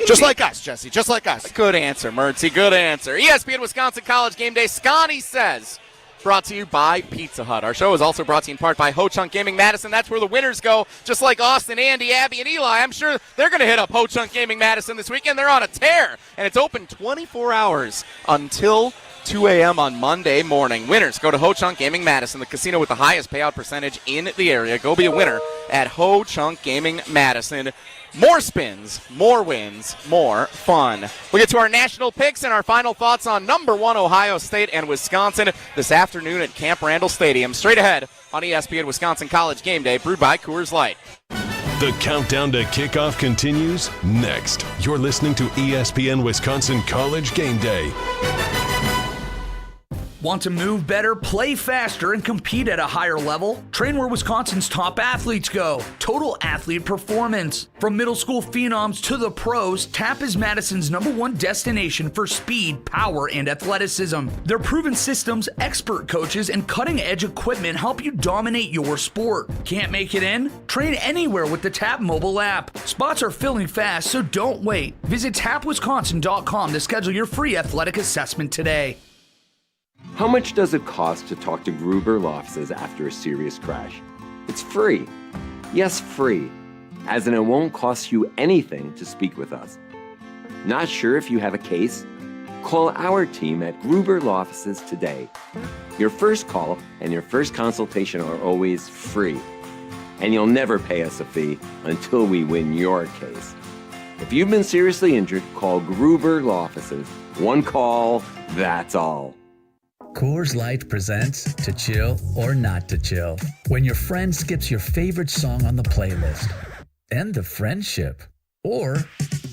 Just like us, Jesse. Just like us. Good answer, Mertzy. Good answer. ESPN Wisconsin College GameDay. Scotty says, brought to you by Pizza Hut. Our show is also brought to you in part by Ho Chunk Gaming Madison. That's where the winners go, just like Austin, Andy, Abby, and Eli. I'm sure they're going to hit up Ho Chunk Gaming Madison this weekend. They're on a tear, and it's open 24 hours until 2 a.m. on Monday morning. Winners go to Ho Chunk Gaming Madison, the casino with the highest payout percentage in the area. Go be a winner at Ho Chunk Gaming Madison. More spins, more wins, more fun. We'll get to our national picks and our final thoughts on number 1 Ohio State and Wisconsin this afternoon at Camp Randall Stadium. Straight ahead on ESPN Wisconsin College GameDay, brewed by Coors Light. The countdown to kickoff continues next. You're listening to ESPN Wisconsin College GameDay. Want to move better, play faster, and compete at a higher level? Train where Wisconsin's top athletes go. Total Athlete Performance. From middle school phenoms to the pros, TAP is Madison's #1 destination for speed, power, and athleticism. Their proven systems, expert coaches, and cutting-edge equipment help you dominate your sport. Can't make it in? Train anywhere with the TAP mobile app. Spots are filling fast, so don't wait. Visit tapwisconsin.com to schedule your free athletic assessment today. How much does it cost to talk to Gruber Law Offices after a serious crash? It's free. Yes, free. As in it won't cost you anything to speak with us. Not sure if you have a case? Call our team at Gruber Law Offices today. Your first call and your first consultation are always free. And you'll never pay us a fee until we win your case. If you've been seriously injured, call Gruber Law Offices. One call, that's all. Coors Light presents To Chill or Not to Chill. When your friend skips your favorite song on the playlist. End the friendship. Or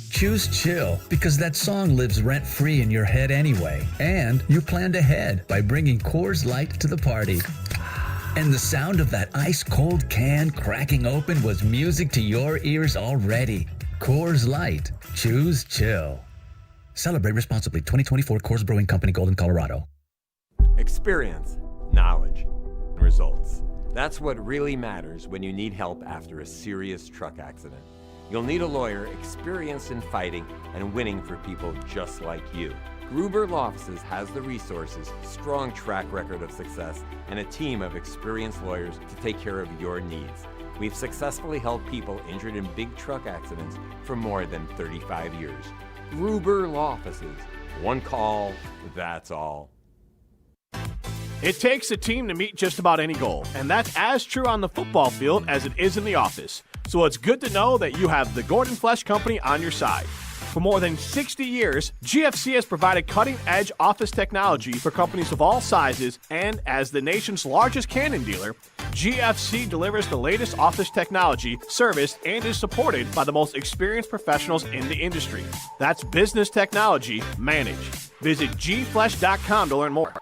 choose chill because that song lives rent-free in your head anyway. And you planned ahead by bringing Coors Light to the party. And the sound of that ice-cold can cracking open was music to your ears already. Coors Light. Choose chill. Celebrate responsibly. 2024 Coors Brewing Company, Golden, Colorado. Experience, knowledge, results. That's what really matters when you need help after a serious truck accident. You'll need a lawyer experienced in fighting and winning for people just like you. Gruber Law Offices has the resources, strong track record of success, and a team of experienced lawyers to take care of your needs. We've successfully helped people injured in big truck accidents for more than 35 years. Gruber Law Offices. One call, that's all. It takes a team to meet just about any goal, and that's as true on the football field as it is in the office. So it's good to know that you have the Gordon Flesh Company on your side. For more than 60 years, GFC has provided cutting-edge office technology for companies of all sizes, and as the nation's largest Canon dealer, GFC delivers the latest office technology, serviced, and is supported by the most experienced professionals in the industry. That's business technology managed. Visit gflesh.com to learn more.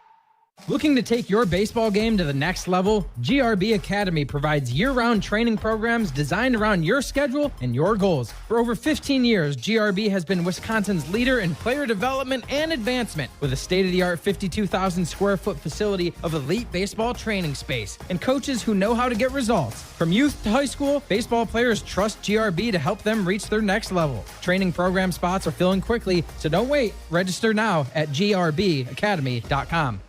Looking to take your baseball game to the next level? GRB Academy provides year-round training programs designed around your schedule and your goals. For over 15 years, GRB has been Wisconsin's leader in player development and advancement with a state-of-the-art 52,000 square foot facility of elite baseball training space and coaches who know how to get results. From youth to high school, baseball players trust GRB to help them reach their next level. Training program spots are filling quickly, so don't wait. Register now at grbacademy.com.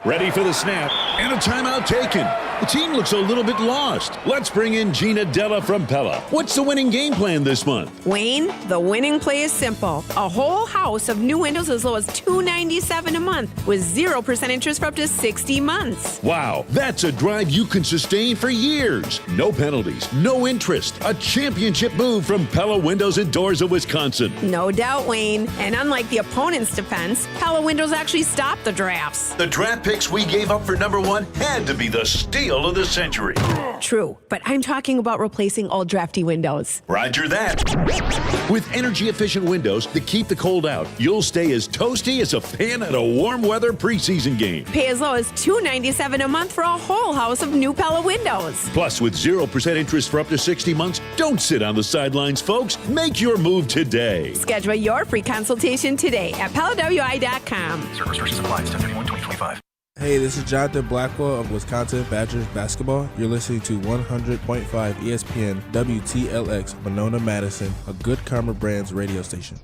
Ready for the snap. And a timeout taken. The team looks a little bit lost. Let's bring in Gina Della from Pella. What's the winning game plan this month? Wayne, the winning play is simple. A whole house of new windows as low as $297 a month with 0% interest for up to 60 months. Wow, that's a drive you can sustain for years. No penalties, no interest. A championship move from Pella Windows and Doors of Wisconsin. No doubt, Wayne. And unlike the opponent's defense, Pella Windows actually stopped the drafts. The draft picks we gave up for number one had to be the steal of the century. True, but I'm talking about replacing old drafty windows. Roger that. With energy-efficient windows that keep the cold out, you'll stay as toasty as a fan at a warm weather preseason game. Pay as low as $297 a month for a whole house of new Pella windows. Plus, with 0% interest for up to 60 months, don't sit on the sidelines, folks. Make your move today. Schedule your free consultation today at PellaWI.com. Service versus applies. 10/31/2025. Hey, this is Jonathan Blackwell of Wisconsin Badgers basketball. You're listening to 100.5 ESPN WTLX Monona Madison, a Good Karma Brands radio station.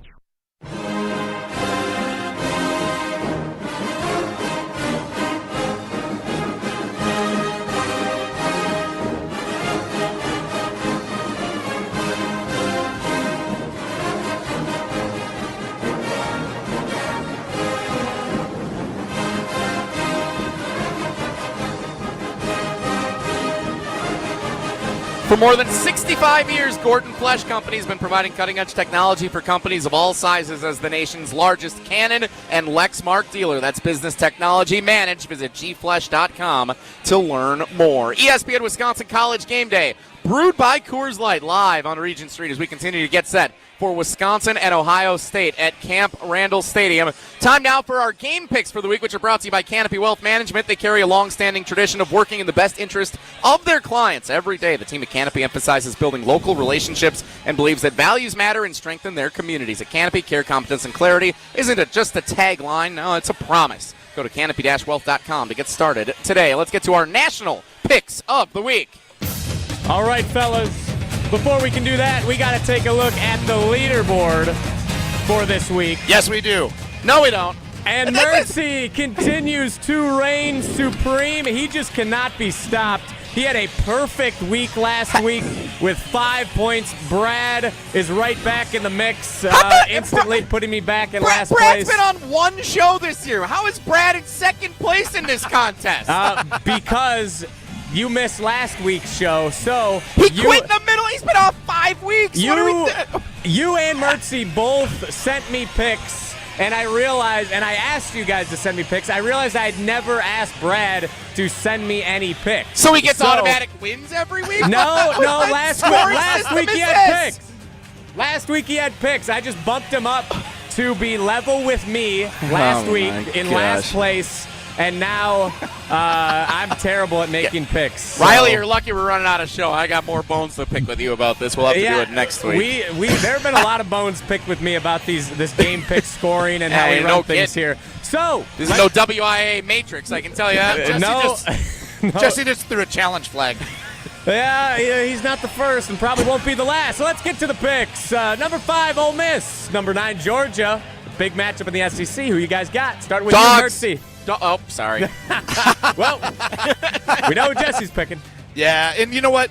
For more than 65 years, Gordon Flesch Company has been providing cutting-edge technology for companies of all sizes as the nation's largest Canon and Lexmark dealer. That's business technology managed. Visit gflesch.com to learn more. ESPN Wisconsin College GameDay, brewed by Coors Light, live on Regent Street as we continue to get set for Wisconsin and Ohio State at Camp Randall Stadium. Time now for our game picks for the week, which are brought to you by Canopy Wealth Management. They carry a long-standing tradition of working in the best interest of their clients every day. The team at Canopy emphasizes building local relationships and believes that values matter and strengthen their communities. At Canopy, care, competence, and clarity isn't it just a tagline. No, it's a promise. Go to canopy-wealth.com to get started today. Let's get to our national picks of the week. All right, fellas. Before we can do that, we got to take a look at the leaderboard for this week. Yes, we do. No, we don't. And Mertz continues to reign supreme. He just cannot be stopped. He had a perfect week last week with 5 points. Brad is right back in the mix, instantly putting me back in last place. Brad's been on one show this year. How is Brad in second place in this contest? Because you missed last week's show, so he quit in the middle. He's been off 5 weeks. What do we do? You and Mertz both sent me picks, and I realized, and I asked you guys to send me picks. I realized I had never asked Brad to send me any picks. So he gets automatic wins every week? No. Last week he had picks. Last week he had picks. I just bumped him up to be level with me last week in last place. And now I'm terrible at making picks. So. Riley, you're lucky we're running out of show. I got more bones to pick with you about this. We'll have to do it next week. There have been a lot of bones picked with me about this game pick scoring and how we run things here. So this is no WIA matrix, I can tell you that. Jesse just threw a challenge flag. Yeah, he's not the first and probably won't be the last. So let's get to the picks. Number 5, Ole Miss. Number 9, Georgia. Big matchup in the SEC. Who you guys got? Start with Mertz. Oh, sorry. Well, we know who Jesse's picking. Yeah, and you know what?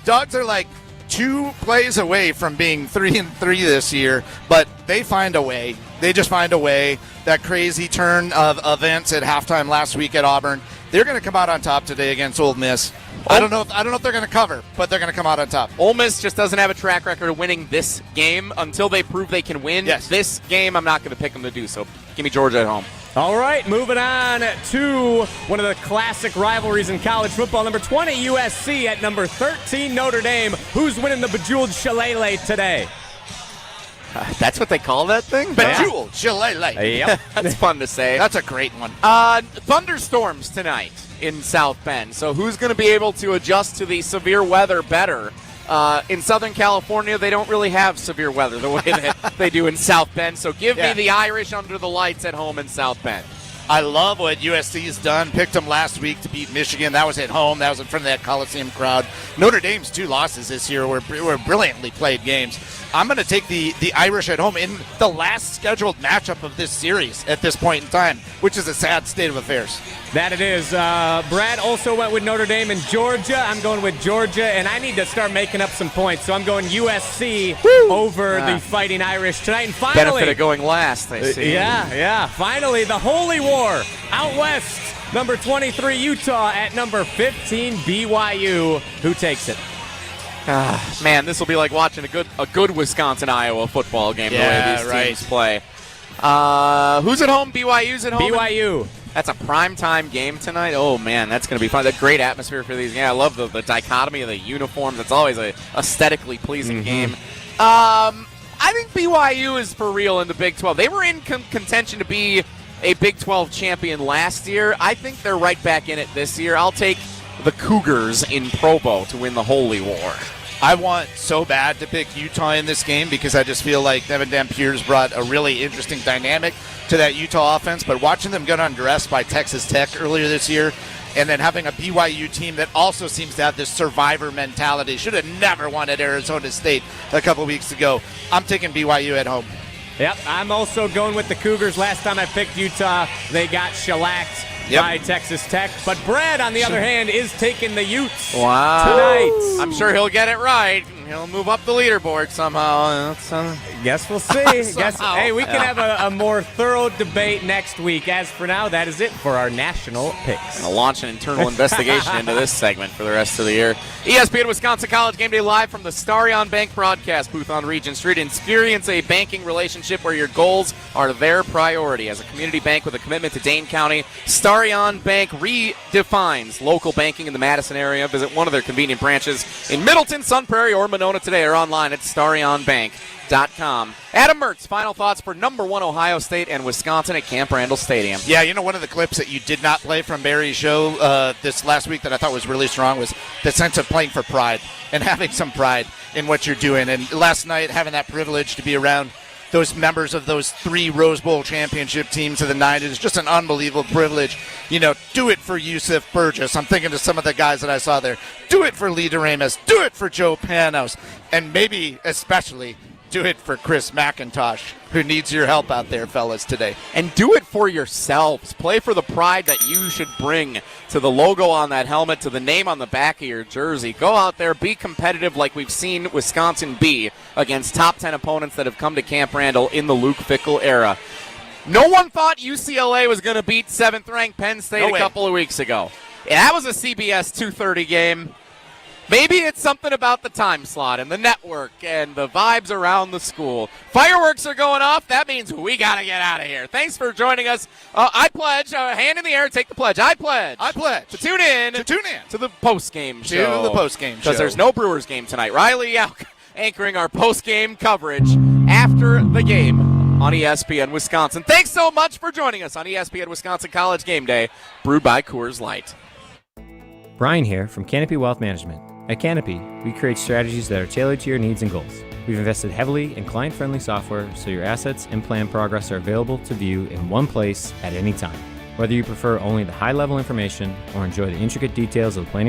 Dogs are like 2 plays away from being 3-3 this year, but they find a way. They just find a way. That crazy turn of events at halftime last week at Auburn. They're going to come out on top today against Ole Miss. I don't know if they're going to cover, but they're going to come out on top. Ole Miss just doesn't have a track record of winning this game until they prove they can win. Yes. This game, I'm not going to pick them to do so. Give me Georgia at home. All right, moving on to one of the classic rivalries in college football. Number 20, USC at number 13, Notre Dame. Who's winning the Bejeweled Shillelagh today? That's what they call that thing? Bejeweled Shillelagh. Yep. That's fun to say. That's a great one. Thunderstorms tonight in South Bend. So who's going to be able to adjust to the severe weather better? In Southern California, they don't really have severe weather the way that they do in South Bend. So give me the Irish under the lights at home in South Bend. I love what USC's done. Picked them last week to beat Michigan. That was at home. That was in front of that Coliseum crowd. Notre Dame's 2 losses this year were brilliantly played games. I'm going to take the Irish at home in the last scheduled matchup of this series at this point in time, which is a sad state of affairs. That it is. Brad also went with Notre Dame and Georgia. I'm going with Georgia, and I need to start making up some points. So I'm going USC over the Fighting Irish tonight. And finally, benefit of going last, I see. Yeah. Finally, the Holy War out west. Number 23 Utah at number 15 BYU. Who takes it? Man, this will be like watching a good Wisconsin-Iowa football game the way these teams play. Who's at home? BYU's at home? BYU. That's a primetime game tonight. Oh, man, that's going to be fun. A great atmosphere for these. Yeah, I love the dichotomy of the uniforms. It's always a aesthetically pleasing game. I think BYU is for real in the Big 12. They were in contention to be a Big 12 champion last year. I think they're right back in it this year. I'll take the Cougars in Provo to win the Holy War. I want so bad to pick Utah in this game because I just feel like Devin Dampiers brought a really interesting dynamic to that Utah offense. But watching them get undressed by Texas Tech earlier this year and then having a BYU team that also seems to have this survivor mentality, should have never won at Arizona State a couple weeks ago. I'm taking BYU at home. Yep, I'm also going with the Cougars. Last time I picked Utah, they got shellacked by Texas Tech. But Brad, on the other hand, is taking the Utes tonight. I'm sure he'll get it right. He'll move up the leaderboard somehow. Guess we'll see. Hey, we can have a more thorough debate next week. As for now, that is it for our national picks. I'll launch an internal investigation into this segment for the rest of the year. ESPN Wisconsin College GameDay live from the Starion Bank broadcast booth on Regent Street. Experience a banking relationship where your goals are their priority. As a community bank with a commitment to Dane County, Starion Bank redefines local banking in the Madison area. Visit one of their convenient branches in Middleton, Sun Prairie, or Monona today, or online at starionbank.com. Adam Mertz, final thoughts for number 1 Ohio State and Wisconsin at Camp Randall Stadium. Yeah, one of the clips that you did not play from Barry's show this last week that I thought was really strong was the sense of playing for pride and having some pride in what you're doing. And last night, having that privilege to be around those members of those 3 Rose Bowl championship teams of the 90s is just an unbelievable privilege. Do it for Yusuf Burgess. I'm thinking to some of the guys that I saw there. Do it for Lee DeRamus. Do it for Joe Panos. And maybe especially do it for Chris McIntosh, who needs your help out there, fellas, today. And do it for yourselves. Play for the pride that you should bring to the logo on that helmet, to the name on the back of your jersey. Go out there, be competitive like we've seen Wisconsin be against top 10 opponents that have come to Camp Randall in the Luke Fickell era. No one thought UCLA was going to beat 7th-ranked Penn State a couple of weeks ago. Yeah, that was a CBS 2:30 game. Maybe it's something about the time slot and the network and the vibes around the school. Fireworks are going off. That means we got to get out of here. Thanks for joining us. I pledge, hand in the air, take the pledge. I pledge to tune in to the post-game show. To the post-game show. Because there's no Brewers game tonight. Riley Yauk anchoring our post-game coverage after the game on ESPN Wisconsin. Thanks so much for joining us on ESPN Wisconsin College GameDay, brewed by Coors Light. Brian here from Canopy Wealth Management. At Canopy, we create strategies that are tailored to your needs and goals. We've invested heavily in client-friendly software so your assets and plan progress are available to view in one place at any time. Whether you prefer only the high-level information or enjoy the intricate details of the planning